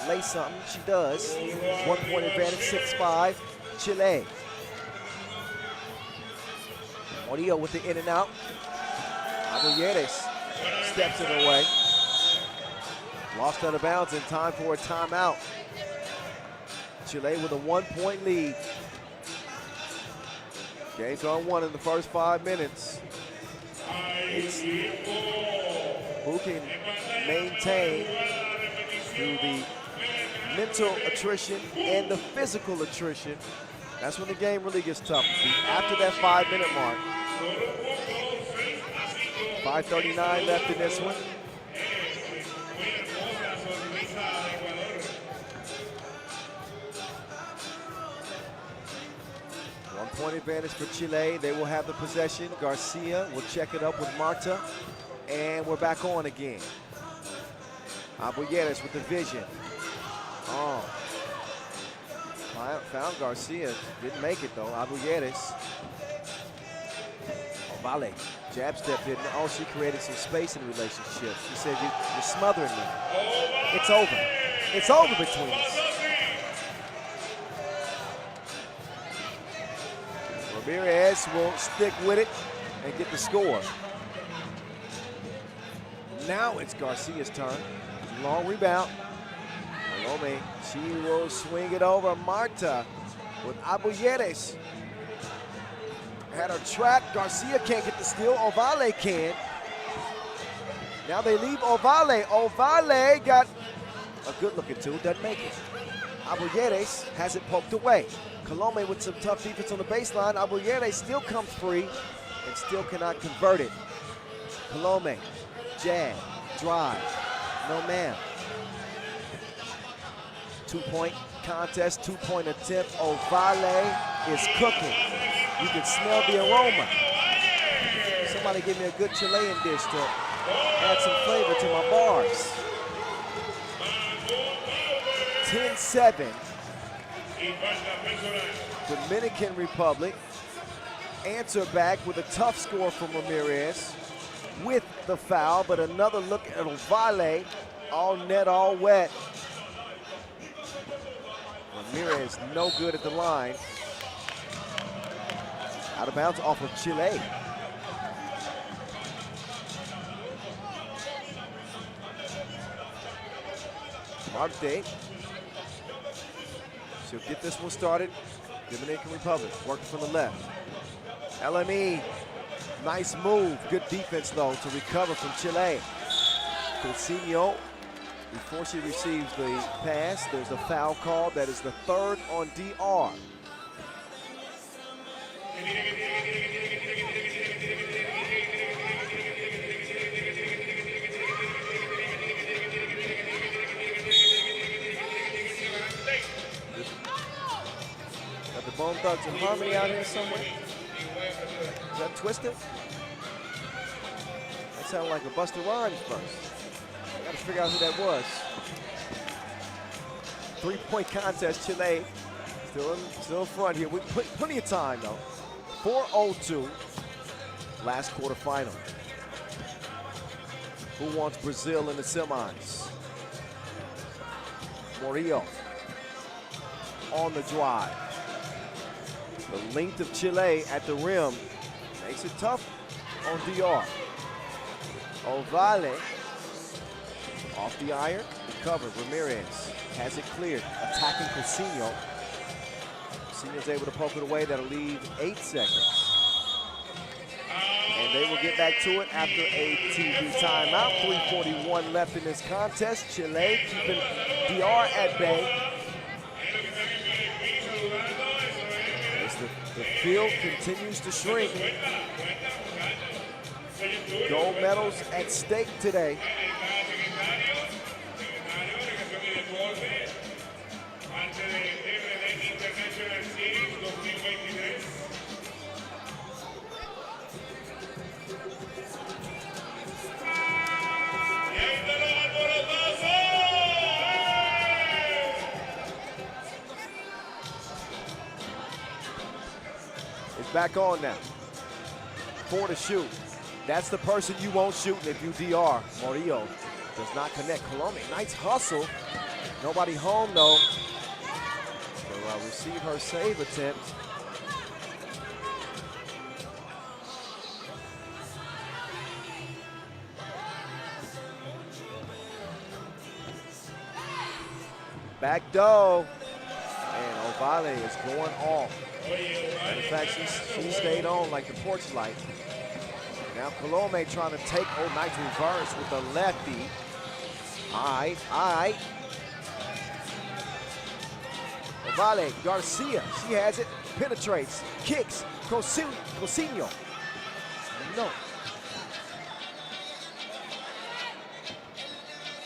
Lay something, she does. 1 point advantage, 6-5, Chile. Murillo with the in and out. Abuyeres steps it away. Lost out of bounds in time for a timeout. Chile with a 1 point lead. Game's on 1 in the first 5 minutes. It's who can maintain through the mental attrition and the physical attrition. That's when the game really gets tough. After that 5 minute mark. 5:39 left in this one. Point advantage for Chile. They will have the possession. Garcia will check it up with Marta. And we're back on again. Abuyeres with the vision. Oh. Found Garcia. Didn't make it though. Abuyeres. Ovale. Jab step didn't. Oh, she created some space in the relationship. She said, you're smothering me. It's over. It's over between us. Ramirez will stick with it and get the score. Now it's Garcia's turn. Long rebound. Palome, she will swing it over. Marta with Abuyeres. Had her trapped. Garcia can't get the steal. Ovale can. Now they leave Ovale. Ovale got a good looking two. Doesn't make it. Abuyeres has it poked away. Palome with some tough defense on the baseline. Abuyeres still comes free and still cannot convert it. Palome, jab, drive, no man. 2 point contest, 2 point attempt. Ovale is cooking. You can smell the aroma. Somebody give me a good Chilean dish to add some flavor to my bars. 10-7. Dominican Republic answer back with a tough score from Ramirez with the foul, but another look at Ovale, all net, all wet. Ramirez no good at the line. Out of bounds off of Chile. Marte. She'll get this one started. Dominican Republic working from the left. LME, nice move. Good defense, though, to recover from Chile. Coutinho, before she receives the pass, there's a foul call. That is the third on DR. Got the Bone Thugs and Harmony out here somewhere. Is that Twisted? That sounded like a Busta Rhymes verse. I gotta figure out who that was. 3-point contest, Chile still in front here. We put plenty of time though. 4:02, last quarterfinal. Who wants Brazil in the semis? Murillo on the drive. The length of Chile at the rim makes it tough on DR. Ovale off the iron, recovered. Ramirez has it cleared, attacking Coutinho. Coutinho's able to poke it away. That'll leave 8 seconds. And they will get back to it after a TV timeout. 3:41 left in this contest. Chile keeping DR at bay. As the field continues to shrink. Gold medals at stake today. It's back on now. 4 to shoot. That's the person you won't shoot if you DR. Murillo does not connect. Colomé, nice hustle. Nobody home though. So receive her save attempt. Back door. And Ovale is going off. And in fact, she stayed on like the porch light. Now Colomé trying to take, nice reverse with the lefty. All right. Ovale, Garcia, she has it, penetrates, kicks, Coutinho. No.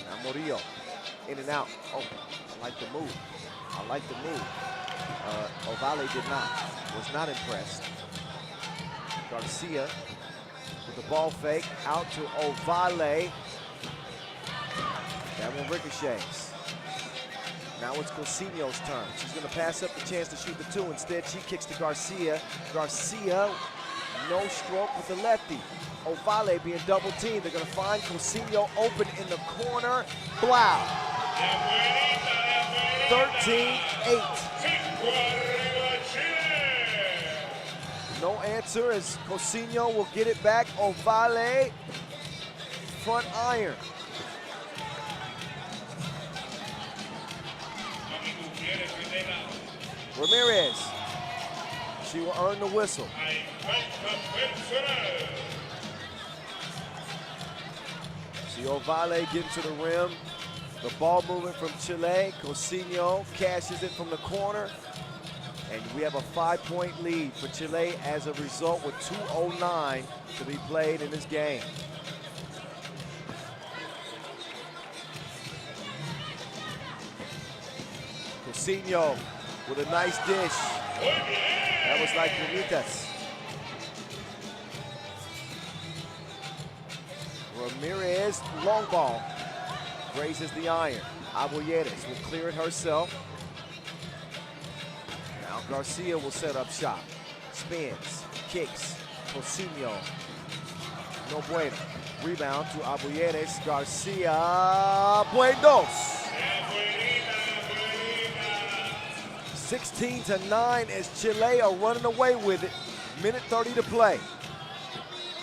Now Murillo, in and out. Oh, I like the move. Ovale did not, was not impressed. Garcia with the ball fake, out to Ovale. That one ricochets. Now it's Coutinho's turn. She's gonna pass up the chance to shoot the 2. Instead, she kicks to Garcia. Garcia, no stroke with the lefty. Ovale being double teamed. They're gonna find Coutinho open in the corner. Blau. 13-8. No answer as Coutinho will get it back. Ovale, front iron. Ramirez, she will earn the whistle. See Ovale getting to the rim. The ball movement from Chile. Coutinho cashes it from the corner. And we have a 5-point lead for Chile as a result with 2:09 to be played in this game. Coutinho with a nice dish. That was like Bonitas. Ramirez, long ball, grazes the iron. Abuyeres will clear it herself. Now Garcia will set up shop. Spins, kicks, Coutinho. No bueno. Rebound to Abuyeres. Garcia, buenos. 16-9 as Chile are running away with it. Minute 30 to play.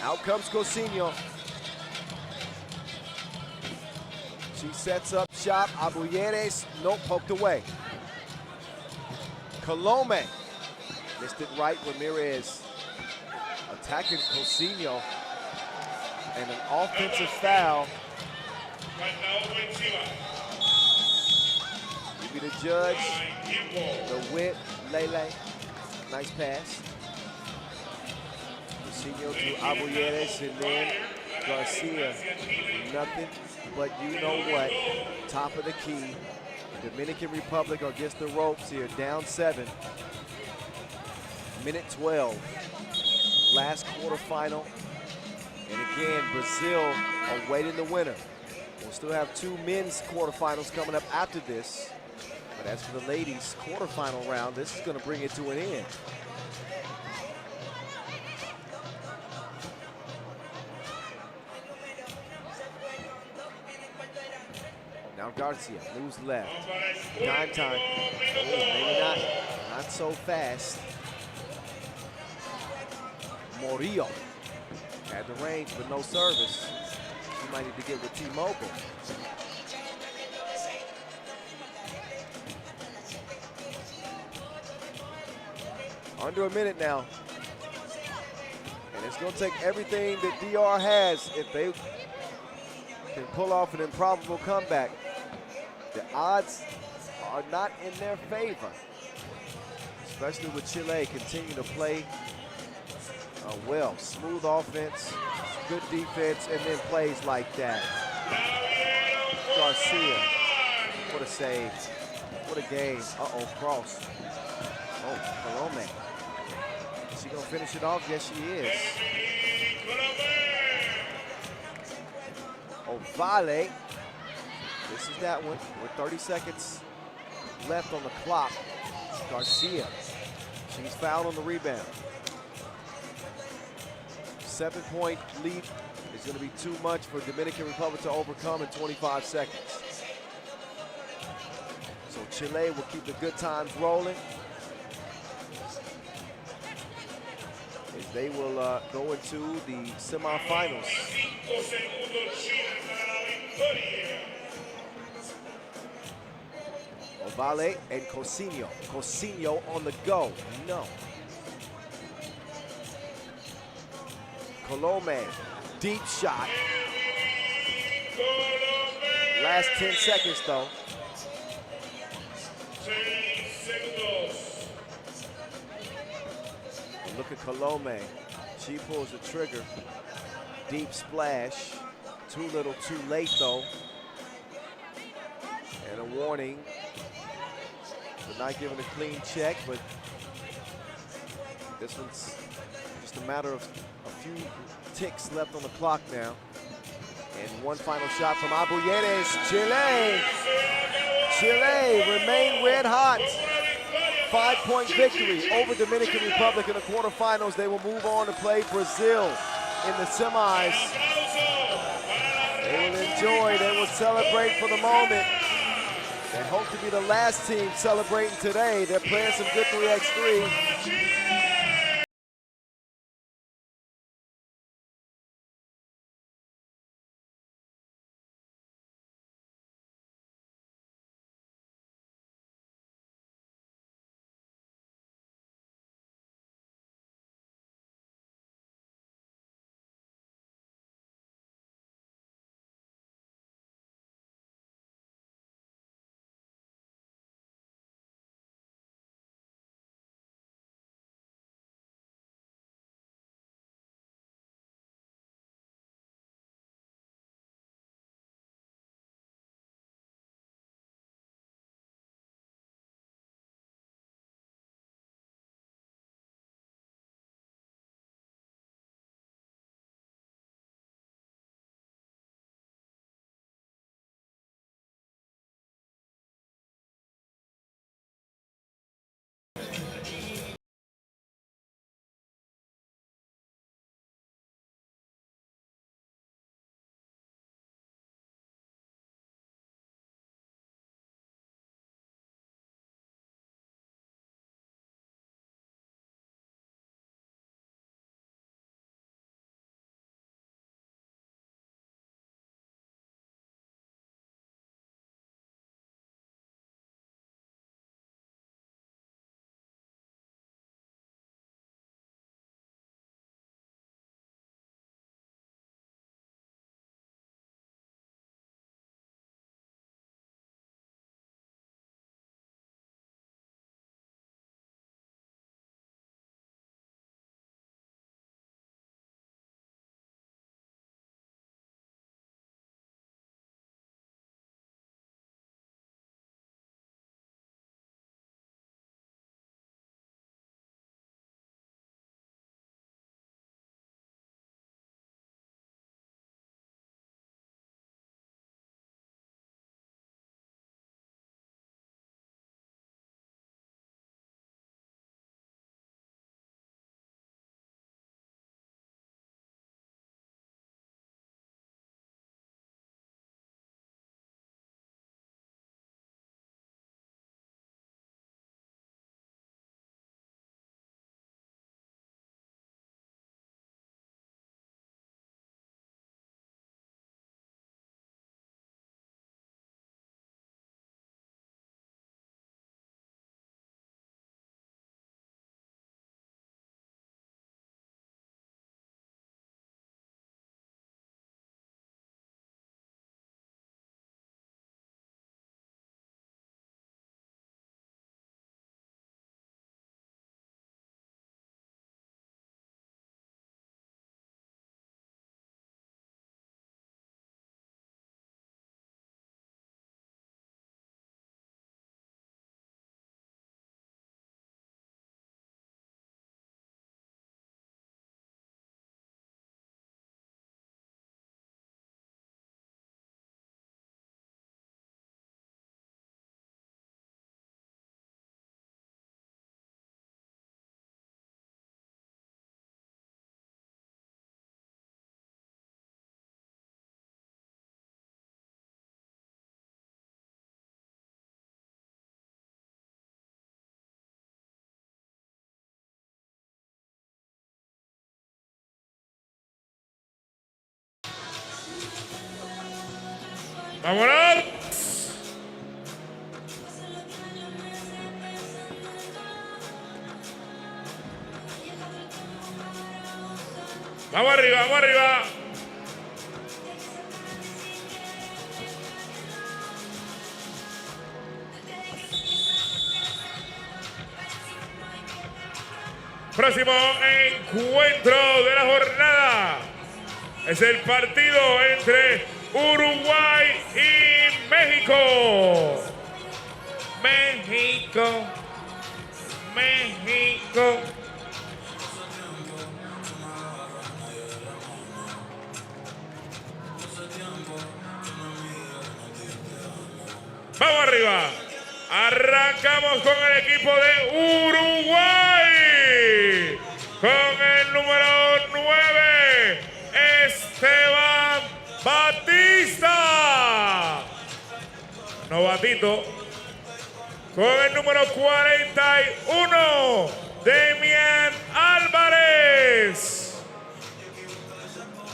Out comes Coutinho. She sets up shop. Abuyeres, no, poked away. Colome missed it right. Ramirez attacking Cousinho. And an offensive foul. You be the judge. The whip, Lele. Nice pass. Cousinho to Abuyeres, and then Garcia. Nothing but you know what. Top of the key. Dominican Republic are against the ropes here, down 7. Minute 12. Last quarterfinal. And again, Brazil awaiting the winner. We'll still have 2 men's quarterfinals coming up after this. But as for the ladies' quarterfinal round, this is going to bring it to an end. Now Garcia moves left. Dime time. Oh, maybe not so fast. Morillo had the range, but no service. You might need to get with T-Mobile. Under a minute now. And it's going to take everything that DR has if they can pull off an improbable comeback. The odds are not in their favor, especially with Chile continue to play well. Smooth offense, good defense, and then plays like that. Garcia, what a save. What a game. Uh-oh, cross. Oh, Colome. Is she gonna finish it off? Yes, she is. Oh, Vale. This is that one with 30 seconds left on the clock. Garcia, she's fouled on the rebound. 7-point lead is going to be too much for Dominican Republic to overcome in 25 seconds. So Chile will keep the good times rolling. As they will go into the semifinals. Ovale and Cousinho. Cousinho on the go. No. Colome, deep shot. Last 10 seconds though. And look at Colome. She pulls the trigger. Deep splash. Too little, too late though. And a warning. They're not giving a clean check, but this one's just a matter of a few ticks left on the clock now. And one final shot from Abuyeres. Chile. Chile remain red hot. 5-point victory over Dominican Republic in the quarterfinals. They will move on to play Brazil in the semis. They will enjoy, they will celebrate for the moment. They hope to be the last team celebrating today. They're playing some good 3x3. ¡Vámonos! Vamos arriba, vamos arriba. Próximo encuentro de la jornada es el partido entre Uruguay y México. México. Vamos arriba. Arrancamos con el equipo de Uruguay. Con el número 9, Esteban Batista. Novatito. Con el número 41, Demian Álvarez.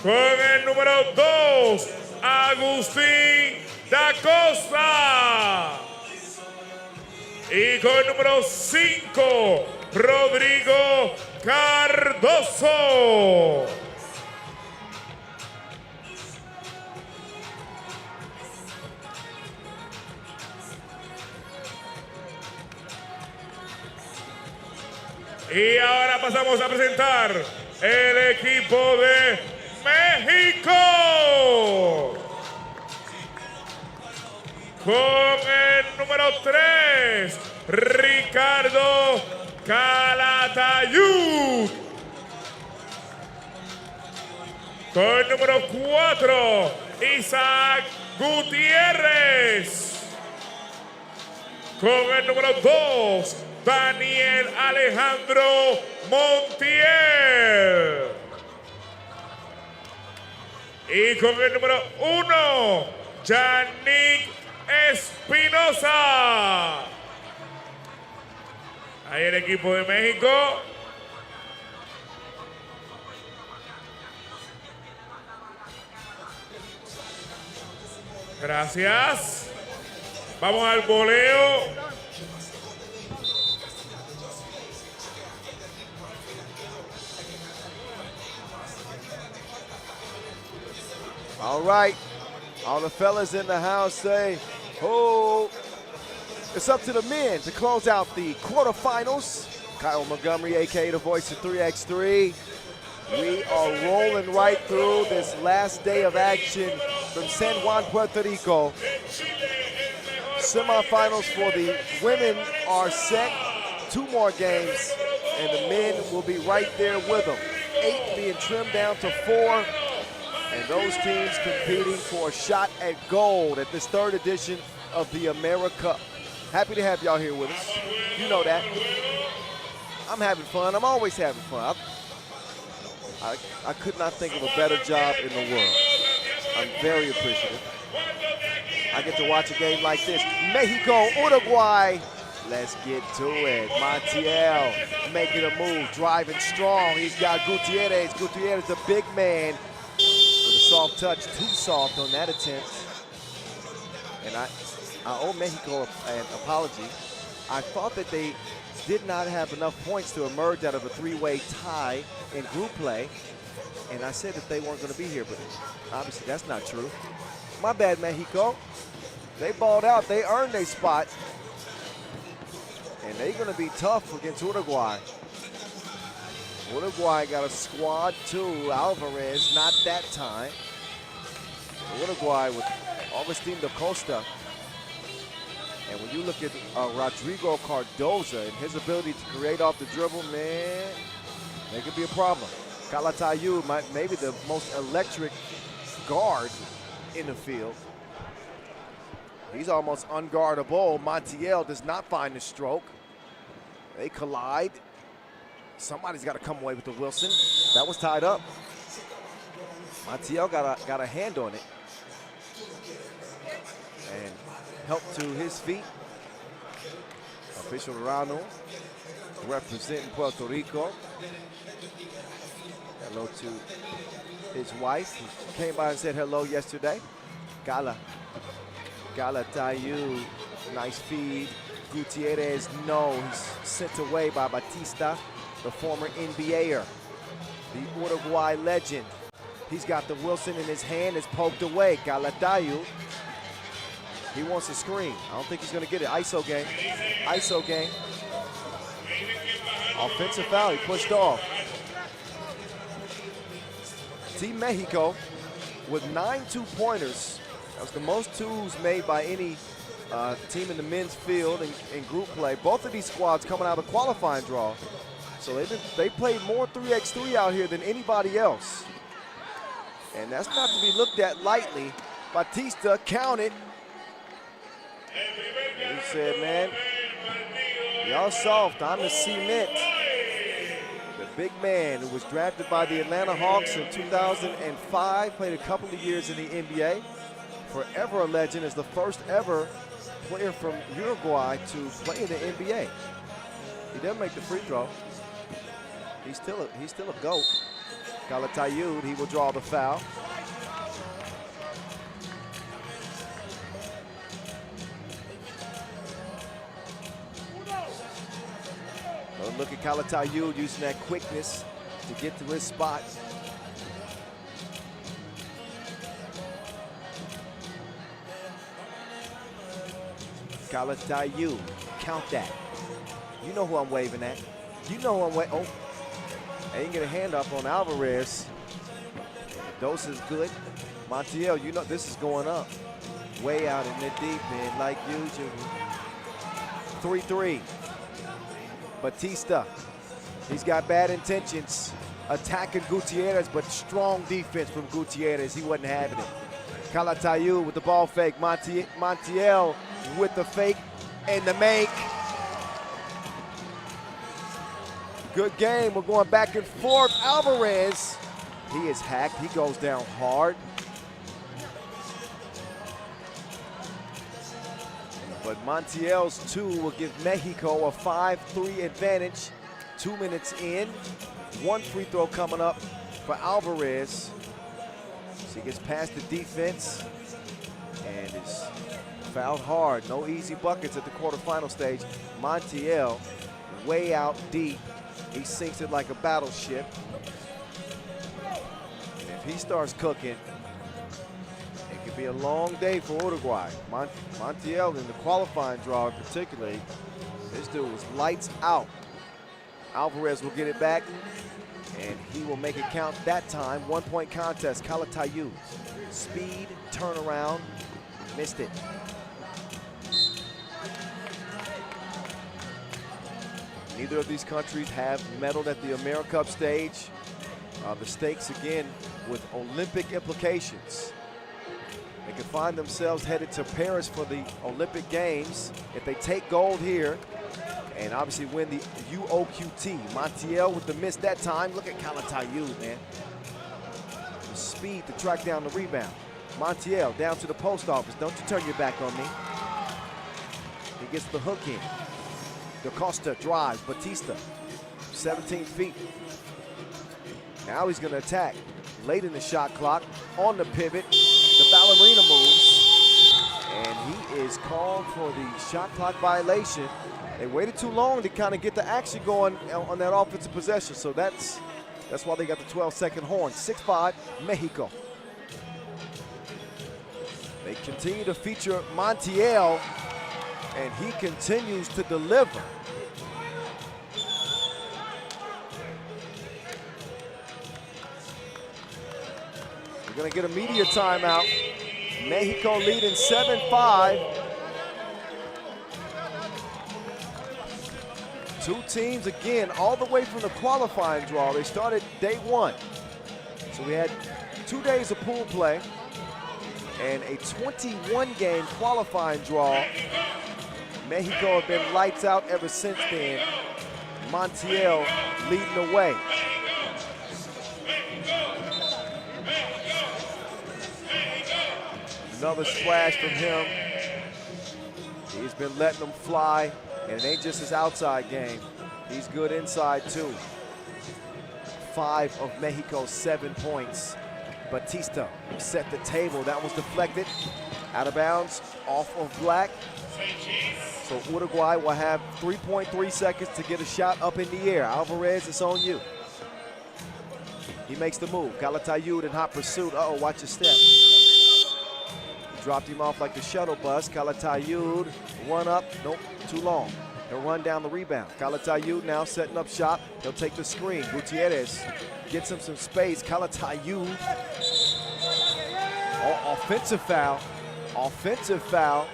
Con el número 2, Agustín da Costa. Y con el número 5, Rodrigo Cardoso. Y ahora pasamos a presentar el equipo de México. Con el número 3, Ricardo Calatayud. Con el número 4, Isaac Gutiérrez. Con el número 2, Daniel Alejandro Montiel. Y con el número 1, Yannick Espinosa. Ahí el equipo de México. Gracias. Vamos al voleo. All right. All the fellas in the house say, oh, it's up to the men to close out the quarterfinals. Kyle Montgomery, a.k.a. the voice of 3x3. We are rolling right through this last day of action from San Juan, Puerto Rico. Semifinals for the women are set. 2 more games, and the men will be right there with them. 8 being trimmed down to 4. And those teams competing for a shot at gold at this 3rd edition of the AmeriCup. Happy to have y'all here with us. You know that. I'm having fun. I'm always having fun. I could not think of a better job in the world. I'm very appreciative. I get to watch a game like this. Mexico, Uruguay. Let's get to it. Montiel making a move, driving strong. He's got Gutierrez. Gutierrez, the big man. Soft touch, too soft on that attempt. And I owe Mexico an apology. I thought that they did not have enough points to emerge out of a 3-way tie in group play. And I said that they weren't going to be here, but obviously that's not true. My bad, Mexico. They balled out. They earned their spot. And they're going to be tough against Uruguay. Uruguay got a squad too. Alvarez, not that time. Uruguay with Agustin da Costa. And when you look at Rodrigo Cardoso and his ability to create off the dribble, man, they could be a problem. Calatayud, maybe the most electric guard in the field. He's almost unguardable. Montiel does not find the stroke. They collide. Somebody's got to come away with the Wilson. That was tied up. Montiel got a hand on it. And help to his feet. Official Rano representing Puerto Rico. Hello to his wife, who came by and said hello yesterday. Gala Galatayu, nice feed. Gutierrez, no, he's sent away by Batista, the former NBAer, the Uruguay legend. He's got the Wilson in his hand, it's poked away. Galatayu, he wants a screen. I don't think he's gonna get it. ISO game, ISO game. Offensive foul, he pushed off. Team Mexico with 9 two-pointers. That was the most twos made by any team in the men's field in group play. Both of these squads coming out of the qualifying draw. So they played more 3x3 out here than anybody else. And that's not to be looked at lightly. Batista counted. And he said, man, y'all soft, I'm the cement. The big man who was drafted by the Atlanta Hawks in 2005, played a couple of years in the NBA. Forever a legend, is the first ever player from Uruguay to play in the NBA. He didn't make the free throw. He's still a GOAT. Galatayu, he will draw the foul. Look at Galatayu using that quickness to get to his spot. Galatayu, count that. You know who I'm waving at. You know who I'm waving. Oh, I didn't get a hand up on Alvarez. Dose is good. Montiel, you know this is going up. Way out in the deep end like usual. 3-3. Batista, he's got bad intentions. Attacking Gutierrez, but strong defense from Gutierrez. He wasn't having it. Galatayu with the ball fake. Montiel with the fake and the make. Good game. We're going back and forth. Alvarez, he is hacked. He goes down hard. But Montiel's two will give Mexico a 5-3 advantage. 2 minutes in. One free throw coming up for Alvarez. So he gets past the defense and is fouled hard. No easy buckets at the quarterfinal stage. Montiel way out deep. He sinks it like a battleship. And if he starts cooking, it could be a long day for Uruguay. Montiel in the qualifying draw particularly, this dude was lights out. Alvarez will get it back, and he will make it count that time. 1 point contest, Galatayu. Speed, turnaround, missed it. Neither of these countries have medaled at the AmeriCup stage. The stakes, again, with Olympic implications. They could find themselves headed to Paris for the Olympic Games if they take gold here and obviously win the UOQT. Montiel with the miss that time. Look at Galatayu, man. The speed to track down the rebound. Montiel down to the post office. Don't you turn your back on me. He gets the hook in. Da Costa drives. Batista, 17 feet. Now he's going to attack. Late in the shot clock, on the pivot. The ballerina moves, and he is called for the shot clock violation. They waited too long to kind of get the action going on that offensive possession, so that's why they got the 12-second horn. 6-5, Mexico. They continue to feature Montiel, and he continues to deliver. We're going to get a media timeout. Mexico leading 7-5. Two teams, again, all the way from the qualifying draw. They started day one. So we had 2 days of pool play and a 21-game qualifying draw. Mexico have been lights out ever since then. Montiel leading the way. Another splash from him. He's been letting them fly, and it ain't just his outside game. He's good inside too. 5 of Mexico's 7 points. Batista set the table. That was deflected. Out of bounds, off of Black. So Uruguay will have 3.3 seconds to get a shot up in the air. Alvarez, it's on you. He makes the move. Calatayud in hot pursuit. Uh-oh, watch your step. Dropped him off like the shuttle bus. Calatayud, run up. Nope, too long. He'll run down the rebound. Calatayud now setting up shop. He'll take the screen. Gutierrez gets him some space. Calatayud. Oh, offensive foul. Offensive foul.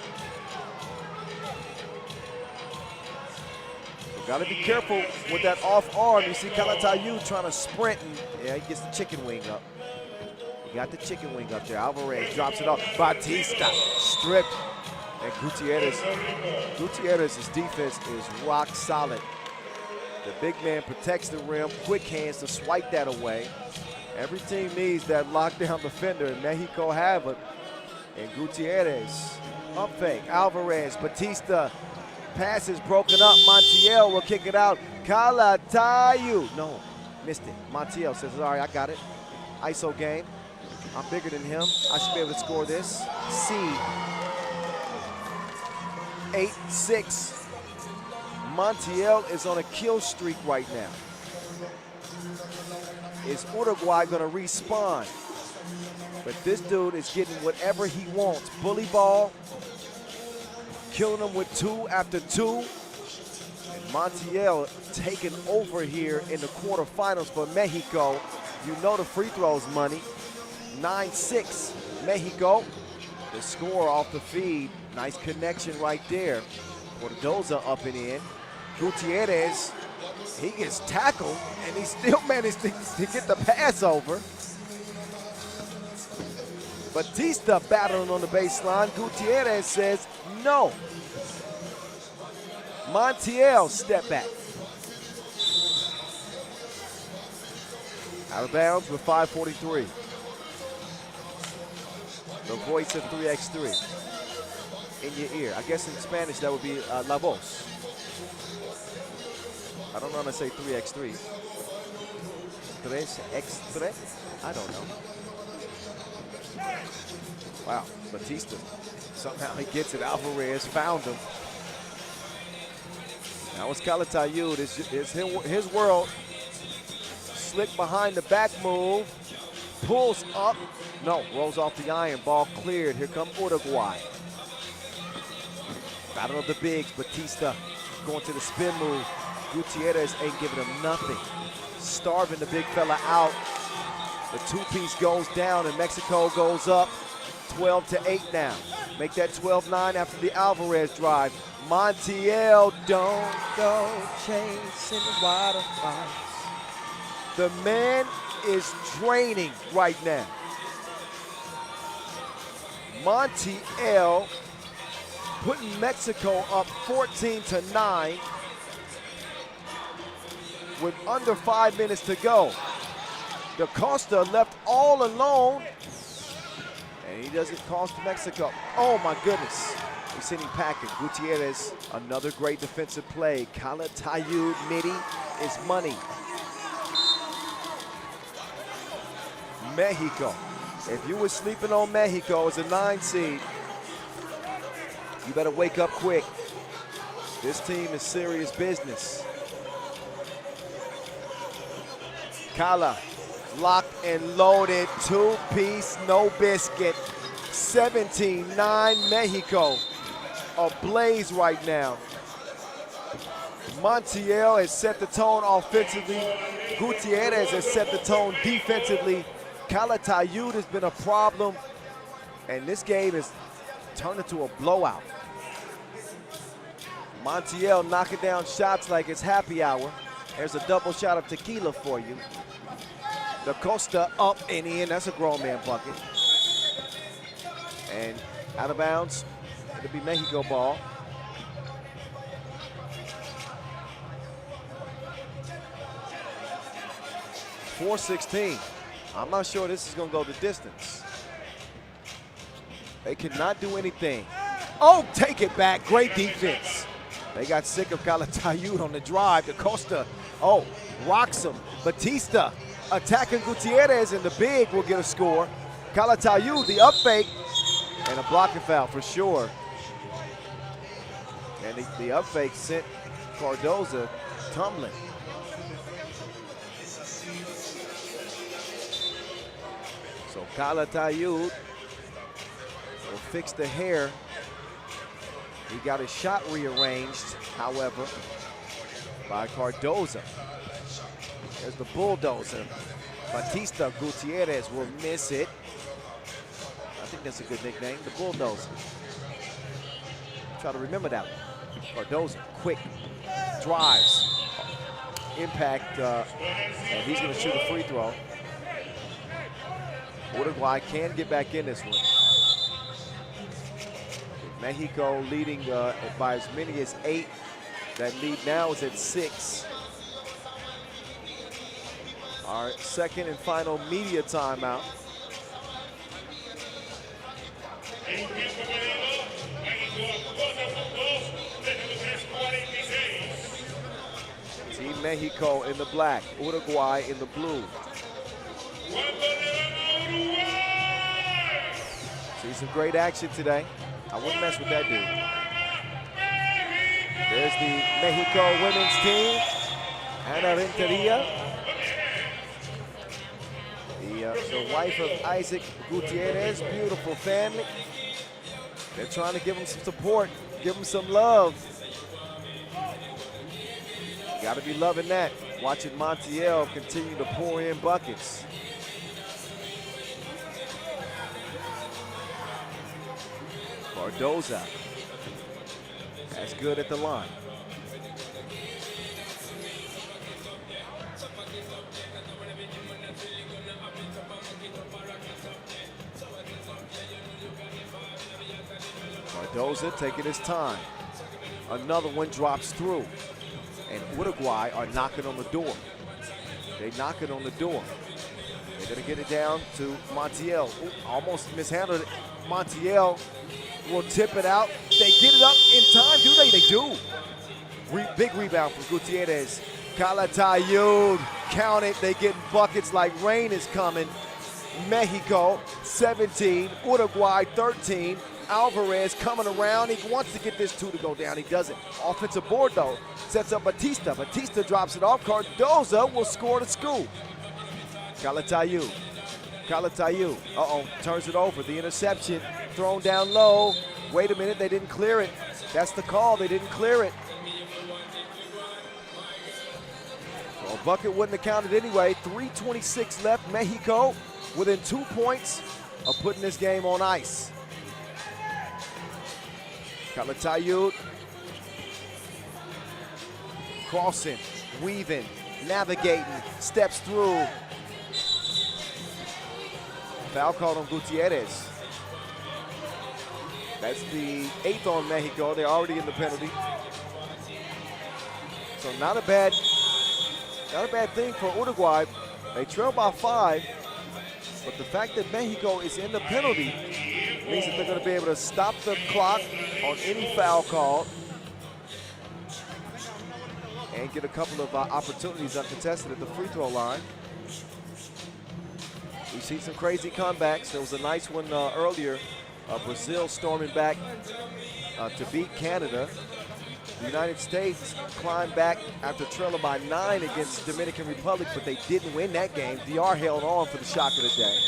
Got to be careful with that off arm. You see Calatayud trying to sprint, and yeah, he gets the chicken wing up. He got the chicken wing up there. Alvarez drops it off. Batista stripped. And Gutierrez's defense is rock solid. The big man protects the rim. Quick hands to swipe that away. Every team needs that lockdown defender, and Mexico have it. And Gutierrez, up fake. Alvarez, Batista. Pass is broken up. Montiel will kick it out. Calatayud. No, missed it. Montiel says, all right, I got it. ISO game. I'm bigger than him. I should be able to score this. C. 8-6. Montiel is on a kill streak right now. Is Uruguay going to respawn? But this dude is getting whatever he wants. Bully ball. Killing them with 2 after 2. And Montiel taking over here in the quarterfinals for Mexico. You know the free throws money. 9-6 Mexico. The score off the feed. Nice connection right there. Cordoza up and in. Gutierrez, he gets tackled and he still managed to get the pass over. Batista battling on the baseline. Gutierrez says no. Montiel step back. Out of bounds with 5:43. The voice of 3x3 in your ear. I guess in Spanish that would be la voz. I don't know how to say 3x3. 3x3? I don't know. Wow, Batista, somehow he gets it. Alvarez found him. Now it's Calatayud, it's his world. Slick behind the back move, pulls up. No, rolls off the iron, ball cleared. Here come Uruguay. Battle of the bigs, Batista going to the spin move. Gutierrez ain't giving him nothing. Starving the big fella out. The two-piece goes down and Mexico goes up 12-8 now. Make that 12-9 after the Alvarez drive. Montiel, don't go chasing waterfalls. The man is draining right now. Montiel putting Mexico up 14-9 with under 5 minutes to go. Da Costa left all alone, and he doesn't cost Mexico. Oh my goodness. We're sitting packing. Gutierrez, another great defensive play. Calatayud midi is money. Mexico. If you were sleeping on Mexico as a 9 seed, you better wake up quick. This team is serious business. Cala, locked and loaded, two-piece, no biscuit. 17-9 Mexico, ablaze right now. Montiel has set the tone offensively. Gutierrez has set the tone defensively. Calatayud has been a problem, and this game has turned into a blowout. Montiel knocking down shots like it's happy hour. There's a double shot of tequila for you. Da Costa up and in, that's a grown man bucket. And out of bounds, it'll be Mexico ball. .416. I'm not sure this is gonna go the distance. They cannot do anything. Oh, take it back, great defense. They got sick of Calatayud on the drive. Da Costa, oh, rocks him. Batista attacking Gutierrez, and the big will get a score. Calatayud, the up fake, And a blocking foul for sure. And the up fake sent Cardoza tumbling. So Calatayud will fix the hair. He got his shot rearranged, however, by Cardoza. There's the bulldozer. Batista Gutierrez will miss it. I think that's a good nickname, the bulldozer. Try to remember that one. Cardoza, quick, drives, impact, and he's gonna shoot a free throw. Uruguay can get back in this one. Mexico leading by as many as 8. That lead now is at 6. Our second and final media timeout. Team Mexico in the black, Uruguay in the blue. See some great action today. I wouldn't mess with that dude. There's the Mexico women's team. Ana Renteria. The wife of Isaac Gutierrez, beautiful family. They're trying to give him some support, give him some love. You gotta be loving that. Watching Montiel continue to pour in buckets. Cardoza, that's good at the line. Cardoza taking his time. Another one drops through. And Uruguay are knocking on the door. They knocking on the door. They're gonna get it down to Montiel. Ooh, almost mishandled it. Montiel will tip it out. They get it up in time, do they? They do. Big rebound from Gutierrez. Calatayud, count it. They get buckets like rain is coming. Mexico 17, Uruguay 13. Alvarez coming around. He wants to get this 2 to go down. He doesn't. Offensive board though. Sets up Batista. Batista drops it off. Cardoza will score to scoop. Calatayud. Calatayud. Turns it over. The interception thrown down low. Wait a minute, they didn't clear it. That's the call, they didn't clear it. So a bucket wouldn't have counted anyway. 3:26 left. Mexico within 2 points of putting this game on ice. Calatayud. Crossing, weaving, navigating, steps through. Foul called on Gutierrez. That's the 8th on Mexico. They're already in the penalty. So not a bad thing for Uruguay. They trail by 5, but the fact that Mexico is in the penalty means that they're going to be able to stop the clock on any foul call and get a couple of opportunities uncontested at the free throw line. We've seen some crazy comebacks. There was a nice one earlier. Brazil storming back to beat Canada. The United States climbed back after trailing by 9 against Dominican Republic, but they didn't win that game. DR held on for the shock of the day.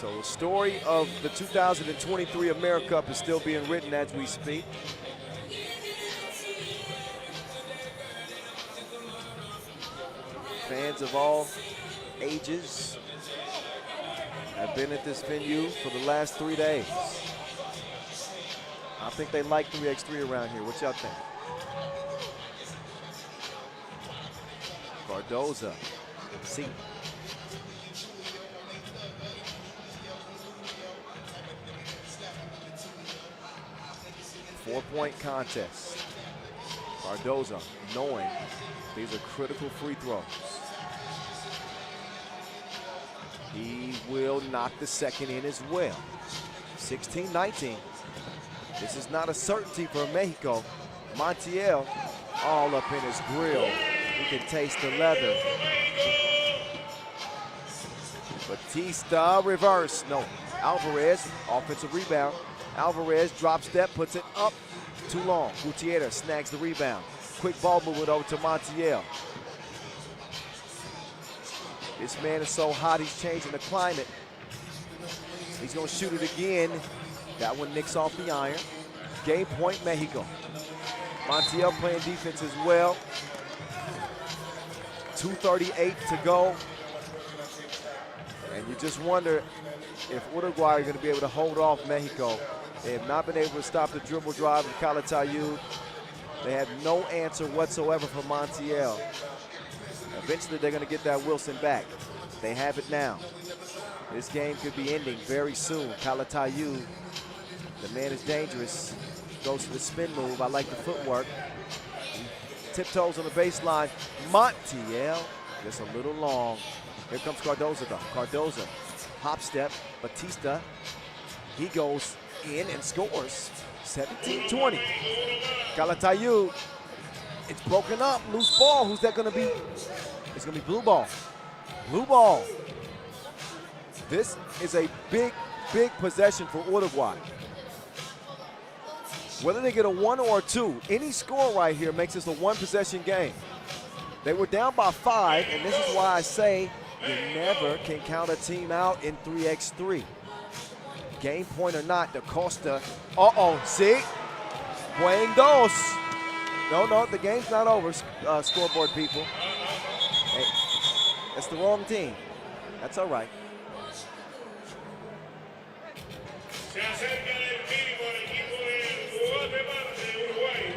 So the story of the 2023 AmeriCup is still being written as we speak. Fans of all ages have been at this venue for the last 3 days. I think they like 3x3 around here. What y'all think? Cardoza, see. Four-point contest. Cardoza knowing these are critical free throws. He will knock the second in as well. 16-19. This is not a certainty for Mexico. Montiel all up in his grill. He can taste the leather. Batista reverse. No, Alvarez, offensive rebound. Alvarez drop step, puts it up too long. Gutierrez snags the rebound. Quick ball movement over to Montiel. This man is so hot, he's changing the climate. He's gonna shoot it again. That one nicks off the iron. Game point, Mexico. Montiel playing defense as well. 2:38 to go. And you just wonder if Uruguay are going to be able to hold off Mexico. They have not been able to stop the dribble drive of Calatayud. They have no answer whatsoever for Montiel. Eventually, they're going to get that Wilson back. They have it now. This game could be ending very soon. Calatayud, the man is dangerous. Goes to the spin move. I like the footwork. Tiptoes on the baseline. Montiel, just a little long. Here comes Cardoza though. Cardoza, hop step, Batista. He goes in and scores. 17-20. Calatayud, it's broken up. Loose ball. Who's that going to be? It's going to be blue ball. Blue ball. This is a big, big possession for Uruguay. Whether they get a 1 or a 2, any score right here makes this a one-possession game. They were down by 5, and this is why I say you never can count a team out in 3x3. Game point or not, Da Costa. See? Playing dos. No, the game's not over, scoreboard people. Hey, that's the wrong team. That's all right.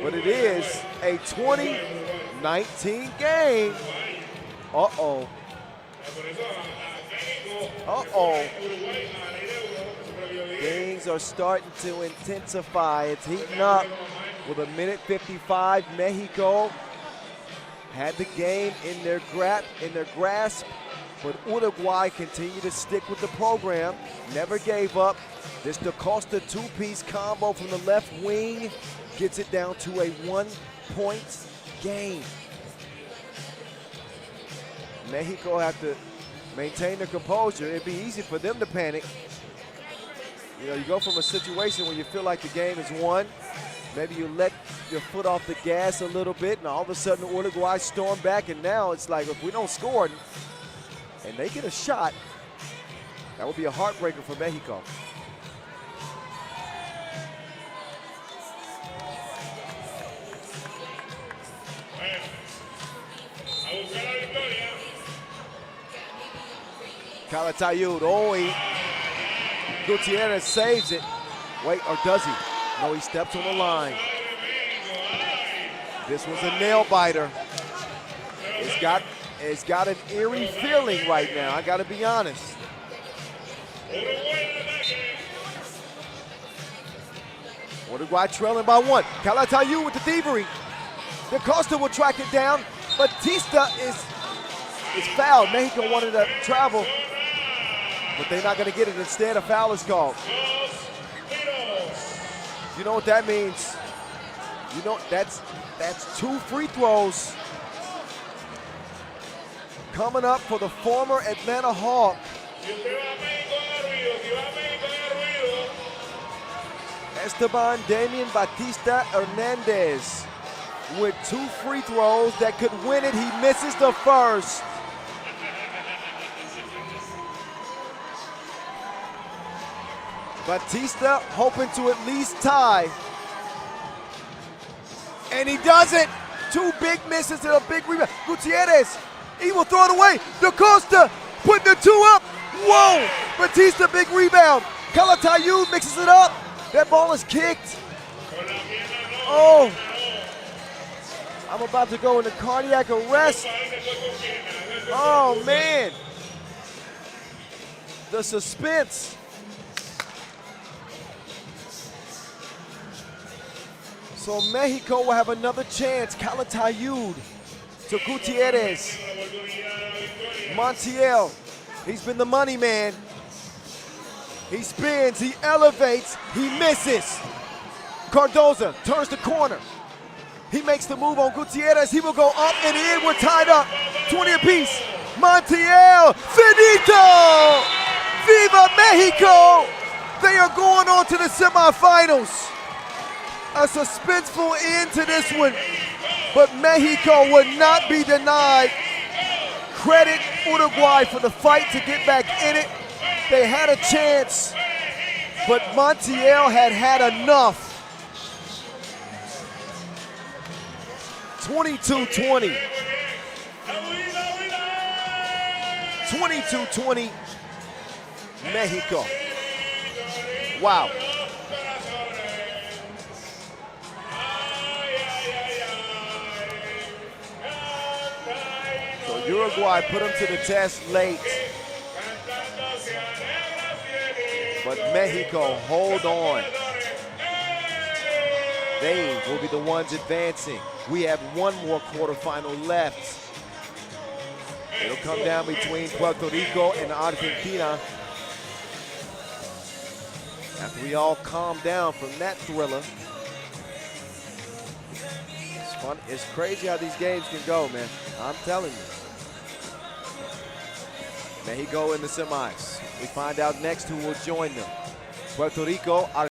But it is a 2019 game. Uh-oh. Things are starting to intensify. It's heating up with a minute 55. Mexico had the game in their grasp, but Uruguay continued to stick with the program, never gave up. This Da Costa two-piece combo from the left wing gets it down to a 1-point game. Mexico have to maintain their composure. It'd be easy for them to panic. You know, you go from a situation where you feel like the game is won. Maybe you let your foot off the gas a little bit, and all of a sudden Uruguay storm back, and now it's like if we don't score and they get a shot, that would be a heartbreaker for Mexico. Calatayud, Gutierrez saves it. Wait, or does he? No, he steps on the line. This was a nail biter. It's got an eerie feeling right now, I gotta be honest. Uruguay trailing by 1. Calatayud with the thievery. Da Costa will track it down. Batista is fouled. Mexico wanted to travel, but they're not going to get it. Instead, a foul is called. You know what that means? You know that's 2 free throws coming up for the former Atlanta Hawk. Esteban Damian Batista Hernandez with 2 free throws that could win it. He misses the first. Batista hoping to at least tie. And he does it. 2 big misses and a big rebound. Gutierrez, he will throw it away. Da Costa putting the 2 up. Whoa! Batista, big rebound. Calatayud mixes it up. That ball is kicked. Oh. I'm about to go into cardiac arrest. Oh, man. The suspense. So Mexico will have another chance. Calatayud to Gutierrez. Montiel, he's been the money man. He spins, he elevates, he misses. Cardoza turns the corner. He makes the move on Gutierrez. He will go up and in. We're tied up. 20 apiece. Montiel. Finito. Viva Mexico. They are going on to the semifinals. A suspenseful end to this one. But Mexico would not be denied. Credit Uruguay for the fight to get back in it. They had a chance, but Montiel had enough. 22-20. 22-20, Mexico. Wow. So Uruguay put them to the test late. But Mexico, hold on. They will be the ones advancing. We have one more quarterfinal left. It'll come down between Puerto Rico and Argentina. After we all calm down from that thriller. It's fun. It's crazy how these games can go, man. I'm telling you. Mexico in the semis. We find out next who will join them. Puerto Rico, Argentina.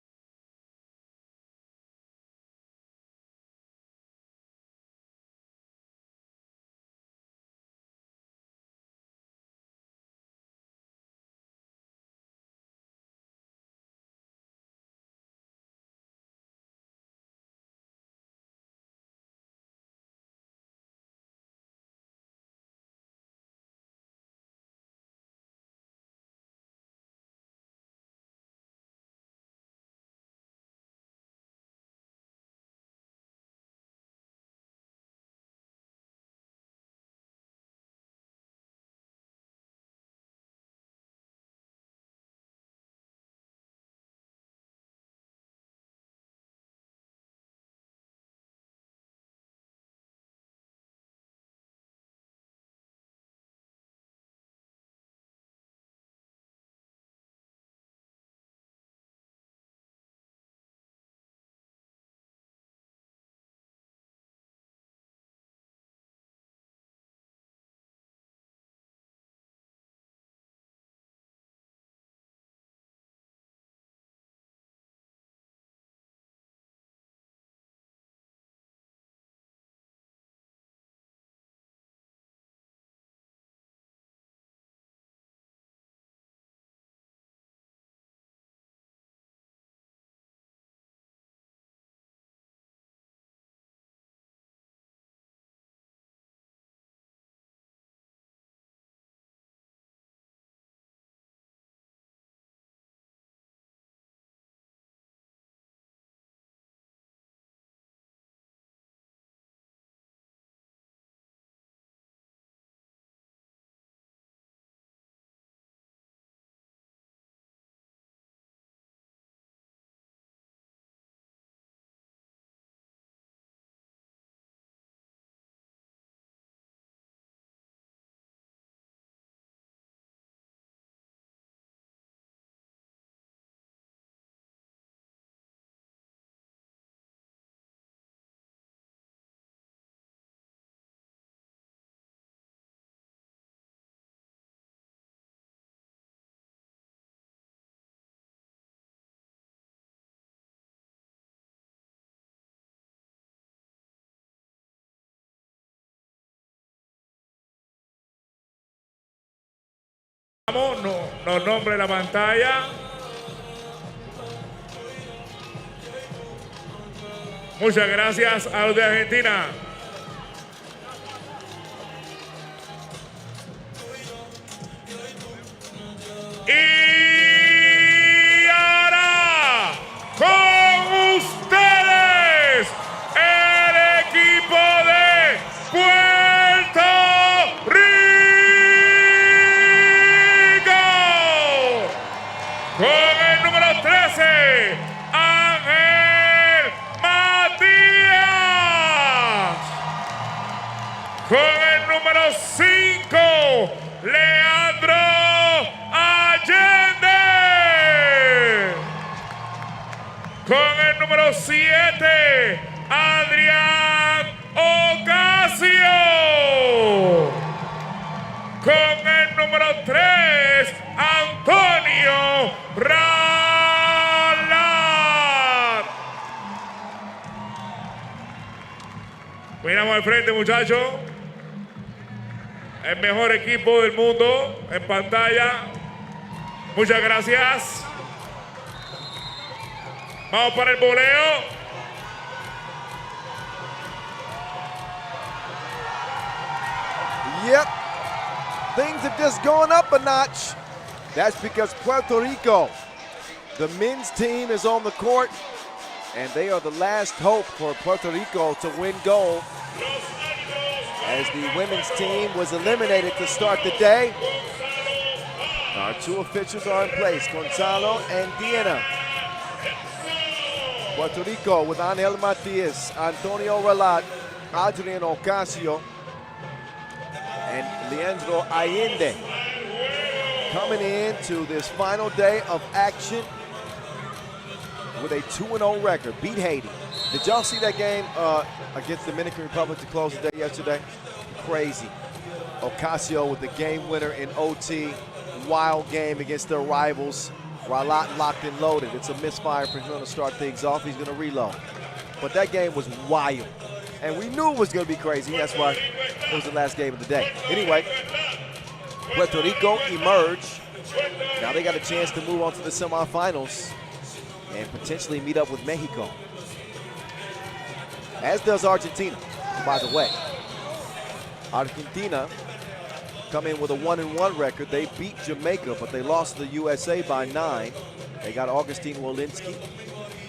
Nos nombre la pantalla. Muchas gracias a los de Argentina. Y ahora con ustedes el equipo de Puerto Rico con el número 13, Ángel Matías, con el número 5, Leandro Allende, con el número 7, Adrián Ocasio. Con el número 3, Antonio Ralat. Miramos al frente, muchachos. El mejor equipo del mundo en pantalla. Muchas gracias. Vamos para el voleo. Yep. Things have just gone up a notch. That's because Puerto Rico, the men's team, is on the court, and they are the last hope for Puerto Rico to win gold, as the women's team was eliminated to start the day. Our two officials are in place, Gonzalo and Diana. Puerto Rico with Angel Matias, Antonio Ralat, Adrian Ocasio, and Leandro Allende coming into this final day of action with a 2-0 record, beat Haiti. Did y'all see that game against the Dominican Republic to close the day yesterday? Crazy. Ocasio with the game winner in OT. Wild game against their rivals. Ralat locked and loaded. It's a misfire for him to start things off. He's going to reload. But that game was wild. And we knew it was going to be crazy. That's why it was the last game of the day. Anyway, Puerto Rico emerged. Now they got a chance to move on to the semifinals and potentially meet up with Mexico. As does Argentina, by the way. Argentina come in with a 1-1 record. They beat Jamaica, but they lost to the USA by 9. They got Agustin Wolinski,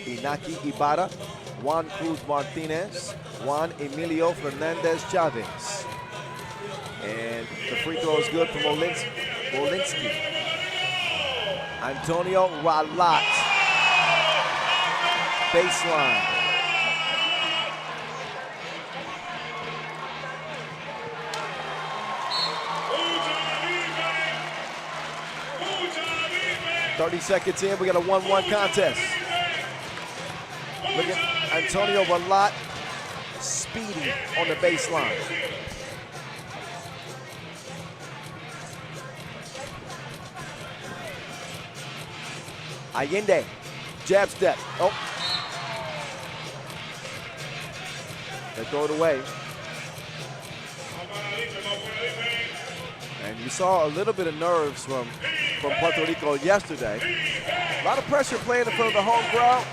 Inaki Ibarra, Juan Cruz Martinez, Juan Emilio Fernandez Chavez. And the free throw is good from Wolinski. Antonio Ralat. Baseline. .30 seconds in, we got a 1-1 contest. Look at Antonio Ralat speeding on the baseline. Allende, jab step. Oh. They throw it away. And you saw a little bit of nerves from Puerto Rico yesterday. A lot of pressure playing in front of the home crowd.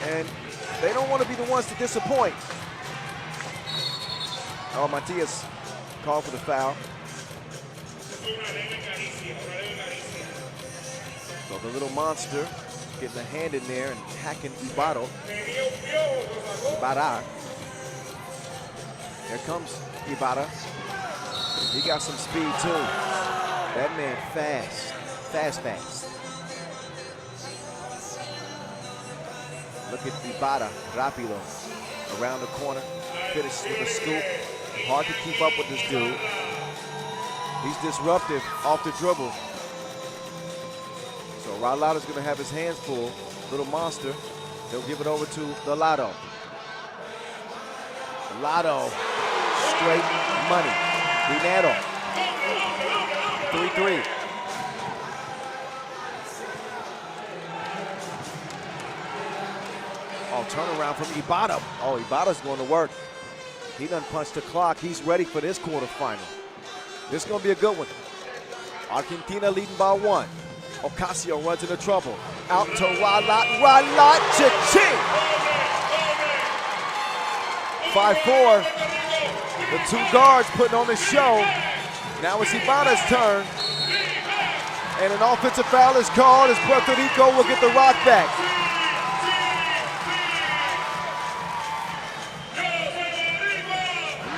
And they don't want to be the ones to disappoint. Oh, Matias called for the foul. So the little monster getting a hand in there and hacking Ibarra. Here comes Ibarra. He got some speed too. That man fast. Look at Ibarra, rapido, around the corner, finishes with a scoop. Hard to keep up with this dude. He's disruptive off the dribble. So Ralat is going to have his hands full. Little monster. He'll give it over to the Lotto. Lotto, straight money. Dinero. 3-3. Oh, turnaround from Ibarra. Oh, Ibarra's going to work. He done punched the clock. He's ready for this quarterfinal. This is going to be a good one. Argentina leading by 1. Ocasio runs into trouble. Out to Ralat. Ralat, cha-ching! 5-4. The two guards putting on the show. Now it's Ibarra's turn. And an offensive foul is called as Puerto Rico will get the rock back.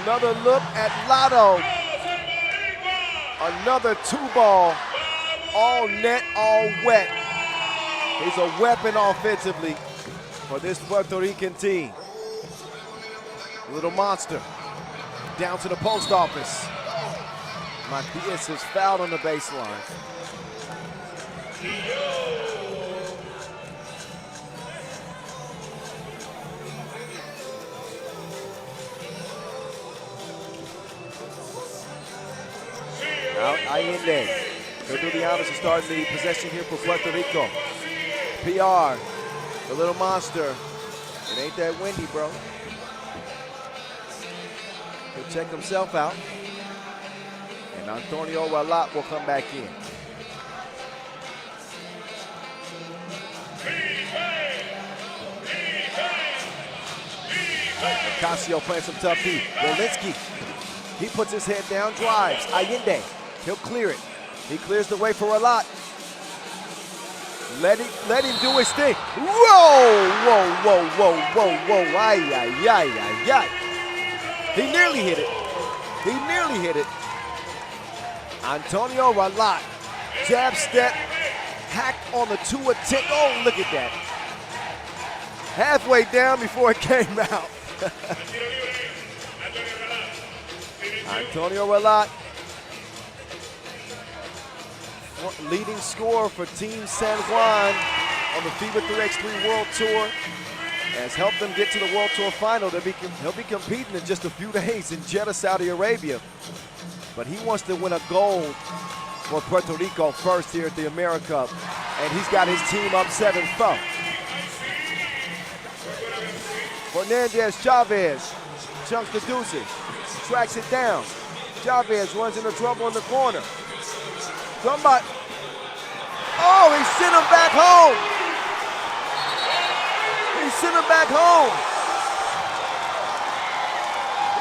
Another look at Lotto. Another 2-ball. All net, all wet. He's a weapon offensively for this Puerto Rican team. Little monster down to the post office. Matias is fouled on the baseline. Out Allende. He'll do the honors of starting the possession here for Puerto Rico. PR, the little monster. It ain't that windy, bro. He'll check himself out. And Antonio Ralat will come back in. Ocasio playing some tough D. Wolinski, he puts his head down, drives. Allende, he'll clear it. He clears the way for Ralat. Let him do his thing. Whoa, whoa, whoa, whoa, whoa, whoa. Ay, ay, ay, ay, ay. He nearly hit it. He nearly hit it. Antonio Ralat, jab step, hacked on the 2 attempt. Oh, look at that. Halfway down before it came out. Antonio Ralat, leading scorer for Team San Juan on the FIBA 3x3 World Tour, has helped them get to the World Tour final. He'll be competing in just a few days in Jeddah, Saudi Arabia. But he wants to win a gold for Puerto Rico first here at the AmeriCup, and he's got his team up 7-4. Fernandez Chavez chunks the deuces, tracks it down. Chavez runs into trouble in the corner. Somebody, oh, he sent him back home. He sent him back home.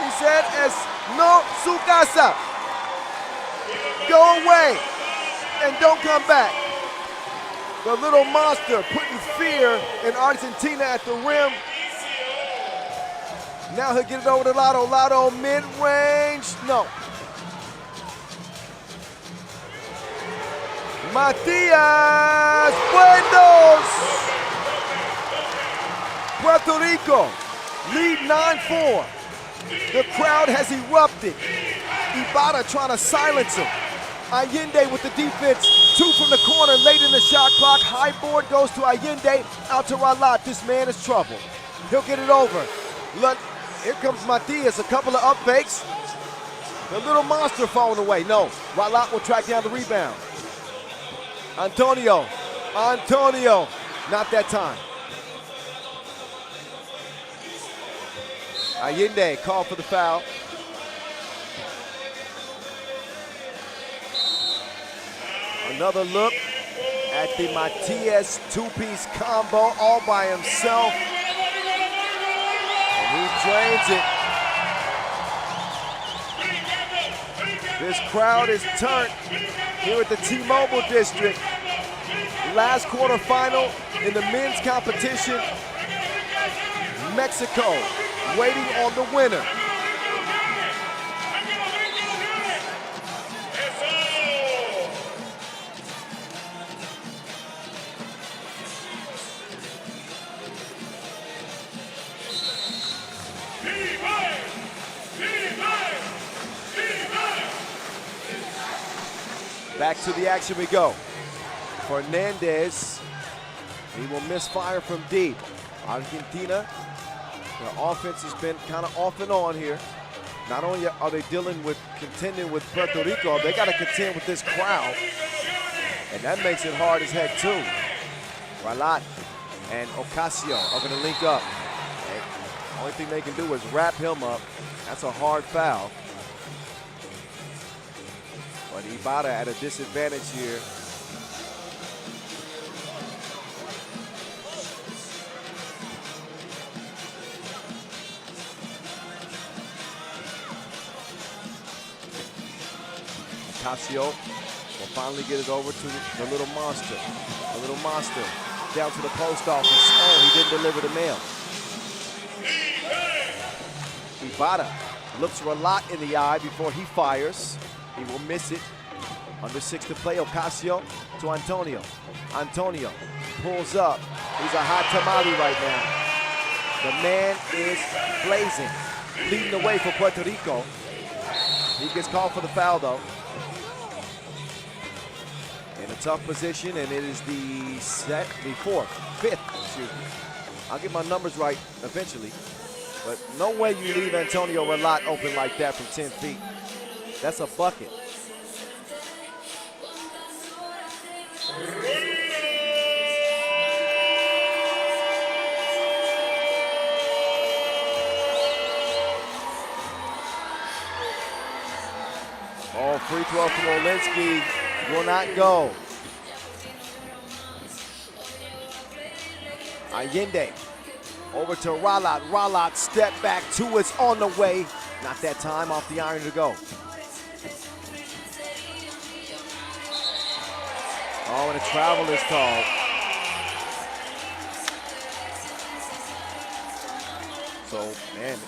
He said, es no su casa. Go away and don't come back. The little monster putting fear in Argentina at the rim. Now he'll get it over to Lotto. Lotto mid-range, no. Matias Buenos. Puerto Rico lead 9-4. The crowd has erupted. Ibarra trying to silence him. Allende with the defense. 2 from the corner late in the shot clock. High board goes to Allende. Out to Ralat. This man is trouble. He'll get it over. Here comes Matias. A couple of up fakes. The little monster falling away. No. Ralat will track down the rebound. Antonio. Not that time. Allende called for the foul. Another look at the Matias 2-piece combo all by himself. And he drains it. This crowd is turned here at the T-Mobile District. Last quarterfinal in the men's competition. Mexico waiting on the winner. Back to the action we go. Fernandez, he will miss fire from deep. Argentina, their offense has been kind of off and on here. Not only are they contending with Puerto Rico, they got to contend with this crowd. And that makes it hard as heck too. Ralat and Ocasio are going to link up. And the only thing they can do is wrap him up. That's a hard foul. But Ibarra at a disadvantage here. Ocasio will finally get it over to the little monster. The little monster down to the post office. Oh, he didn't deliver the mail. Ibarra looks Ralat in the eye before he fires. He will miss it. Under 6 to play. Ocasio to Antonio. Antonio pulls up. He's a hot tamale right now. The man is blazing, leading the way for Puerto Rico. He gets called for the foul though. In a tough position, and it is the fifth, excuse me. I'll get my numbers right eventually. But no way you leave Antonio Ralat open like that from 10 feet. That's a bucket. Oh, free throw from Olinsky will not go. Allende over to Ralat. Ralat step back, two is on the way. Not that time, off the iron to go. Oh, and a travel is called. So, man,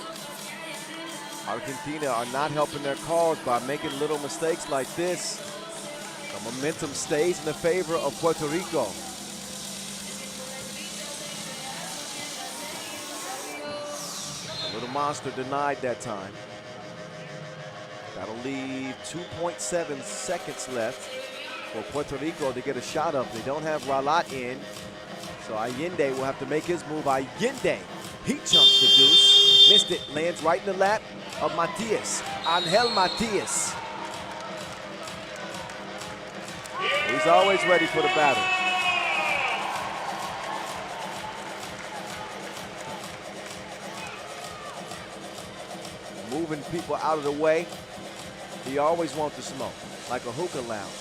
Argentina are not helping their cause by making little mistakes like this. The momentum stays in the favor of Puerto Rico. The little monster denied that time. That'll leave 2.7 seconds left for Puerto Rico to get a shot up. They don't have Ralat in, so Allende will have to make his move. Allende, he jumps the deuce, missed it, lands right in the lap of Matias, Angel Matias. He's always ready for the battle. Moving people out of the way. He always wants to smoke, like a hookah lounge.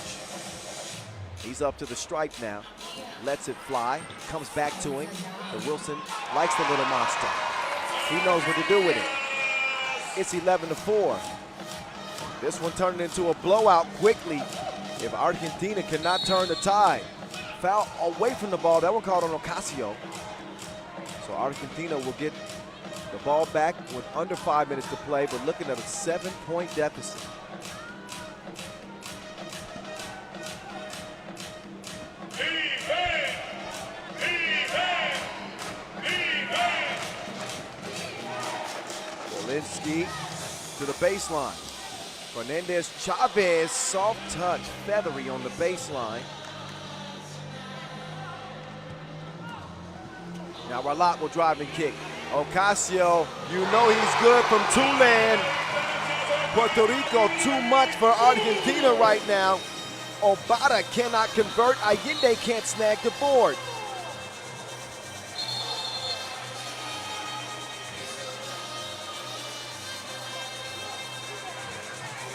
He's up to the stripe now, lets it fly, comes back to him. But Wilson likes the little monster. He knows what to do with it. It's 11-4. This one turned into a blowout quickly if Argentina cannot turn the tide. Foul away from the ball, that one called on Ocasio. So Argentina will get the ball back with under 5 minutes to play, but looking at a 7-point deficit. Olinsky to the baseline. Fernandez Chavez, soft touch, feathery on the baseline. Now Ralat will drive and kick. Ocasio, you know he's good from two-man. Puerto Rico too much for Argentina right now. Obata cannot convert. Allende can't snag the board.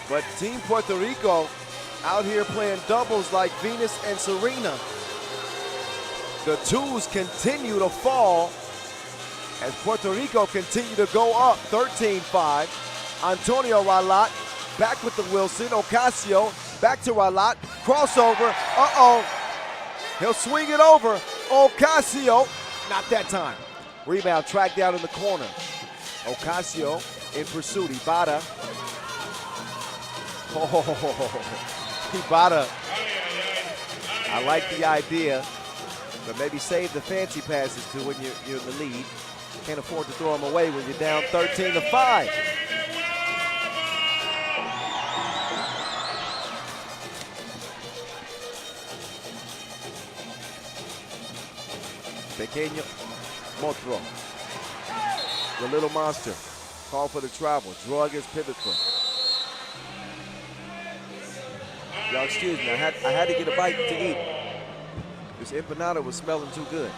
But Team Puerto Rico out here playing doubles like Venus and Serena. The twos continue to fall as Puerto Rico continue to go up 13-5. Antonio Ralat back with the Wilson. Ocasio back to Ralat. Crossover. Uh-oh. He'll swing it over. Ocasio. Not that time. Rebound tracked down in the corner. Ocasio in pursuit. Ibata. Oh, Ibata. I like the idea, but maybe save the fancy passes to when you're in the lead. Can't afford to throw them away when you're down 13-5. Pequeño Motro. The little monster. Call for the travel. Draw against pivot foot. Y'all excuse me, I had to get a bite to eat. This empanada was smelling too good.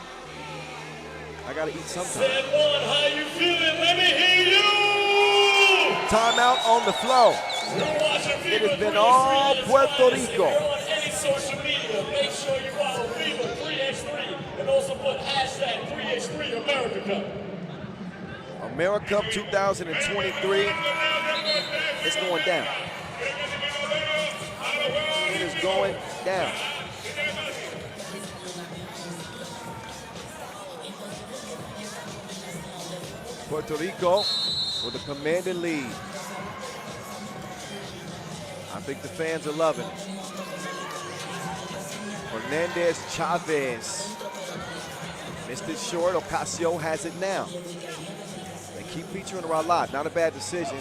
I gotta eat sometime. San Juan, how you feeling? Let me hear you! Timeout on the flow. It has been all Puerto Rico. On any social media, make sure you follow FIBA 3x3 and also put hashtag 3x3 AmeriCup. AmeriCup 2023. It's going down. It is going down. Puerto Rico with a commanding lead. I think the fans are loving it. Fernandez Chavez. Missed it short. Ocasio has it now. They keep featuring Ralat. Not a bad decision.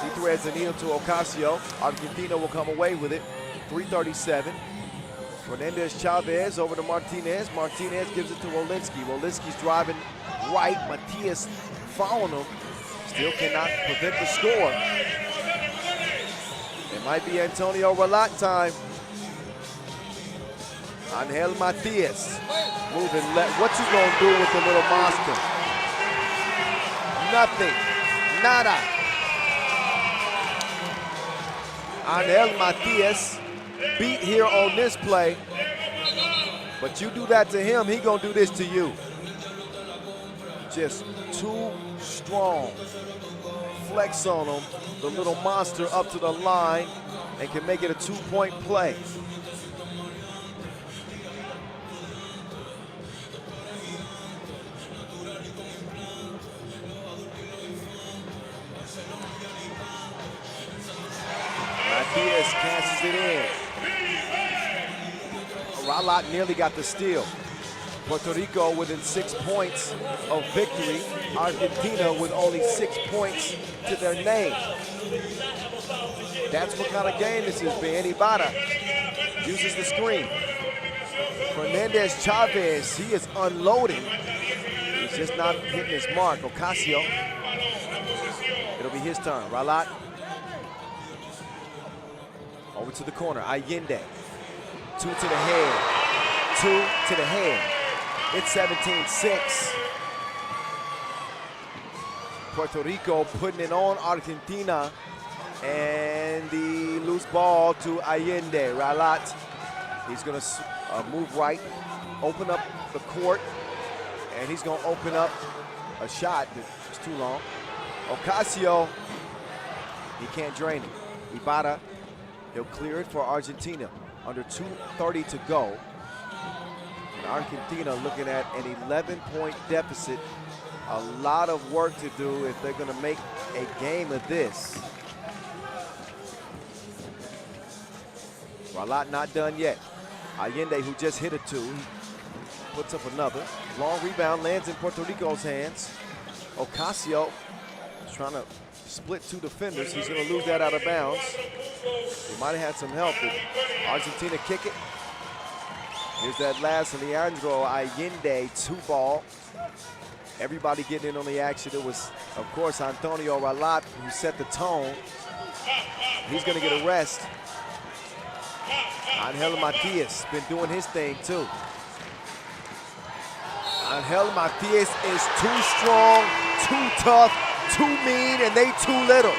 He threads the needle to Ocasio. Argentina will come away with it. 3:37. Fernandez Chavez over to Martinez. Martinez gives it to Olinsky. Olinsky's driving right. Matias following him. Still cannot prevent the score. It might be Antonio Ralat time. Angel Matias moving left. What you gonna do with the little monster? Nothing. Nada. Angel Matias beat here on this play. But you do that to him, he gonna do this to you. Just too strong. Flex on him. The little monster up to the line and can make it a 2-point play. Matias cancels it in. Ralat nearly got the steal. Puerto Rico within 6 points of victory. Argentina with only 6 points to their name. That's what kind of game this has been. Ibarra uses the screen. Fernandez Chavez, he is unloading. He's just not hitting his mark. Ocasio, it'll be his turn. Ralat over to the corner. Allende, 2 to the head, 2 to the head. It's 17-6. Puerto Rico putting it on Argentina, and the loose ball to Allende. Ralat, he's gonna move right, open up the court, and he's gonna open up a shot that's too long. Ocasio, he can't drain it. Ibarra, he'll clear it for Argentina. Under 2:30 to go. And Argentina looking at an 11-point deficit. A lot of work to do if they're gonna make a game of this. Ralat not done yet. Allende, who just hit a 2, he puts up another. Long rebound lands in Puerto Rico's hands. Ocasio is trying to split 2 defenders. He's gonna lose that out of bounds. He might have had some help. Did Argentina kick it? Here's that last of Leandro Allende, 2-ball. Everybody getting in on the action. It was, of course, Antonio Ralat who set the tone. He's gonna get a rest. Angel Matias been doing his thing too. Angel Matias is too strong, too tough, too mean, and they too little.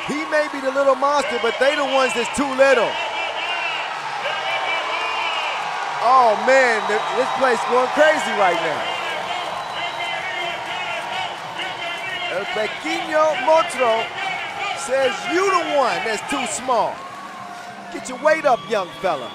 He may be the little monster, but they the ones that's too little. Oh man, this place going crazy right now. El Pequeño Monstro says you the one that's too small. Get your weight up, young fella.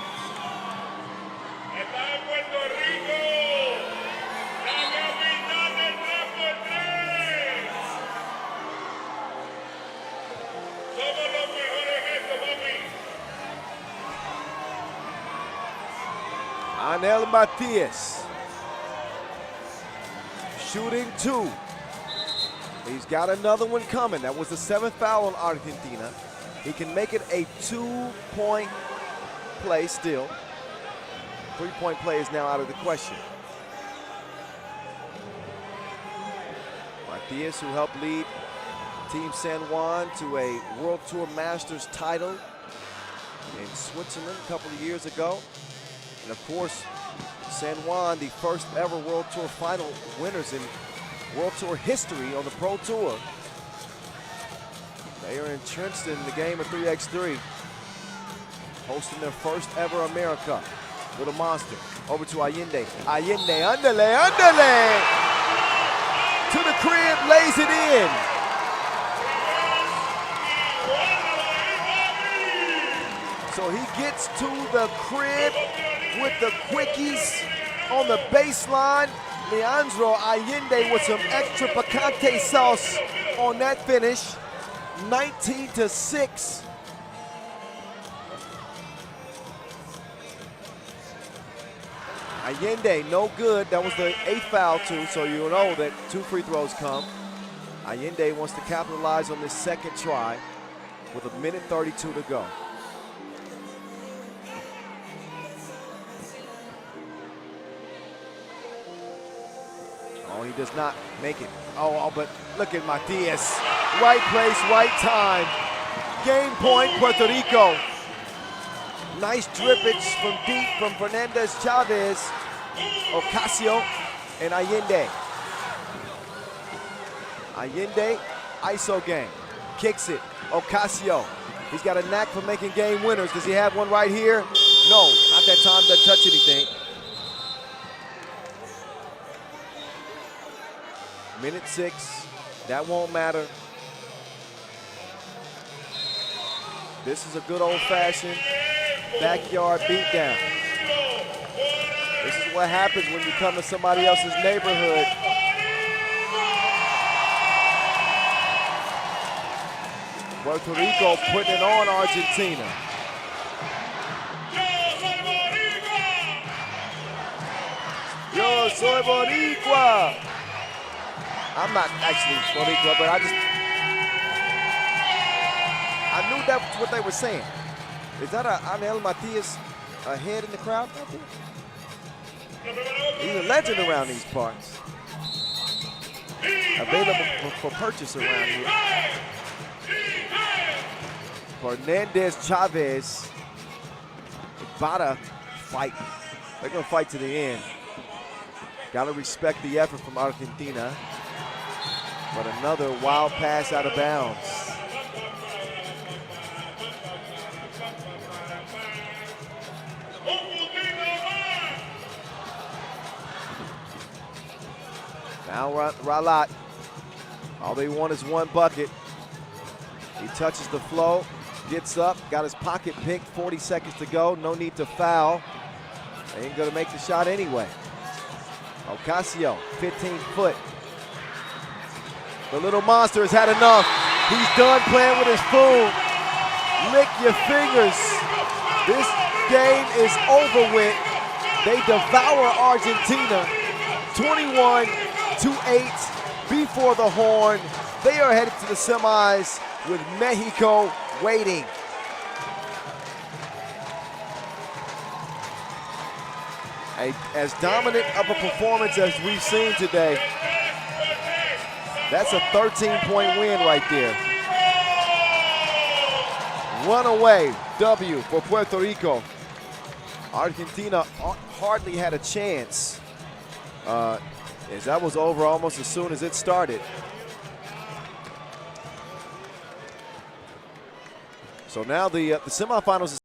Angel Matias, shooting 2. He's got another one coming. That was the 7th foul on Argentina. He can make it a 2-point play still. 3-point play is now out of the question. Matias, who helped lead Team San Juan to a World Tour Masters title in Switzerland a couple of years ago. And of course, San Juan, the first ever World Tour final winners in World Tour history on the Pro Tour. They are entrenched in the game of 3x3, hosting their first ever AmeriCup. Little monster, over to Allende. Allende, underlay, underlay! To the crib, lays it in. So he gets to the crib with the quickies on the baseline. Leandro Allende with some extra picante sauce on that finish. 19-6. Allende, no good. That was the 8th foul too, so you know that 2 free throws come. Allende wants to capitalize on this second try with 1:32 to go. Oh, he does not make it. Oh, but look at Matias. Right place, right time. Game point, Puerto Rico. Nice drippage from deep from Fernandez Chavez, Ocasio, and Allende. Allende, ISO game. Kicks it. Ocasio. He's got a knack for making game winners. Does he have one right here? No, not that time. Doesn't touch anything. Minute 6. That won't matter. This is a good old-fashioned backyard beatdown. This is what happens when you come to somebody else's neighborhood. Puerto Rico putting it on Argentina. Yo soy Boricua. I'm not actually Boricua, but I knew that was what they were saying. Is that a Anel Matias head in the crowd? He's a legend around these parts. Available for purchase around here. Fernandez Chavez, Ibarra fight. They're gonna fight to the end. Gotta respect the effort from Argentina. But another wild pass out of bounds. Now Ralat, all they want is one bucket. He touches the flow, gets up, got his pocket picked, 40 seconds to go, no need to foul. They ain't gonna make the shot anyway. Ocasio, 15 foot. The little monster has had enough. He's done playing with his food. Lick your fingers. This game is over with. They devour Argentina, 21-8 before the horn. They are headed to the semis with Mexico waiting. As dominant of a performance as we've seen today, that's a 13-point win right there. Runaway W for Puerto Rico. Argentina hardly had a chance, as that was over almost as soon as it started. So now the semifinals